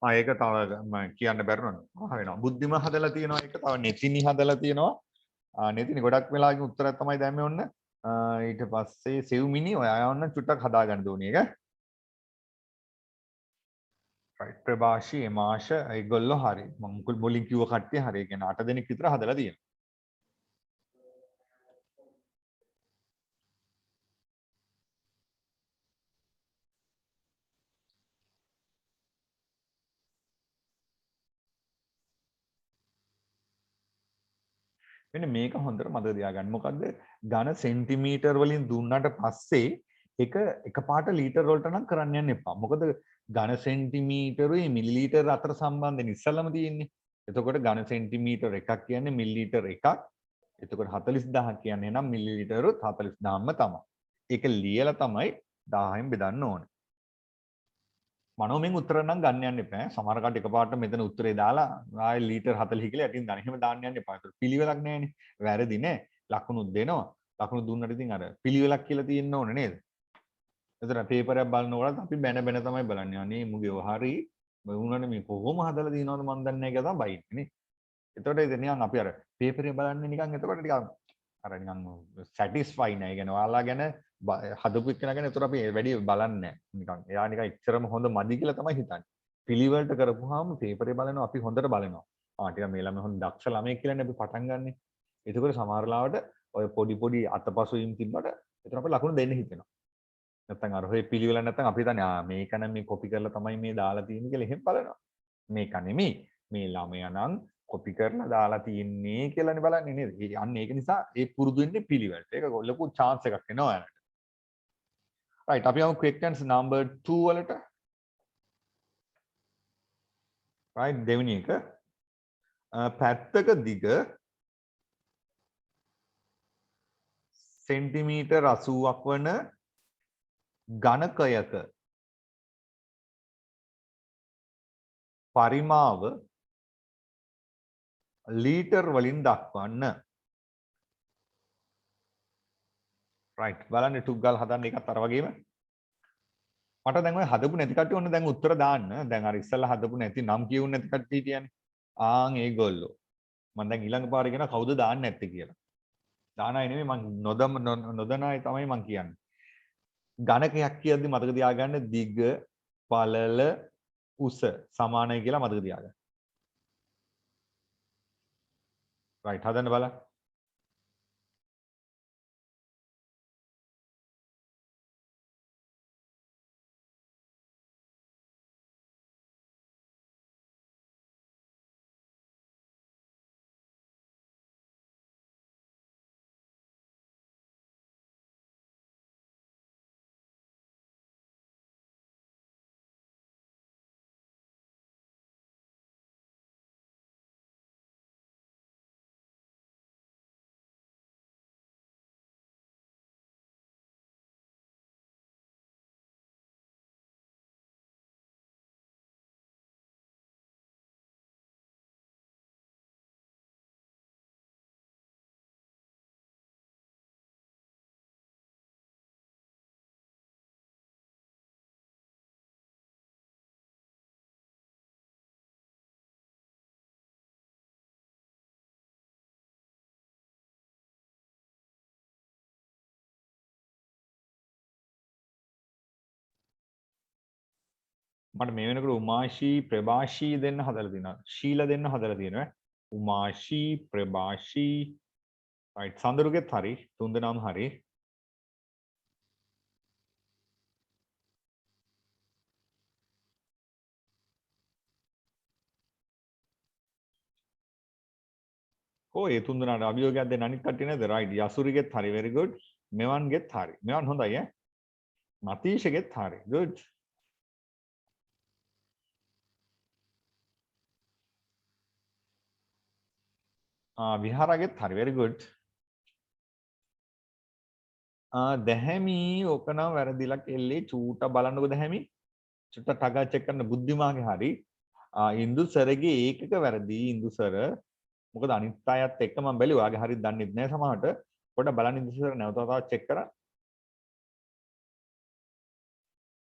ඒක තව මම කියන්න බැරුණා. වෙනවා. බුද්ධිම හදලා තියෙනවා ඒක. තව නෙතිනි හදලා තියෙනවා. නෙතිනි ගොඩක් වෙලාවකින් උත්තරයක් තමයි දැම්මේ ඔන්න. ඊට පස්සේ සෙව්මිනි ඔයා ඔන්න චුට්ටක් හදාගන්න ඕනේ ඒක. right ප්‍රභාෂි එමාෂ ඒගොල්ලෝ හරි. මම මුලින් කිව්ව කට්ටිය හරි. ඒ කියන්නේ 8 දෙනෙක් විතර හදලා තියෙනවා. මෙන්න මේක හොඳට මතක තියාගන්න. මොකද්ද? ඝන සෙන්ටිමීටර් වලින් දුන්නාට පස්සේ ඒක එකපාරට ලීටර් වලට නම් කරන්න යන්න එපා. මොකද ඝන සෙන්ටිමීටරුයි මිලිලීටර අතර සම්බන්ධයෙන් ඉස්සල්ලාම තියෙන්නේ. එතකොට ඝන සෙන්ටිමීටර් එකක් කියන්නේ මිලිලීටර් එකක්. එතකොට 40000 කියන්නේ නම් මිලිලීටරුත් 40000ම තමයි. ඒක ලියලා තමයි 1000න් බෙදන්න ඕනේ. මනෝමෙන් උත්තර නම් ගන්න යන්න එපා. සමහර කට එකපාරට මෙතන උත්තරේ දාලා ආයෙ ලීටර් 40 කියලා යටින් දාන. එහෙම දාන්න යන්න එපා. ඒක පිළිවෙලක් නැහැනේ. වැරදි නෑ. ලකුණුත් දෙනවා. ලකුණු දුන්නට ඉතින් අර පිළිවෙලක් කියලා තියෙන්න ඕනේ නේද? එතන පේපරයක් බලනකොට අපි බැන බැන තමයි බලන්නේ. අනේ මුගේ හරි වුණානේ මේ කොහොම හදලා දිනවද මන් දන්නේ නැහැ කියලා තමයි බයින්නේ නේ. එතකොට ඉතින් නිකන් අපි අර පේපරේ බලන්නේ නිකන් එතකොට ටිකක් අර නිකන් සැටිස්ෆයි නෑ. ඒ කියන්නේ ඔයාලා ගැන හදපු එක්කෙනා ගැන එතකොට අපි වැඩි බලන්නේ නෑ. නිකන් එයා නිකන් එච්චරම හොඳ මදි කියලා තමයි හිතන්නේ. පිළිවෙලට කරපුවාම පේපරේ බලනවා අපි හොඳට බලනවා. ටික මේ ළමයි හොඳ දක්ෂ ළමයි කියලානේ අපි පටන් ගන්නෙ. එතකොට සමහර ලාවට ඔය පොඩි පොඩි අතපසුවීම් තිබ්බට එතන අපිට ලකුණු දෙන්න හිතෙනවා. නැත්තම් අර ඔය පිළිවෙල නැත්තම් අපි හිතන්නේ මේක නම් මේ කොපි කරලා තමයි මේ දාලා තියෙන්නේ කියලා එහෙම බලනවා. මේක නෙමෙයි. මේ ළමයා නම් කොපි කරලා දාලා තියෙන්නේ කියලානේ බලන්නේ නේද? අන්න ඒක නිසා ඒ පුරුදු වෙන්නේ පිළිවෙලට. ඒක ලොකු chance එකක් එනවා ඔයාලට. right අපි යමු questions number 2 වලට. right දෙවෙනි එක පැත්තක දිග සෙන්ටිමීටර් 80ක් වන ඝනකයක පරිමාව ලීටර් වලින් දක්වන්න. right බලන්න ටුක් ගාලා හදන්න එකත් අර වගේම මට දැන් ඔය හදපු නැති කට්ටිය ඔන්න දැන් උත්තර දාන්න. දැන් අර ඉස්සෙල්ලා හදපු නැති නම් කියුන්නේ නැති කට්ටිය හිටියනේ. ඒගොල්ලෝ. මම දැන් ඊළඟ පාරේ කියන කවුද දාන්නේ නැත්තේ කියලා. දාන අය නෙමෙයි මං නොදන අය තමයි මං කියන්නේ. ඝනකයක් කියද්දි මතක තියාගන්න දිග පළල උස සමානයි කියලා මතක තියාගන්න. right හදන්න බලන්න. මට මේ වෙනකොට උමාශී ප්‍රභාෂී දෙන්න හදලා තියෙනවා. ශීල දෙන්න හදලා තියෙනවා. උමාශී ප්‍රභාෂී right සඳරුගෙත් හරි තුන්දෙනාම හරි. ඕ ඒ තුන්දෙනාට අභියෝගයක් දෙන්න අනිත් කට්ටිය නේද right යසුරිගෙත් හරි very good. මෙවන්ගෙත් හරි. මෙවන් හොඳයි ඈ. නතීෂගෙත් හරි good. විහාරගෙත් හරි very good. දැහැමි ඕක නම් වැරදිලා කෙල්ලේ චූට බලන්නකො දැහැමි. චුට්ට ටගා චෙක් කරන්න බුද්ධිමාගේ හරි. ඉන්දු සරගේ ඒකක වැරදි ඉන්දු සර. මොකද අනිත් අයත් එක්ක මම බැලුවා. ඔයාගේ හරියට දන්නේ නැහැ සමහරට. පොඩ්ඩක් බලන්න ඉන්දු සර නැවත වතාවක් චෙක් කරා.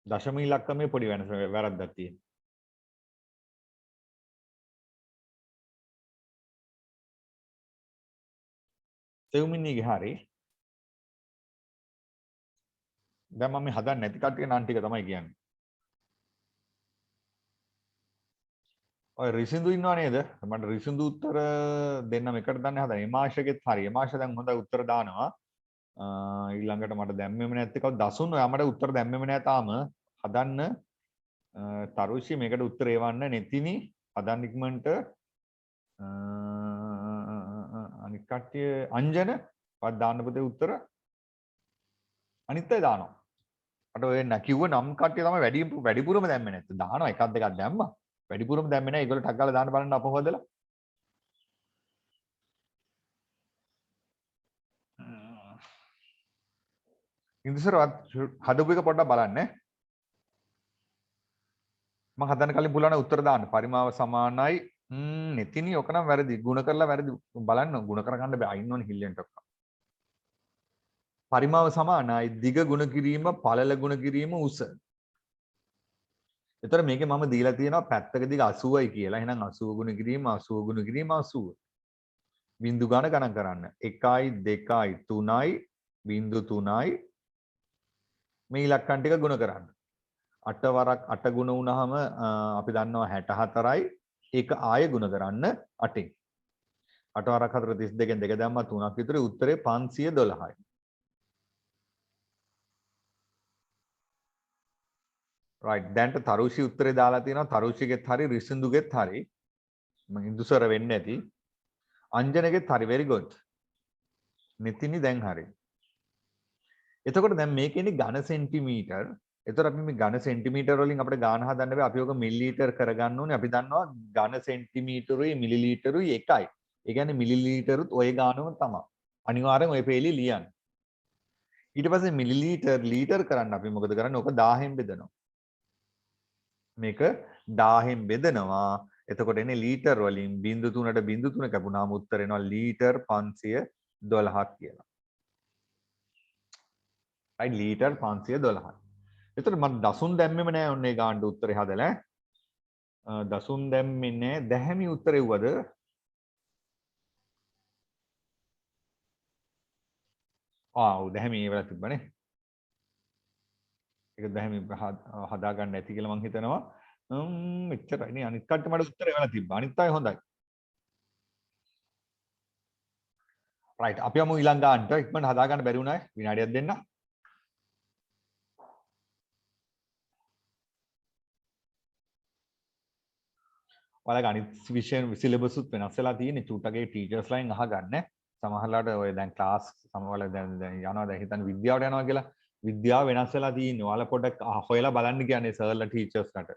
දශම ඉලක්කමේ පොඩි වෙනස වැරද්දක් තියෙනවා. සෙව්මිනිගේ හරි. දැන් මම මේ හදන්න නැති කට්ටිය නම් ටික තමයි කියන්නේ. ඔය රිසිඳු ඉන්නව නේද? මට රිසිඳු උත්තර දෙන්නම එකට දන්නේ හදන. එමාශගෙත් හරි. එමාශ දැන් හොඳ උත්තර දානවා. ඊළඟට මට දැම්මෙම නැති කව දසුන් ඔයා මට උත්තර දැම්මෙම නැහැ තාම. හදන්න තරුෂි මේකට උත්තර එවන්න නැතිනි. හදන්න ඉක්මනට අනිත් කට්ටිය අංජන වත් දාන්න පුතේ උත්තර. අනිත් අය දානවා. මට ඔය කිව්ව නම් කට්ටිය තමයි වැඩිපුරම දැම්මේ නැත්තේ. දානවා එකක් දෙකක් දැම්මා. වැඩිපුරම දැම්මේ නැහැ. ඒගොල්ලෝ ටක් ගාලා දාන්න බලන්න අපව හොදලා. ඉන්දසරවත් හදපු එක පොඩ්ඩක් බලන්න. මම හදන්න කලින් පුළුවන් උත්තර දාන්න. පරිමාව සමානයි. නැතිනි ඔක නම් වැරදි. ಗುಣ කරලා වැරදි. බලන්න ಗುಣ කරගන්න බෑ. අයින්නෝනේ හිල්ලෙන්ට ඔක්ක. පරිමාව සමානයි. දිග ಗುಣ කිරීම, පළල ಗುಣ කිරීම, උස. එතකොට මේකේ මම දීලා තියෙනවා පැත්තක දිග 80යි කියලා. එහෙනම් 80 ගුණ කිරීම 80 ගුණ කිරීම 80. බිංදු ගණන් ගණන් කරන්න. 1යි 2යි 3යි බිංදු 3යි මේ ඉලක්කම් ටික ගුණ කරන්න. 8 වරක් 8 ගුණ වුණාම අපි දන්නවා 64යි. ඒක ආයෙ ගුණ කරන්න 8න්. 8 වරක් 4 32න් 2 දැම්මා 3ක් විතර උත්තරේ 512යි. right දැන්ට තරුෂි උත්තරේ දාලා තියෙනවා තරුෂිගෙත් හරි රිසිඳුගෙත් හරි මම ඉන්දුසර වෙන්නේ නැති අංජනගෙත් හරි very good නිතිනි දැන් හරි එතකොට දැන් මේකේනේ ඝන සෙන්ටිමීටර් එතකොට අපි මේ ඝන සෙන්ටිමීටර් වලින් අපිට ගාන හදන්න බෑ අපි ඔක මිලිලීටර් කරගන්න ඕනේ අපි දන්නවා ඝන සෙන්ටිමීටරුයි මිලිලීටරුයි එකයි ඒ කියන්නේ මිලිලීටරුත් ඔය ගානම තමයි අනිවාර්යෙන් ඔය පේලි ලියන්න ඊට පස්සේ මිලිලීටර් ලීටර් කරන්න අපි මොකද කරන්නේ ඔක 1000න් බෙදනවා මේක 1000න් බෙදනවා එතකොට එන්නේ ලීටර් වලින් 0.3ට 0.3 කැපුණාම උත්තර එනවා ලීටර් 512ක් කියලා. right ලීටර් 512ක්. එතකොට මම දසුන් දැම්මෙම නෑ ඔන්නේ ගාන්න උත්තරේ හදලා. දසුන් දැම්මේ නෑ දැහැමි උත්තරේ වුවද? ඔව් දැහැමි ඒවල තිබ්බනේ. ඒක දැන් හදා ගන්න ඇති කියලා මම හිතනවා. එච්චරයි නේ. අනිත් කට්ටිය මට උත්තර එවලා තිබ්බා. අනිත් අය හොඳයි. රයිට්. අපි යමු ඊළඟ ගානට. ඉක්මනට හදා ගන්න බැරි වුණා. විනාඩියක් දෙන්න. ඔයාලගේ අනිත් විෂය සිලබස් උත් වෙනස් වෙලා තියෙන්නේ. චූටගේ ටීචර්ස් ලයින් අහගන්න. සමහරලාට ඔය දැන් ක්ලාස් සමහරවල දැන් යනවා දැන් හිතන්න විද්‍යාවට යනවා කියලා. විද්‍යාව වෙනස් වෙලා තියෙන්නේ. ඔයාලා පොඩ්ඩක් හොයලා බලන්න කියන්නේ සර්ලා ටීචර්ස්ලාට.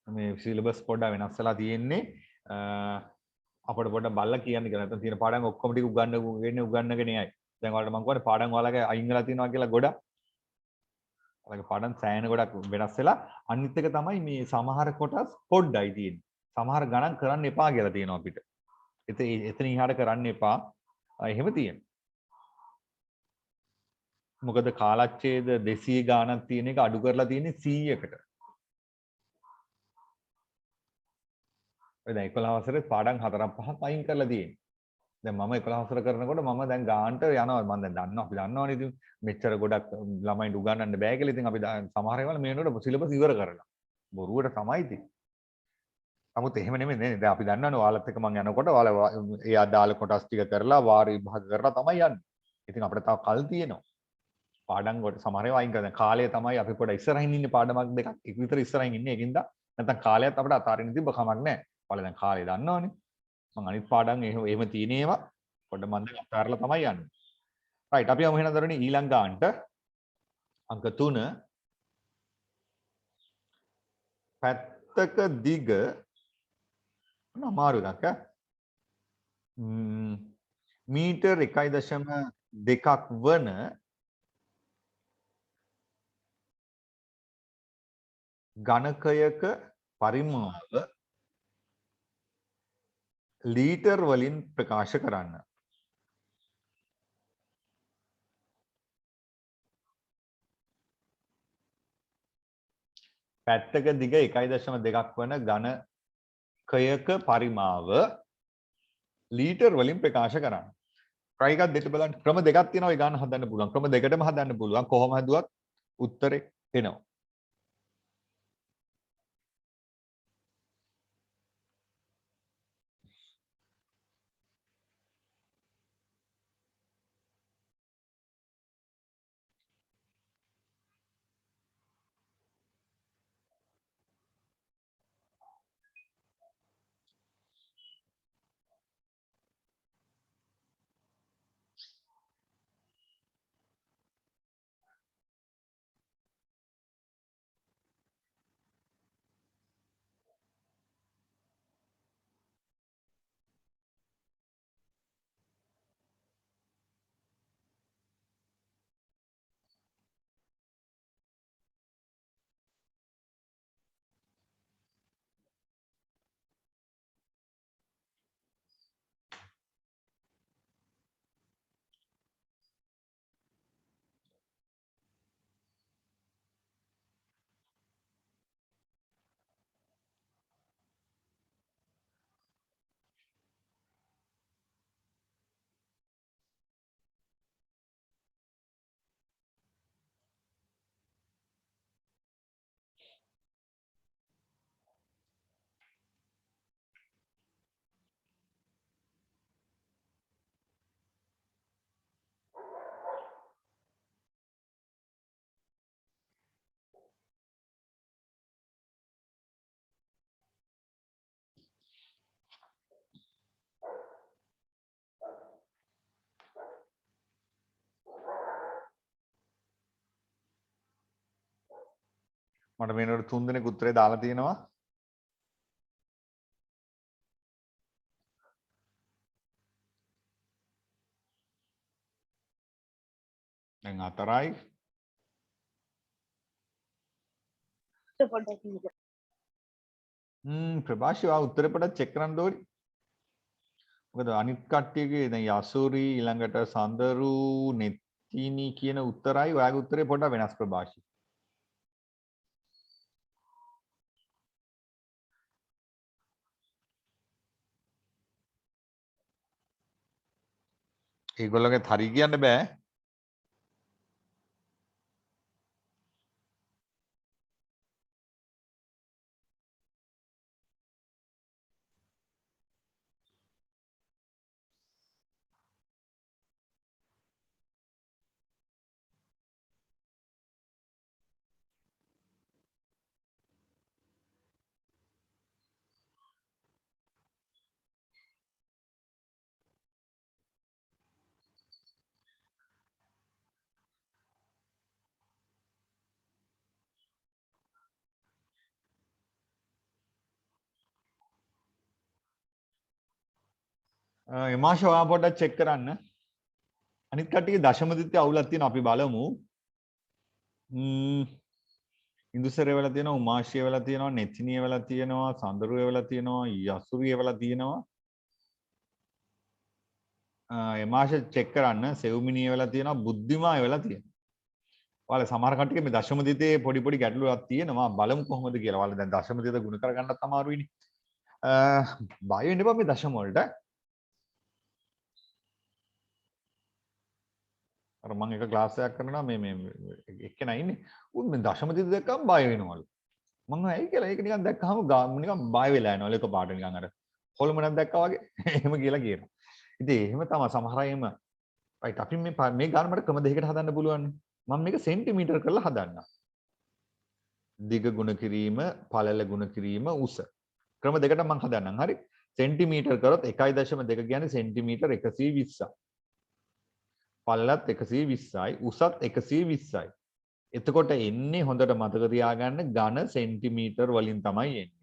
මේ සිලබස් පොඩ්ඩක් වෙනස් වෙලා තියෙන්නේ. අපිට පොඩ්ඩක් බලලා කියන්න කියලා. නැත්නම් තියෙන පාඩම් ඔක්කොම ටික උගන්නගෙන යයි. දැන් ඔයාලට මම කියන්නේ පාඩම් ඔයාලගේ අයින් වෙලා තියෙනවා කියලා ගොඩක්. ඔයාලගේ පාඩම් සෑහෙන ගොඩක් වෙනස් වෙලා අනිත් එක තමයි මේ සමහර කොටස් පොඩ්ඩයි තියෙන්නේ. සමහර ගණන් කරන්න එපා කියලා තියෙනවා අපිට. එතන ඉහාට කරන්න එපා. එහෙම තියෙනවා. මොකද කාලච්ඡේද 200 ගාණක් තියෙන එක අඩු කරලා තියෙන්නේ 100කට. ඔය දැන් 11 වසරේ පාඩම් 4-5ක් අයින් කරලා තියෙන්නේ. දැන් මම 11 වසර කරනකොට මම දැන් ගානට යනවා. මම දැන් දන්නවා අපි දන්නවනේ ඉතින් මෙච්චර ගොඩක් ළමයින්ට උගන්වන්න බෑ කියලා. ඉතින් අපි සමහර ඒවාල මේ වෙනකොට සිලබස් ඉවර කරලා. බොරුවට තමයි ඉතින්. නමුත් එහෙම නෙමෙයි නේ. දැන් අපි දන්නවනේ ඔයාලත් එක්ක මම යනකොට ඔයාලා ඒ අදාළ කොටස් ටික කරලා වාර විභාග කරලා තමයි යන්නේ. ඉතින් අපිට තව කල් තියෙනවා. පාඩම් වල සමහර ඒවා අයින් කරලා දැන් කාලය තමයි අපි පොඩ ඉස්සරහින් ඉන්නේ පාඩමක් දෙකක් එක විතර ඉස්සරහින් ඉන්නේ. ඒකින්ද නැත්නම් කාලයත් අපිට අතාරින්න තිබ්බ කමක් නැහැ. ඔයාලා දැන් කාලය දන්නවනේ. මම අනිත් පාඩම් එහෙම තියෙන ඒවා පොඩ මම දැන් අතාරලා තමයි යන්නේ. රයිට් අපි යමු එහෙනම් දරන්නේ ඊළඟ ගානට. අංක 3 පැත්තක දිග අමාරු එකක් මීටර් 1.2ක් වන ඝනකයක පරිමාව ලීටර් වලින් ප්‍රකාශ කරන්න. පැත්තක දිග 1.2ක් වන ඝනකයක පරිමාව ලීටර් වලින් ප්‍රකාශ කරන්න. try එකක් දෙන්න බලන්න. ක්‍රම දෙකක් තියෙනවා ඒ ගන්න හදන්න පුළුවන්. ක්‍රම දෙකටම හදන්න පුළුවන්. කොහොම හදුවත් උත්තරේ එනවා. මට මේනොට 3 දෙනෙක් උත්තරේ දාලා තියෙනවා. දැන් 4යි. ප්‍රභාෂි ආ උත්තරේ පොඩ්ඩක් චෙක් කරන්න ඕනි. මොකද අනිත් කට්ටියගේ දැන් යසූරි ඊළඟට සඳරු නෙත්තිනි කියන උත්තරයි ඔයාගේ උත්තරේ පොඩ්ඩක් වෙනස් ප්‍රභාෂි. ඒගොල්ලෝගේ හරි කියන්න බෑ. එමාෂ ඔයා පොඩ්ඩක් චෙක් කරන්න. අනිත් කට්ටියගේ දශම දිත්තේ අවුලක් තියෙනවා අපි බලමු. ඉන්දුසරේ වෙලා තියෙනවා, උමාෂිය වෙලා තියෙනවා, නෙතිනිය වෙලා තියෙනවා, සඳරුවේ වෙලා තියෙනවා, යසුරිය වෙලා තියෙනවා. එමාෂ චෙක් කරන්න, සෙව්මිනිය වෙලා තියෙනවා, බුද්ධිමාය වෙලා තියෙනවා. ඔයාලා සමහර කට්ටියගේ මේ දශම දිතේ පොඩි ගැටලුවක් තියෙනවා. බලමු කොහොමද කියලා. ඔයාලා දැන් දශම දිත ගුණ කරගන්නත් අමාරුයිනේ. බය වෙන්න එපා මේ දශම වලට. අර මම එක ක්ලාස් එකක් කරනවා මේ එක්කෙනා ඉන්නේ. උන් මේ දශම දිත දැක්කම බය වෙනවලු. මම ඇයි කියලා ඒක නිකන් දැක්කහම නිකන් බය වෙලා යනවලු එකපාරට නිකන් අර හොල්මනක් දැක්කා වගේ. එහෙම කියලා කියනවා. ඉතින් එහෙම තමයි සමහර අය එහෙම රයිට් අපි මේ ගාන මට ක්‍රම දෙකකට හදන්න පුළුවන්. මම මේක සෙන්ටිමීටර් කරලා හදන්නම්. දිග ගුණ කිරීම, පළල ගුණ කිරීම, උස. ක්‍රම දෙකට මම හදන්නම්. හරි. සෙන්ටිමීටර් කරොත් 1.2 කියන්නේ සෙන්ටිමීටර් 120ක්. පළලත් 120යි, උසත් 120යි. එතකොට එන්නේ හොඳට මතක තියාගන්න ඝන සෙන්ටිමීටර් වලින් තමයි එන්නේ.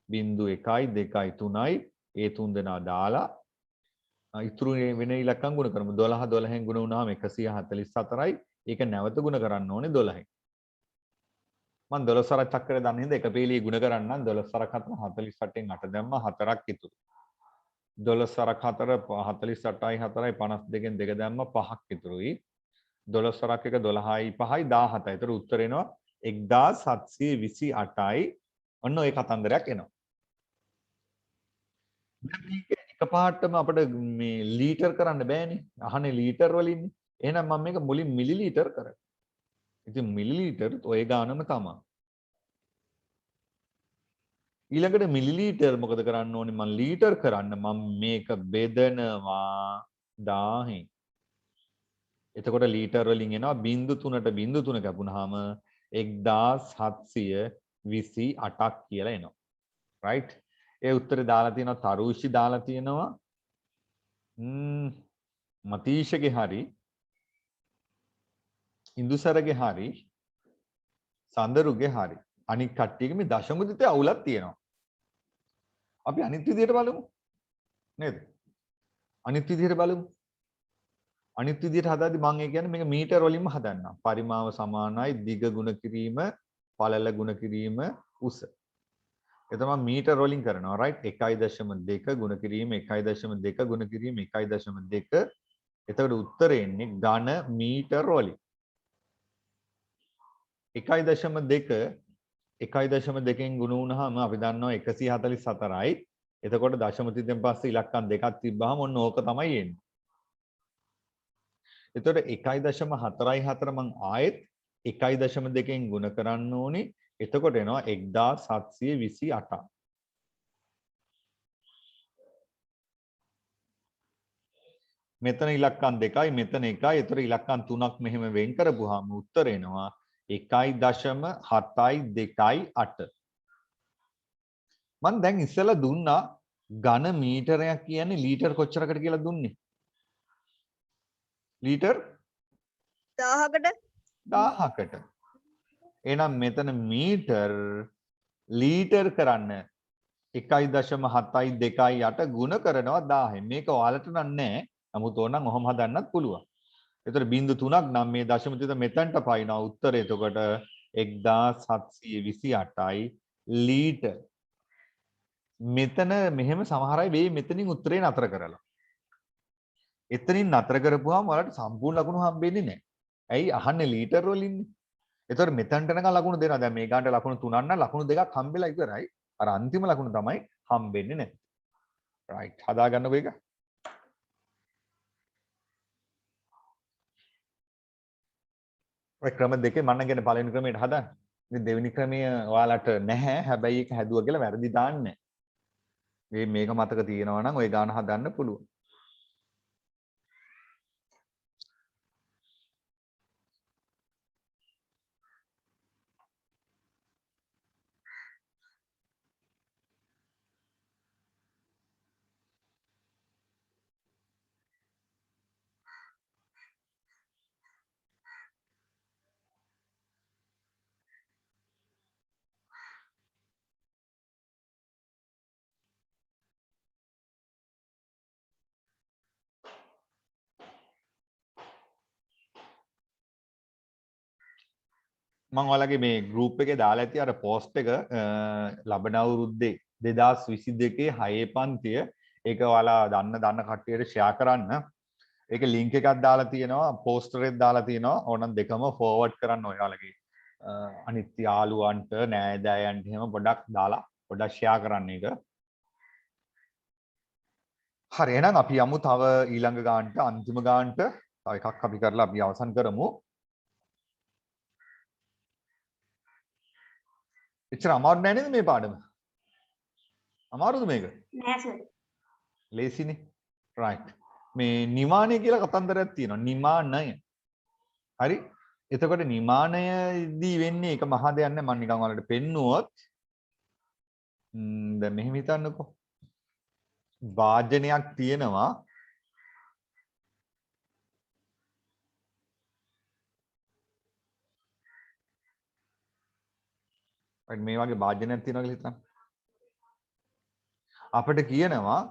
0.1 2යි 3යි ඒ තුන් දෙනා දාලා ඉතුරු වෙන ඉලක්කම් ගුණ කරමු. 12 12න් ගුණ වුණාම 144යි. ඒක නැවත ගුණ කරන්න ඕනේ 12න්. මම 12 සරක් චක්‍රය දන්නේ හින්දා එක පේලිය ගුණ කරන්නම්. 12 සරක් 4 48න් 8 දැම්මා 4ක් ඉතුරු. 12 සරක් 4 48යි 4යි 52න් 2 දැම්මා 5ක් ඉතුරුයි. 12 සරක් 1 12යි 5යි 17යි. ඒතර උත්තර එනවා 1728යි. ඔන්න ඔය කතන්දරයක් එනවා. දැන් මේක එකපාරටම අපිට මේ ලීටර් කරන්න බෑනේ. අහන්නේ ලීටර් වලින්නේ. එහෙනම් මම මේක මුලින් මිලිලීටර් කරා. ඉතින් මිලිලීටර් ඔය ගානම තමයි. ඊළඟට මිලිලීටර් මොකද කරන්න ඕනේ? මම ලීටර් කරන්න මම මේක බෙදනවා 1000න්. එතකොට ලීටර් වලින් එනවා 0.3ට 0.3 කැපුණාම 1728ක් කියලා එනවා. රයිට්? ඒ උත්තරේ දාලා තියෙනවා තරුෂි දාලා තියෙනවා. මතීෂගේ හරි. ඉන්දුසරගේ හරි. සඳරුගේ හරි. අනිත් කට්ටියගේ මේ දශම දිතේ අවුලක් තියෙනවා. අපි අනිත් විදියට බලමු. නේද? අනිත් විදියට බලමු. අනිත් විදියට හදාදී මම ඒ කියන්නේ මේක මීටර වලින්ම හදන්නම්. පරිමාව සමානයි දිග ගුණ කිරීම, පළල ගුණ කිරීම, උස. ඒ තමයි මීටර වලින් කරනවා. රයිට් 1.2 ගුණ කිරීම 1.2 ගුණ කිරීම 1.2. එතකොට උත්තරේ එන්නේ ඝන මීටර වලින්. 1.2 1.2න් ගුණ වුණාම අපි දන්නවා 144යි. එතකොට දශම තිතෙන් පස්සේ ඉලක්කම් දෙකක් තිබ්බහම ඔන්න ඕක තමයි එන්නේ. එතකොට 1.44 මං ආයෙත් 1.2න් ගුණ කරන්න ඕනේ. එතකොට එනවා 1728ක්. මෙතන ඉලක්කම් දෙකයි මෙතන එකයි. එතකොට ඉලක්කම් තුනක් මෙහෙම වෙන් කරපුවාම උත්තර එනවා 1.728. මම දැන් ඉස්සෙල්ලා දුන්නා ඝන මීටරයක් කියන්නේ ලීටර් කොච්චරකට කියලා දුන්නේ? ලීටර් 1000කට 1000කට. එහෙනම් මෙතන මීටර් ලීටර් කරන්න 1.728 ගුණ කරනවා 1000න්. මේක ඔයාලට නෑ. නමුත් ඕනනම් ඔහොම හදන්නත් පුළුවන්. ඒතර 0.3ක් නම් මේ දශම තිත මෙතනට පයින්නවා. උත්තරය එතකොට 1728යි ලීටර්. මෙතන මෙහෙම සමහර අය වෙයි මෙතනින් උත්තරේ නතර කරලා. එතනින් නතර කරපුවාම ඔයාලට සම්පූර්ණ ලකුණු හම්බෙන්නේ නැහැ. ඇයි අහන්නේ ලීටර් වලින්නේ? ඒතකොට මෙතනට නක ලකුණු දෙනවා. දැන් මේ ගානට ලකුණු 3ක් නම් ලකුණු 2ක් හම්බෙලා ඉවරයි. අර අන්තිම ලකුණු තමයි හම්බෙන්නේ නැහැ. රයිට්. හදා ගන්නකෝ ඒක. ඔය ක්‍රම දෙකේ මම නම් කියන්නේ පළවෙනි ක්‍රමයට හදන්න. ඉතින් දෙවෙනි ක්‍රමය ඔයාලට නැහැ. හැබැයි ඒක හැදුවා කියලා වැරදි දාන්නේ නැහැ. මේක මතක තියෙනවා නම් ওই ගාන හදන්න පුළුවන්. මම ඔයාලගේ මේ ගෲප් එකේ දාලා ඇති අර පෝස්ට් එක ලබන අවුරුද්දේ 2022 6 පන්තිය ඒක ඔයාලා දන්න කට්ටියට ෂෙයා කරන්න. ඒකේ ලින්ක් එකක් දාලා තියෙනවා පෝස්ටර් එකක් දාලා තියෙනවා. ඕනනම් දෙකම ෆෝවර්ඩ් කරන්න ඔයාලගේ අනිත් යාළුවන්ට නෑදෑයන්ට එහෙම පොඩක් දාලා පොඩක් ෂෙයා කරන්න ඒක. හරි එහෙනම් අපි යමු තව ඊළඟ ගානට අන්තිම ගානට තව එකක් අපි කරලා අපි අවසන් කරමු. එච්චර අමාරු නෑ නේද මේ පාඩම? අමාරුද මේක? නෑ සර්. ලේසිනේ. right. මේ නිමානය කියලා කතන්දරයක් තියෙනවා. නිමානය. හරි? එතකොට නිමානයදී වෙන්නේ ඒක මහා දෙයක් නෑ මම නිකන් ඔයාලට පෙන්නුවොත් දැන් මෙහෙම හිතන්නකෝ. වාජනයක් තියෙනවා මේ වගේ වාජනයක් තියෙනවා කියලා හිතන්න. අපිට කියනවා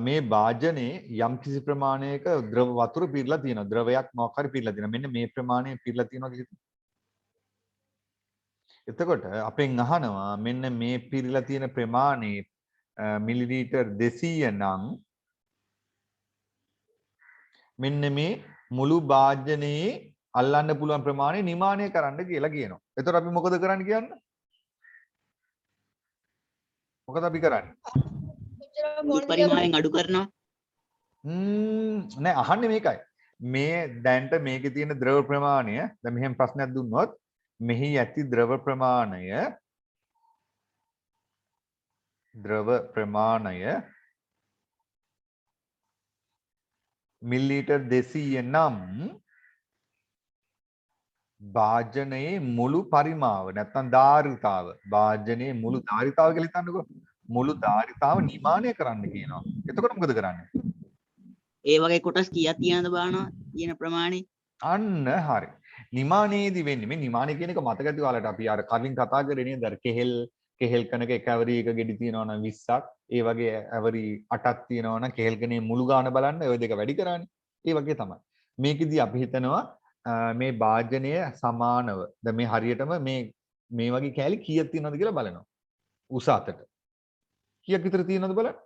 මේ වාජනේ යම් කිසි ප්‍රමාණයක ද්‍රව වතුර පිරලා තියෙනවා. ද්‍රවයක් මොකක් හරි පිරලා තියෙනවා. මෙන්න මේ ප්‍රමාණය පිරලා තියෙනවා කියලා හිතන්න. එතකොට අපෙන් අහනවා මෙන්න මේ පිරලා තියෙන ප්‍රමාණය මිලිලීටර් 200 නම් මෙන්න මේ මුළු වාජනයේ අල්ලන්න පුළුවන් ප්‍රමාණය නිමානය කරන්න කියලා කියනවා. එතකොට අපි මොකද කරන්න කියන්නේ? මොකද අපි කරන්නේ? මුළු පරිමාණයෙන් අඩු කරනවා. නෑ අහන්නේ මේකයි. මේ දැන්ට මේකේ තියෙන ද්‍රව ප්‍රමාණය දැන් මෙහෙම ප්‍රශ්නයක් දුන්නොත් මෙහි ඇති ද්‍රව ප්‍රමාණය මිලිලීටර් 200 නම් වාජනයේ මුළු පරිමාව නැත්නම් ධාරිතාව වාජනයේ මුළු ධාරිතාව කියලා හිතන්නකෝ. මුළු ධාරිතාව නිමානය කරන්න කියනවා. එතකොට මොකද කරන්නේ? ඒ වගේ කොටස් කීයක් තියනද බලනවා තියෙන ප්‍රමාණය. අන්න හරි. නිමානයේදී වෙන්නේ මේ නිමානය කියන එක මතක ඇති ඔයාලට අපි අර කලින් කතා කරේ නේද? අර කෙහෙල් කනක එක ඇවරි එක ගෙඩි තියෙනවා නම් 20ක් ඒ වගේ ඇවරි 8ක් තියෙනවා නම් කෙහෙල් කනේ මුළු ගාන බලන්න ඔය දෙක වැඩි කරන්නේ. ඒ වගේ තමයි. මේකෙදී අපි හිතනවා මේ වාජනය සමානව දැන් මේ හරියටම මේ වගේ කෑලි කීයක් තියෙනවද කියලා බලනවා. උස අතට. කීයක් විතර තියෙනවද බලන්න.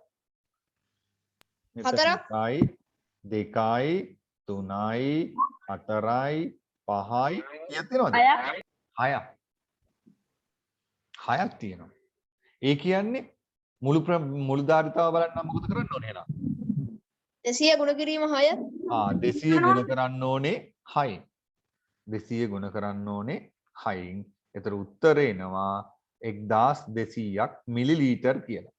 4ක් 2යි 3යි 4යි 5යි කීයක් තියෙනවද? 6ක්. 6ක් තියෙනවා. ඒ කියන්නේ මුළු ධාරිතාව බලන්න මොකද කරන්න ඕනේ එහෙනම්? 200 ගුණ කිරීම 6. 200 ගුණ කරන්න ඕනේ 6න්. 200 ගුණ කරන්න ඕනේ 6න්. ඒතර උත්තර එනවා 1200ක් මිලිලීටර් කියලා.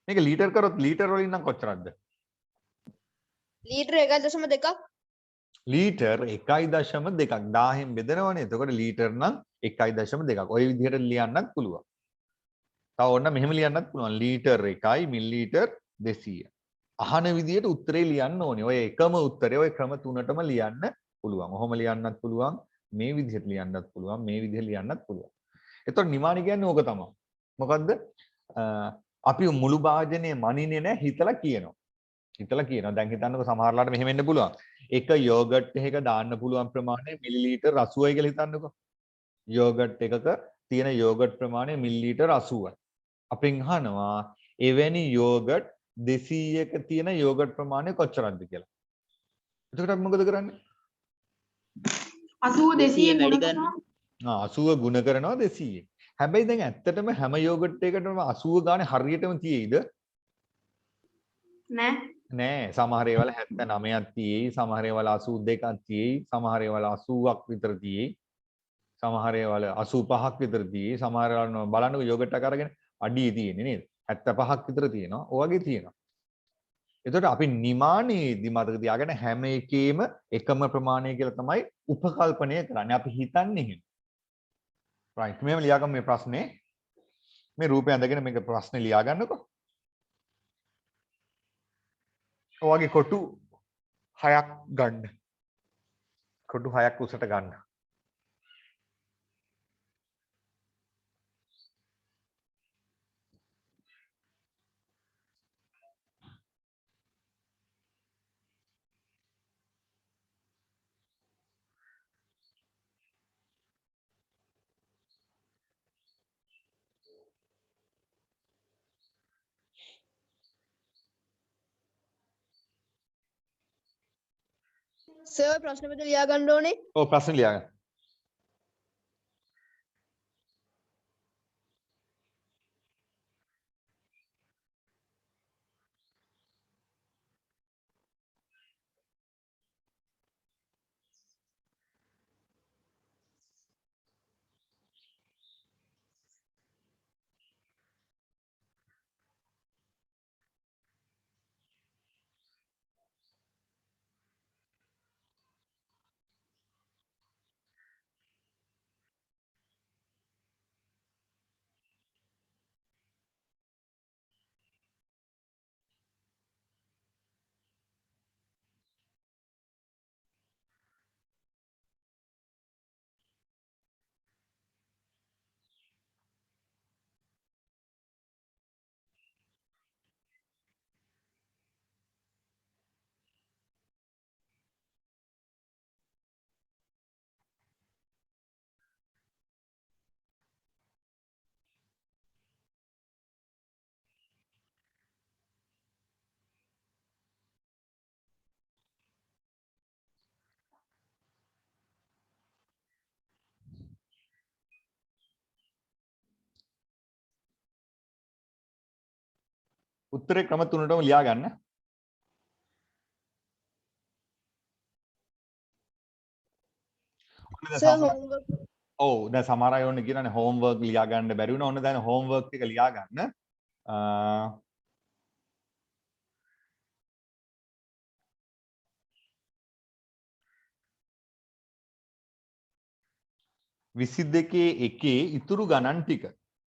මේක ලීටර් කරොත් ලීටර් වලින් නම් කොච්චරක්ද? ලීටර 1.2ක්. ලීටර් 1.2ක් 1000න් බෙදනවනේ. එතකොට ලීටර් නම් 1.2ක්. ওই විදිහට ලියන්නත් පුළුවන්. තව ඕන්න මෙහෙම ලියන්නත් පුළුවන්. ලීටර් 1යි මිලිලීටර් 200. අහන විදිහට උත්තරේ ලියන්න ඕනේ. ඔය එකම උත්තරේ ඔය ක්‍රම තුනටම ලියන්න පුළුවන්. ඔහොම ලියන්නත් පුළුවන්. මේ විදිහට ලියන්නත් පුළුවන්. මේ විදිහට ලියන්නත් පුළුවන්. එතකොට නිමානි කියන්නේ ඕක තමයි. මොකද්ද? අපි මුළු වාජනේ මනින්නේ නැහැ හිතලා කියනවා. දැන් හිතන්නකෝ සමහරලාට මෙහෙම වෙන්න පුළුවන්. එක යෝගට් එකක දාන්න පුළුවන් ප්‍රමාණය මිලිලීටර් 80යි කියලා හිතන්නකෝ. යෝගට් එකක තියෙන යෝගට් ප්‍රමාණය මිලිලීටර් 80යි. අපෙන් අහනවා එවැනි යෝගට් 200ක තියෙන යෝගට් ප්‍රමාණය කොච්චරක්ද කියලා. එතකොට අපි මොකද කරන්නේ? 80 200 වැඩි කරනවා. 80 ගුණ කරනවා 200. හැබැයි දැන් ඇත්තටම හැම යෝගට් එකකටම 80 ගානේ හරියටම තියෙයිද? නෑ. සමහර ඒවල 79ක් තියෙයි, සමහර ඒවල 82ක් තියෙයි, සමහර ඒවල 80ක් විතර තියෙයි. සමහර ඒවල 85ක් විතර තියෙයි. සමහර ඒවල බලන්නකො යෝගට් එක අරගෙන අඩිය තියෙන්නේ නේද? 75ක් විතර තියෙනවා. ඔය වගේ තියෙනවා. එතකොට අපි නිමානයේදී මතක තියාගන්න හැම එකේම එකම ප්‍රමාණය කියලා තමයි උපකල්පනය කරන්නේ. අපි හිතන්නේ එහෙම. right. මෙහෙම ලියාගමු මේ ප්‍රශ්නේ. මේ රූපය අඳගෙන මේක ප්‍රශ්නේ ලියාගන්නකො. ඔයගේ කොටු 6ක් ගන්න. කොටු 6ක් උසට ගන්න. සර් ප්‍රශ්න පත්‍රය ලියා ගන්න ඕනේ. ඔව් ප්‍රශ්න ලියා ගන්න. උත්තරේ ක්‍රම තුනටම ලියා ගන්න. සර් හෝම්වර්ක් ඔව් දැන් සමහර අය ඕනේ කියනනේ හෝම්වර්ක් ලියා ගන්න බැරි වුණා. ඔන්න දැන් හෝම්වර්ක් ටික ලියා ගන්න. විසි දෙකේ එකේ ඉතුරු ගණන් ටික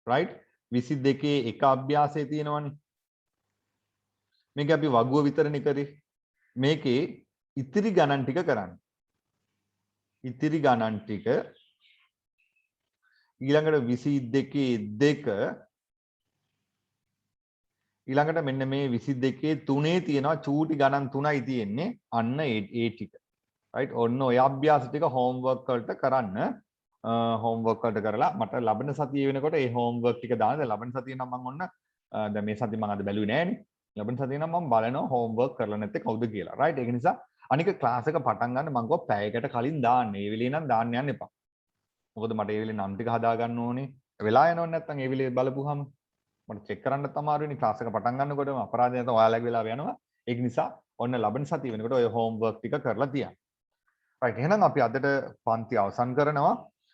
රයිට් 22 එක අභ්‍යාසය තියෙනවනේ. මේක අපි වගුව විතරනේ කරේ. මේකේ ඉතිරි ගණන් ටික කරන්න. ඉතිරි ගණන් ටික ඊළඟට 22 2 ඊළඟට මෙන්න මේ 22 3 තියෙනවා චූටි ගණන් 3යි තියෙන්නේ. අන්න ඒ ටික. රයිට් ඔන්න ඔය අභ්‍යාස ටික හෝම්වර්ක් වලට කරන්න. හෝම්වර්ක් වලට කරලා මට ලබන සතිය වෙනකොට ඒ හෝම්වර්ක් ටික දාන්න. දැන් ලබන සතිය නම් මම ඔන්න දැන් මේ සතිය මම අද බැලුවේ නෑනේ. ලබන සතිය නම් මම බලනවා හෝම්වර්ක් කරලා නැත්තේ කවුද කියලා. රයිට් ඒක නිසා අනික ක්ලාස් එක පටන් ගන්න මම කිව්වා පැයකට කලින් දාන්න. ඒ වෙලේ නම් දාන්න යන්න එපා. මොකද මට ඒ වෙලේ නම් ටික හදා ගන්න ඕනේ. වෙලා යනවනේ නැත්තම් ඒ වෙලේ බලපුවාම මට චෙක් කරන්නත් අමාරුයිනේ. ක්ලාස් එක පටන් ගන්නකොටම අපරාධය නැත්නම් ඔයාලගේ වෙලාව යනවා. ඒක නිසා ඔන්න ලබන සතිය වෙනකොට ඔය හෝම්වර්ක් ටික කරලා තියන්න. රයිට් එහෙනම් අපි අදට පන්ති අවසන් කරනවා.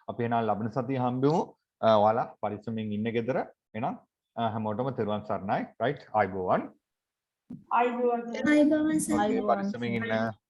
අපි එහෙනම් ලබන සතිය හම්බෙමු. ඔයාලා පරිස්සමෙන් ඉන්න ගෙදර. එහෙනම් හැමෝටම තෙරුවන් සරණයි. රයිට් ආයිබෝවන්. අයිබෝවන් පරිස්සමෙන් ඉන්න.